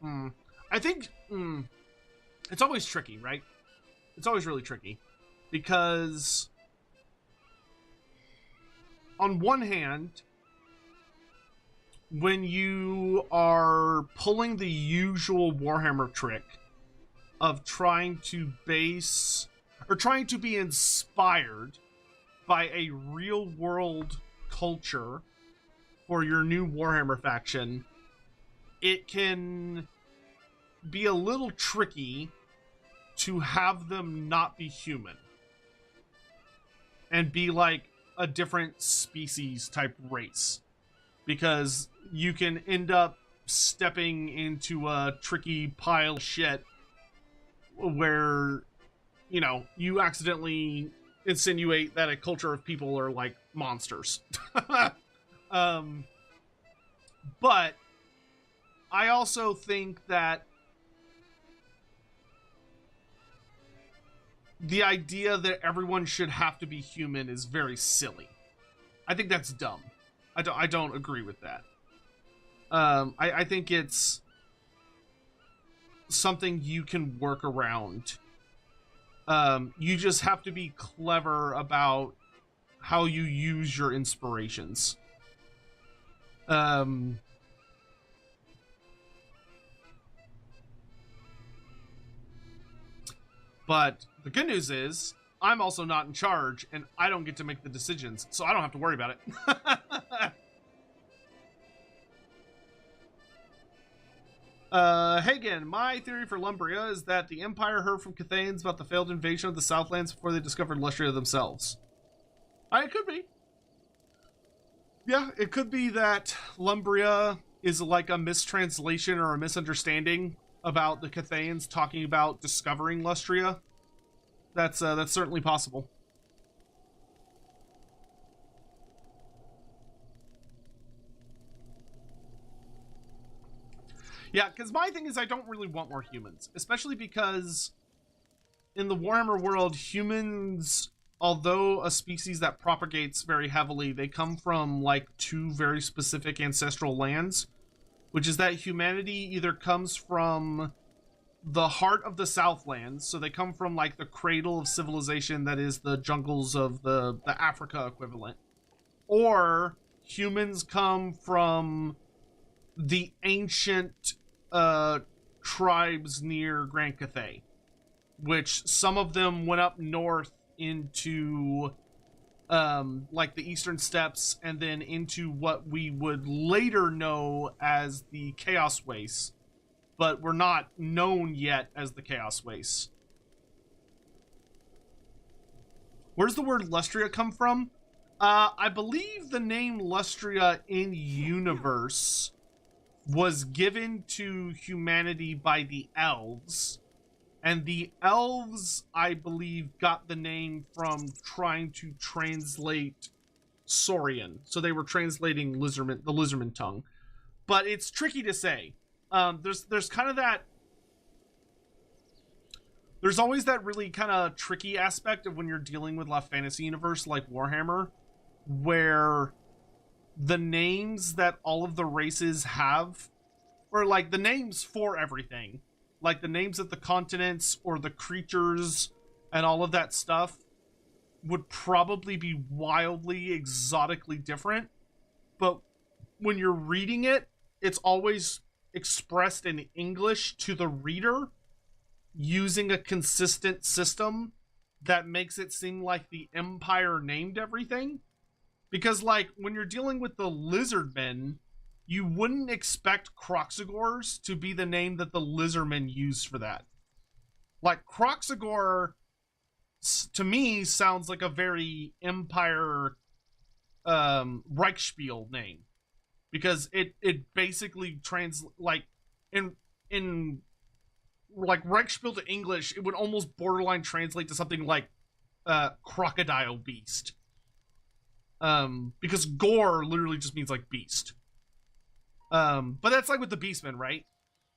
I think it's always tricky, right? It's always really tricky because on one hand, when you are pulling the usual Warhammer trick of trying to base or trying to be inspired by a real world culture for your new Warhammer faction, it can be a little tricky to have them not be human and be like a different species type race, because you can end up stepping into a tricky pile of shit where, you know, you accidentally insinuate that a culture of people are like monsters. But I also think that the idea that everyone should have to be human is very silly. I think that's dumb. I don't agree with that. I think it's something you can work around. You just have to be clever about how you use your inspirations. But the good news is, I'm also not in charge, and I don't get to make the decisions, so I don't have to worry about it. Hagen, my theory for Lumbria is that the Empire heard from Cathayans about the failed invasion of the Southlands before they discovered Lustria themselves. It could be. Yeah, it could be that Lumbria is like a mistranslation or a misunderstanding about the Cathayans talking about discovering Lustria. That's certainly possible. Yeah, because my thing is I don't really want more humans, especially because in the Warhammer world, humans, although a species that propagates very heavily, they come from like two very specific ancestral lands, which is that humanity either comes from the heart of the Southlands, so they come from like the cradle of civilization that is the jungles of the Africa equivalent, or humans come from the ancient tribes near Grand Cathay, which some of them went up north into like the Eastern Steppes and then into what we would later know as the Chaos Wastes, but were not known yet as the Chaos Wastes. Where does the word Lustria come from? I believe the name Lustria in universe was given to humanity by the elves, and the elves, I believe, got the name from trying to translate Saurian. So they were translating the Lizardmen tongue. But it's tricky to say. There's kind of that... There's always that really kind of tricky aspect of when you're dealing with a fantasy universe like Warhammer, where the names that all of the races have, or like the names for everything, like the names of the continents or the creatures and all of that stuff, would probably be wildly exotically different. But when you're reading it, it's always expressed in English to the reader using a consistent system that makes it seem like the Empire named everything. Because, like, when you're dealing with the Lizardmen, you wouldn't expect Kroxigors to be the name that the Lizardmen used for that. Like, Kroxigor, to me, sounds like a very Empire Reichsspiel name. Because it basically like, in like, Reichsspiel to English, it would almost borderline translate to something like Crocodile Beast. Because gore literally just means like beast. But that's like with the Beastmen, right?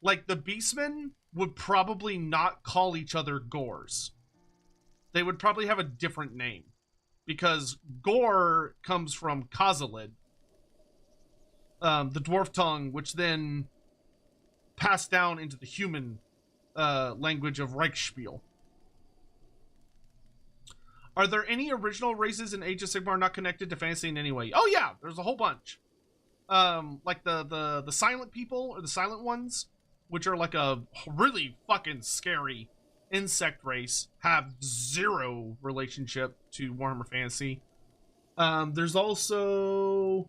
Like the Beastmen would probably not call each other Gores. They would probably have a different name. Because gore comes from Khazalid, the dwarf tongue, which then passed down into the human language of Reichsspiel. Are there any original races in Age of Sigmar not connected to fantasy in any way? Oh yeah, there's a whole bunch. Like the silent people, or the silent ones, which are like a really fucking scary insect race, have zero relationship to Warhammer Fantasy. There's also...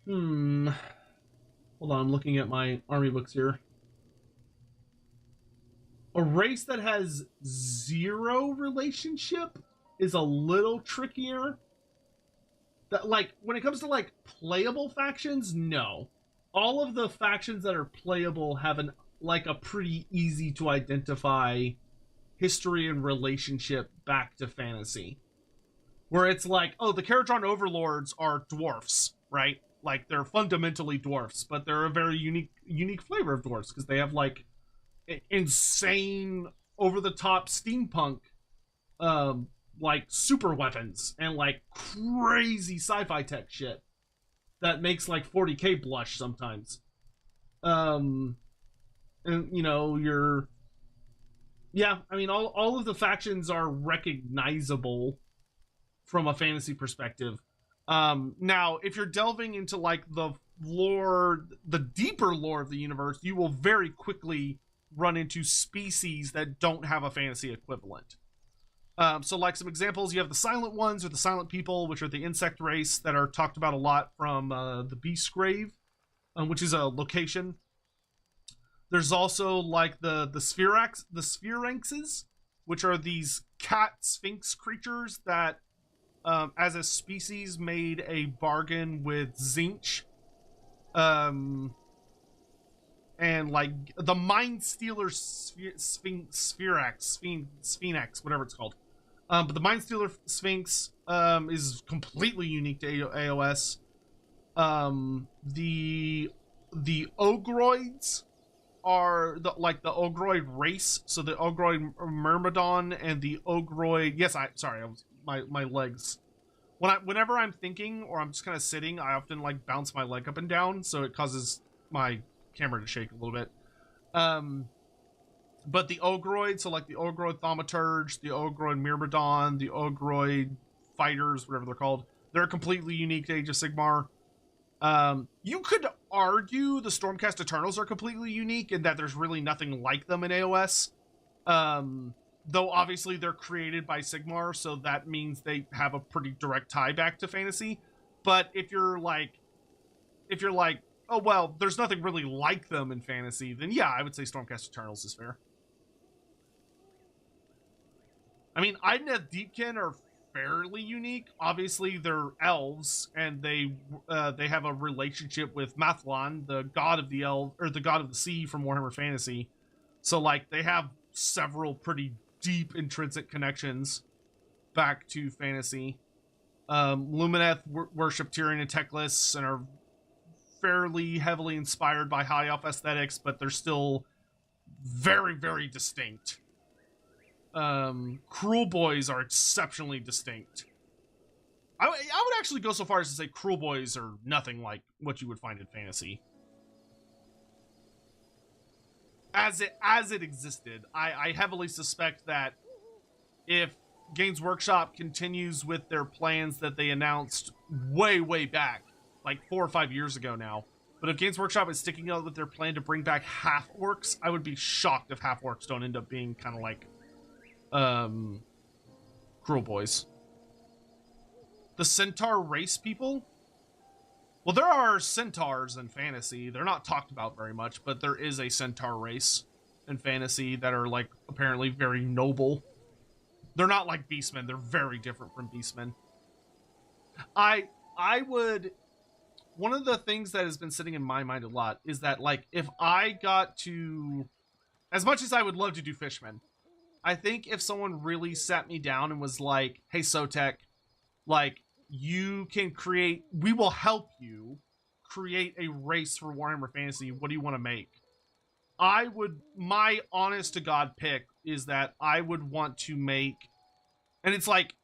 Hold on, I'm looking at my army books here. A race that has zero relationship is a little trickier. That, like, when it comes to like playable factions, no. All of the factions that are playable have a pretty easy to identify history and relationship back to fantasy. Where it's like, oh, the Caradron Overlords are dwarfs, right? Like, they're fundamentally dwarfs, but they're a very unique flavor of dwarfs because they have like insane, over-the-top steampunk like super weapons and like crazy sci-fi tech shit that makes like 40k blush sometimes. And you know, I mean, all of the factions are recognizable from a fantasy perspective. Now, if you're delving into like the lore, the deeper lore of the universe, you will very quickly run into species that don't have a fantasy equivalent. So like some examples, you have the silent ones, or the silent people, which are the insect race that are talked about a lot from the Beast Grave, which is a location. There's also like the Spheranxes, which are these cat sphinx creatures that as a species made a bargain with Tzeentch, and and like the Mind Stealer Sphinx, whatever it's called. But the Mind Stealer Sphinx is completely unique to AOS. The Ogroids are the Ogroid race. So the Ogroid Myrmidon and the Ogroid. Yes, my legs. Whenever I'm thinking or I'm just kind of sitting, I often like bounce my leg up and down, so it causes my camera to shake a little bit. But the Ogroid, so like the Ogroid Thaumaturge, the Ogroid Myrmidon, the Ogroid Fighters, whatever they're called, they're completely unique to Age of Sigmar. You could argue the Stormcast Eternals are completely unique in that there's really nothing like them in AOS. Though obviously they're created by Sigmar, so that means they have a pretty direct tie back to fantasy. But if you're like, oh well, there's nothing really like them in fantasy, then yeah, I would say Stormcast Eternals is fair. I mean, Idoneth Deepkin are fairly unique. Obviously, they're elves, and they have a relationship with Mathlan, the god of the elf or the god of the sea from Warhammer Fantasy. So like they have several pretty deep intrinsic connections back to fantasy. Lumineth worship Tyrion and Teclis and are fairly heavily inspired by high elf aesthetics, but they're still very, very distinct. Cruel Boys are exceptionally distinct. I would actually go so far as to say Cruel Boys are nothing like what you would find in fantasy. As it existed, I heavily suspect that if Games Workshop continues with their plans that they announced way back, like 4 or 5 years ago now, but if Games Workshop is sticking out with their plan to bring back half-orcs, I would be shocked if half-orcs don't end up being kind of like Cruel Boys. The Centaur race people? Well, there are centaurs in fantasy. They're not talked about very much, but there is a centaur race in fantasy that are like apparently very noble. They're not like beastmen. They're very different from beastmen. I would... One of the things that has been sitting in my mind a lot is that, like, if I got to... As much as I would love to do Fishmen, I think if someone really sat me down and was like, hey, Sotek, like, you can create... We will help you create a race for Warhammer Fantasy. What do you want to make? I would... My honest-to-God pick is that I would want to make... And it's like...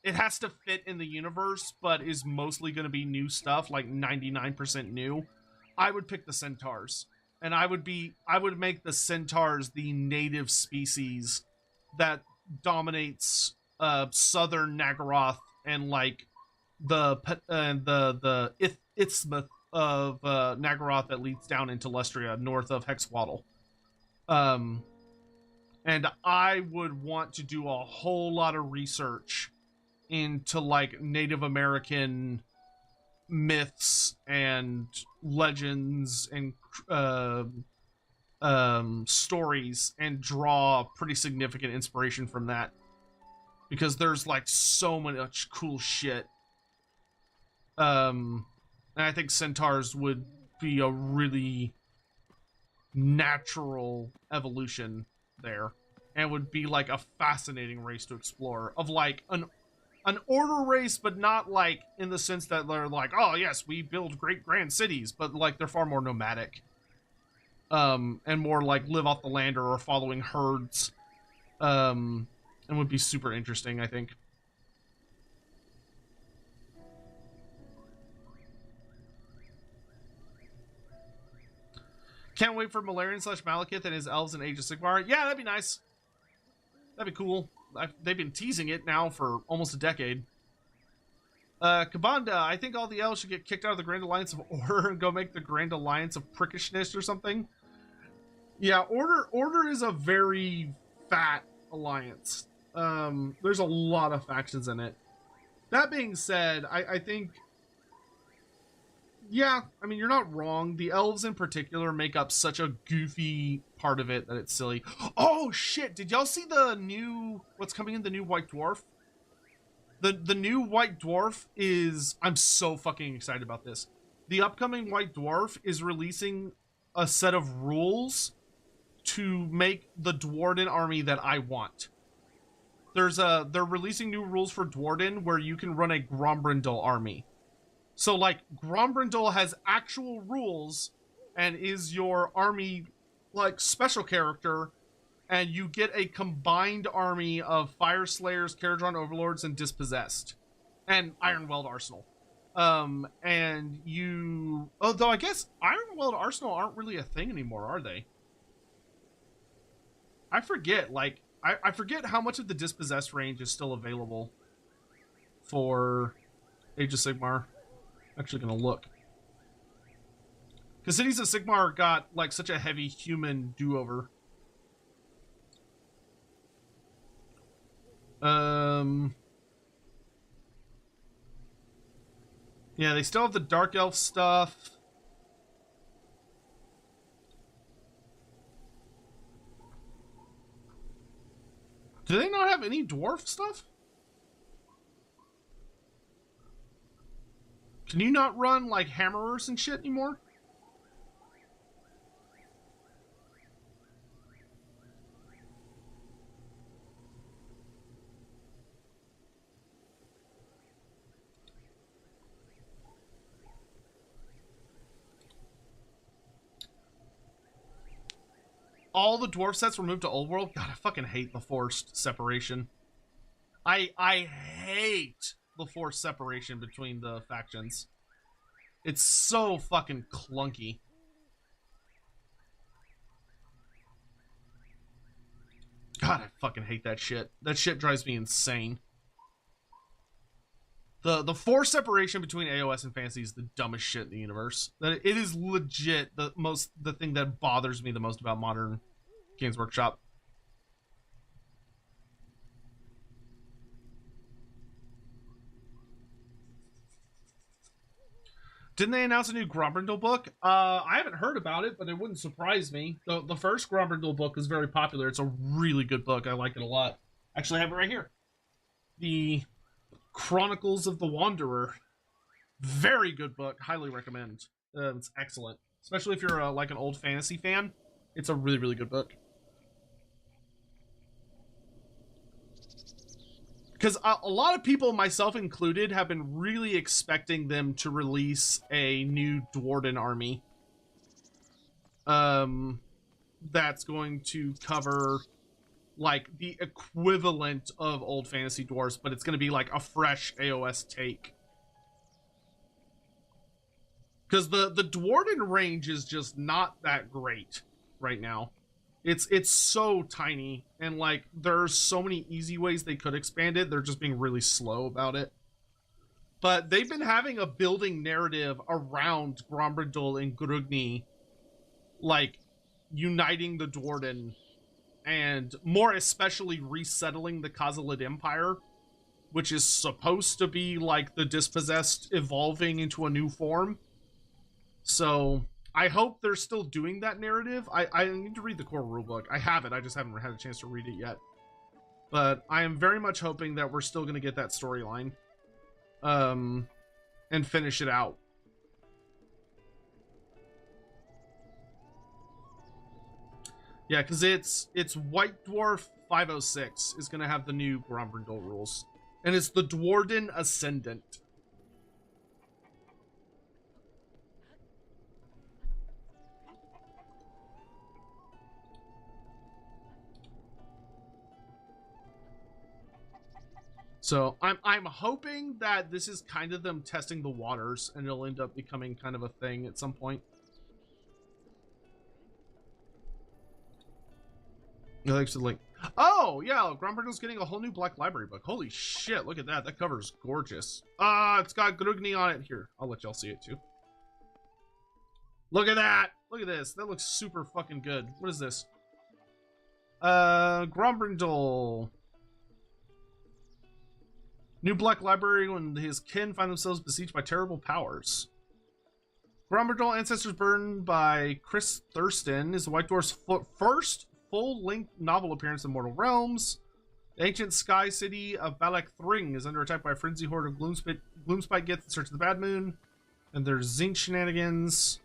It has to fit in the universe, but is mostly going to be new stuff, like 99% new. I would pick the Centaurs. And I would make the Centaurs the native species that dominates southern Nagaroth and like the isthmus of Nagaroth that leads down into Lustria, north of Hexwaddle. And I would want to do a whole lot of research into like Native American myths and legends and stories and draw pretty significant inspiration from that, because there's like so much cool shit. And I think centaurs would be a really natural evolution there, and would be like a fascinating race to explore, of like an order race, but not like in the sense that they're like, oh yes, we build great grand cities, but like they're far more nomadic, and more like live off the land or are following herds, and would be super interesting, I think. Can't wait for Malarian / Malekith and his elves in Age of Sigmar. Yeah, that'd be nice. That'd be cool. They've been teasing it now for almost a decade. Kabanda, I think all the elves should get kicked out of the Grand Alliance of Order and go make the Grand Alliance of Prickishness or something. Yeah, Order is a very fat alliance. There's a lot of factions in it. That being said, I think... Yeah, I mean, you're not wrong. The elves in particular make up such a goofy part of it that it's silly. Oh, shit! Did y'all see the new... What's coming in the new White Dwarf? The new White Dwarf is... I'm so fucking excited about this. The upcoming White Dwarf is releasing a set of rules to make the Dwarden army that I want. They're releasing new rules for Dwarden where you can run a Grombrindal army. So like Grombrindal has actual rules and is your army like special character, and you get a combined army of Fire Slayers, Caradron Overlords, and Dispossessed, and Ironweld Arsenal. And you, although I guess Ironweld Arsenal aren't really a thing anymore, are they? I forget, like, I forget how much of the Dispossessed range is still available for Age of Sigmar. Actually gonna look. Because Cities of Sigmar got, like, such a heavy human do-over. Yeah, they still have the Dark Elf stuff. Do they not have any dwarf stuff? Can you not run, like, hammerers and shit anymore? All the dwarf sets were moved to Old World? God, I fucking hate the forced separation. I hate the forced separation between the factions. It's so fucking clunky. God, I fucking hate that shit. That shit drives me insane. The forced separation between AOS and Fantasy is the dumbest shit in the universe. That it is legit the thing that bothers me the most about modern Games Workshop. Didn't they announce a new Grombrindal book? I haven't heard about it, but it wouldn't surprise me. The first Grombrindal book is very popular. It's a really good book. I like it a lot. Actually, I have it right here. The Chronicles of the Wanderer. Very good book. Highly recommend. It's excellent. Especially if you're like an old fantasy fan. It's a really, really good book. Because a lot of people, myself included, have been really expecting them to release a new Dwarden army. That's going to cover, like, the equivalent of old fantasy dwarves, but it's going to be, like, a fresh AOS take. Because the Dwarden range is just not that great right now. It's so tiny, and like there's so many easy ways they could expand it. They're just being really slow about it. But they've been having a building narrative around Grombrindal and Grugni, like uniting the Dwarden, and more especially resettling the Khazalid Empire, which is supposed to be like the Dispossessed evolving into a new form. So I hope they're still doing that narrative. I need to read the core rulebook. I have it, I just haven't had a chance to read it yet. But I am very much hoping that we're still going to get that storyline. And finish it out. Yeah, because it's White Dwarf 506 is going to have the new Grombrindal rules. And it's the Dwarden Ascendant. So I'm hoping that this is kind of them testing the waters, and it'll end up becoming kind of a thing at some point. Thanks to the link. Oh yeah, Grombrindal's getting a whole new Black Library book. Holy shit! Look at that. That cover's gorgeous. It's got Grugni on it. Here, I'll let y'all see it too. Look at that. Look at this. That looks super fucking good. What is this? Grombrindal. New Black Library when his kin find themselves besieged by terrible powers. Grombrindal Ancestors Burned by Chris Thurston is the White Dwarf's first full-length novel appearance in Mortal Realms. The ancient sky city of Balak Thring is under attack by a frenzy horde of Gloomspite Gets in search of the Bad Moon. And there's Zinc shenanigans.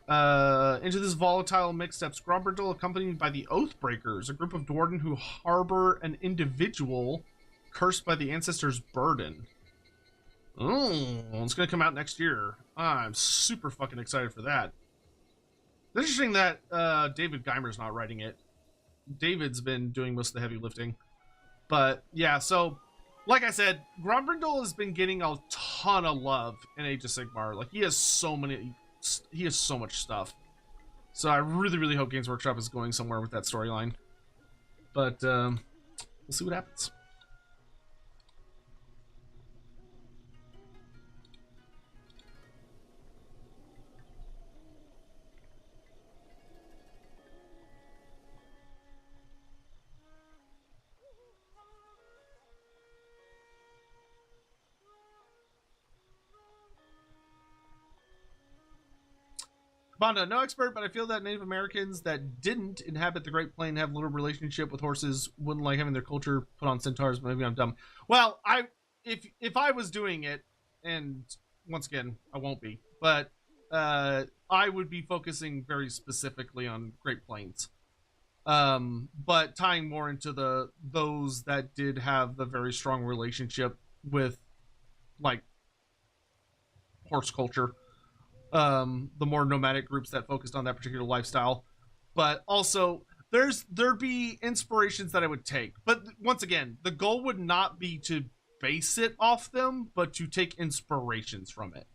Into this volatile mix steps Grombrindal, accompanied by the Oathbreakers, a group of Dwarden who harbor an individual cursed by the ancestors' burden. Oh, it's gonna come out next year. I'm super fucking excited for that. It's interesting that David Geimer's not writing it. David's been doing most of the heavy lifting. But yeah, so like I said, Grombrindal has been getting a ton of love in Age of Sigmar. Like, he has so much stuff. So I really, really hope Games Workshop is going somewhere with that storyline. But we'll see what happens. Bonda, no expert, but I feel that Native Americans that didn't inhabit the Great Plain have little relationship with horses, wouldn't like having their culture put on centaurs, but maybe I'm dumb. Well, if I was doing it, and once again, I won't be, but I would be focusing very specifically on Great Plains. But tying more into those that did have the very strong relationship with, like, horse culture. The more nomadic groups that focused on that particular lifestyle. But also, there'd be inspirations that I would take. But once again, the goal would not be to base it off them, but to take inspirations from it.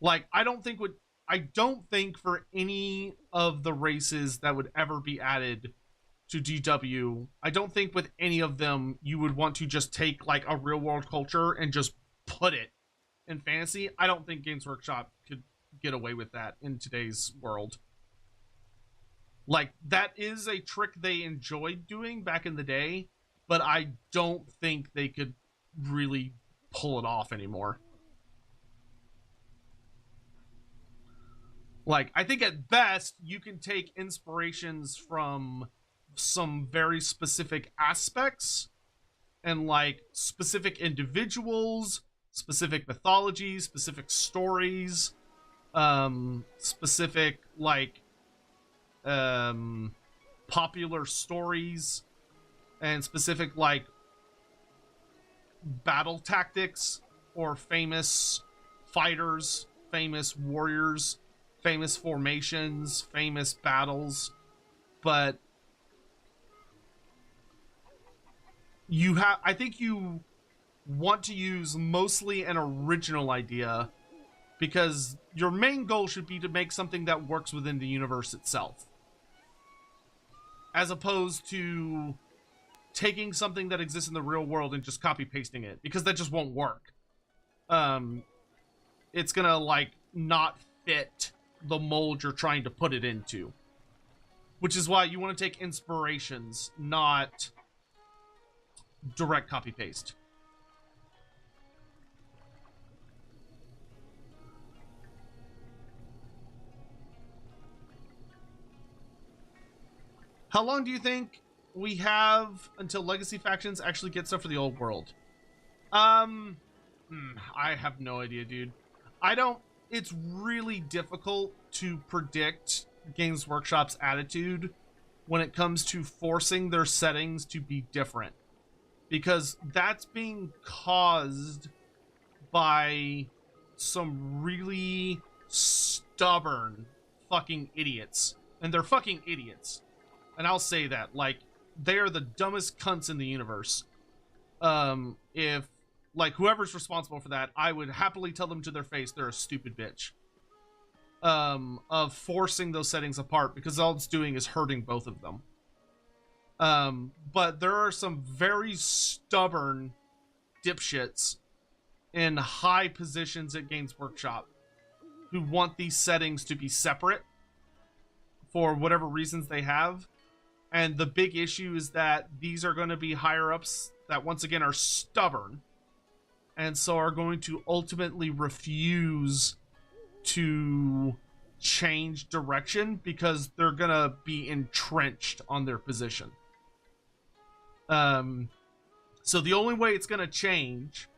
Like, I don't think for any of the races that would ever be added to DW, I don't think with any of them you would want to just take, like, a real world culture and just put it in fantasy. I don't think Games Workshop could get away with that in today's world. Like, that is a trick they enjoyed doing back in the day, but I don't think they could really pull it off anymore. Like, I think at best you can take inspirations from some very specific aspects and, like, specific individuals, specific mythologies, specific stories, specific, like, popular stories, and specific, like, battle tactics, or famous fighters, famous warriors, famous formations, famous battles. But I think you want to use mostly an original idea, because your main goal should be to make something that works within the universe itself, as opposed to taking something that exists in the real world and just copy pasting it, because that just won't work. It's gonna, like, not fit the mold you're trying to put it into, which is why you want to take inspirations, not direct copy paste. How long do you think we have until legacy factions actually get stuff for the old world? I have no idea, dude. It's really difficult to predict Games Workshop's attitude when it comes to forcing their settings to be different, because that's being caused by some really stubborn fucking idiots, and they're fucking idiots. And I'll say that, like, they are the dumbest cunts in the universe. If, like, whoever's responsible for that, I would happily tell them to their face they're a stupid bitch. Of forcing those settings apart, because all it's doing is hurting both of them. But there are some very stubborn dipshits in high positions at Games Workshop who want these settings to be separate for whatever reasons they have. And the big issue is that these are going to be higher ups that, once again, are stubborn, and so are going to ultimately refuse to change direction because they're going to be entrenched on their position. So the only way it's going to change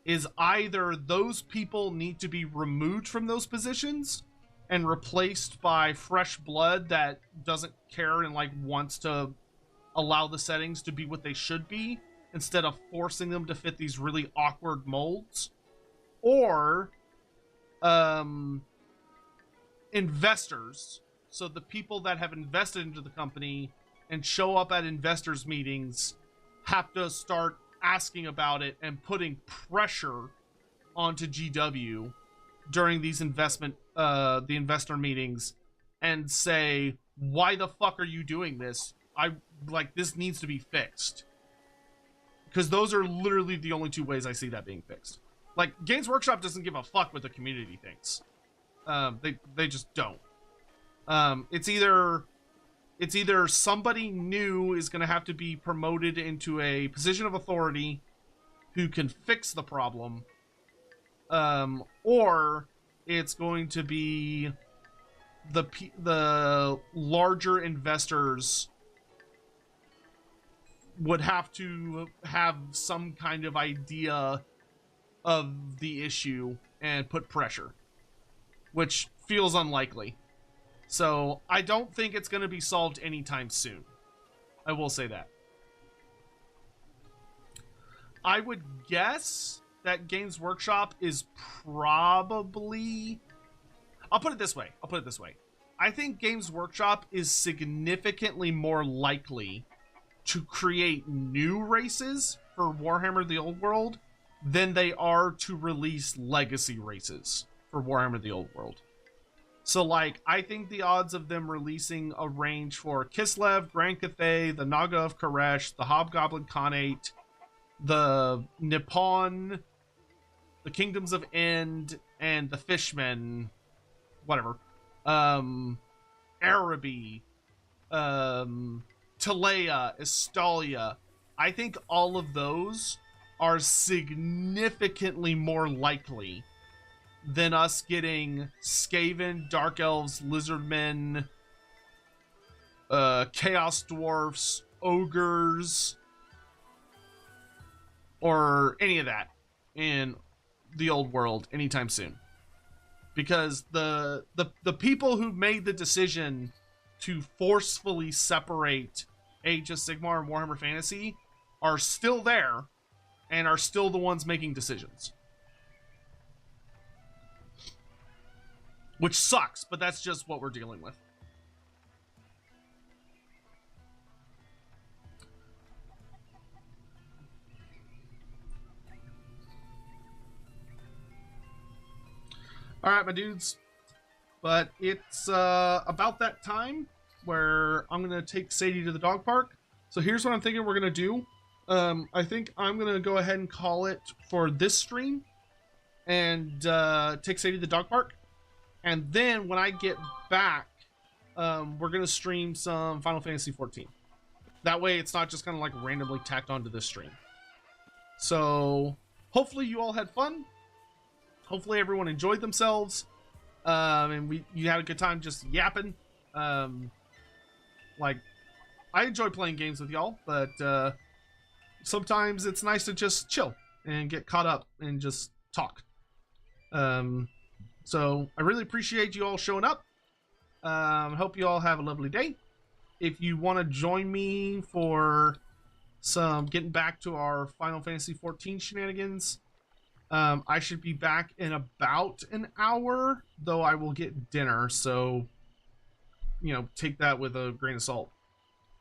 is either those people need to be removed from those positions, and replaced by fresh blood that doesn't care and like wants to allow the settings to be what they should be instead of forcing them to fit these really awkward molds, or investors. So the people that have invested into the company and show up at investors meetings have to start asking about it and putting pressure onto GW during these the investor meetings and say, why the fuck are you doing this? This needs to be fixed. Because those are literally the only two ways I see that being fixed. Like, Games Workshop doesn't give a fuck what the community thinks. They just don't. It's either somebody new is going to have to be promoted into a position of authority who can fix the problem, or it's going to be the larger investors would have to have some kind of idea of the issue and put pressure, which feels unlikely. So I don't think it's going to be solved anytime soon. I will say that. I would guess that Games Workshop is probably... I'll put it this way. I think Games Workshop is significantly more likely to create new races for Warhammer the Old World than they are to release legacy races for Warhammer the Old World. So, like, I think the odds of them releasing a range for Kislev, Grand Cathay, the Naga of Koresh, the Hobgoblin Khanate, the Nippon, the Kingdoms of End, and the Fishmen, whatever, Araby, Talea, Estalia, I think all of those are significantly more likely than us getting Skaven, Dark Elves, Lizardmen, Chaos Dwarfs, Ogres, or any of that in the Old World anytime soon. Because the people who made the decision to forcefully separate Age of Sigmar and Warhammer Fantasy are still there and are still the ones making decisions. Which sucks, but that's just what we're dealing with. Alright, my dudes. But it's about that time where I'm going to take Sadie to the dog park. So here's what I'm thinking we're going to do. I think I'm going to go ahead and call it for this stream and take Sadie to the dog park. And then when I get back, we're going to stream some Final Fantasy XIV. That way it's not just kind of like randomly tacked onto this stream. So hopefully you all had fun. Hopefully everyone enjoyed themselves. And you had a good time just yapping. Like, I enjoy playing games with y'all, but sometimes it's nice to just chill and get caught up and just talk. So I really appreciate you all showing up. Hope you all have a lovely day. If you want to join me for some getting back to our Final Fantasy XIV shenanigans, I should be back in about an hour, though I will get dinner, so, you know, take that with a grain of salt.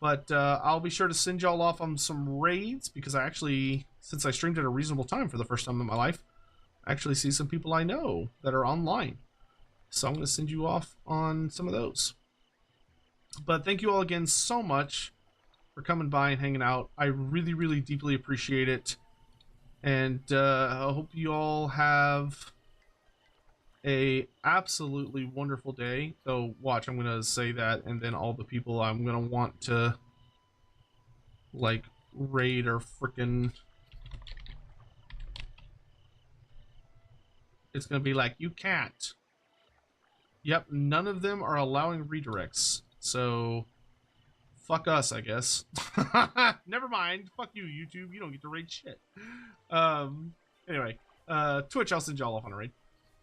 But I'll be sure to send y'all off on some raids, because I actually, since I streamed at a reasonable time for the first time in my life, I actually see some people I know that are online. So I'm going to send you off on some of those. But thank you all again so much for coming by and hanging out. I really, really deeply appreciate it. And I hope you all have a absolutely wonderful day. So watch, I'm going to say that, and then all the people I'm going to want to, like, raid or frickin'... It's going to be like, you can't. Yep, none of them are allowing redirects. So, fuck us, I guess. Never mind. Fuck you, YouTube. You don't get to raid shit. Anyway, Twitch, I'll send y'all off on a raid.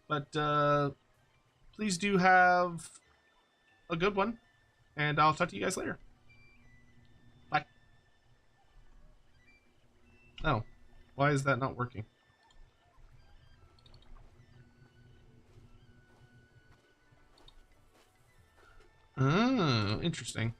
But, please do have a good one, and I'll talk to you guys later. Bye. Oh, why is that not working? Oh, interesting.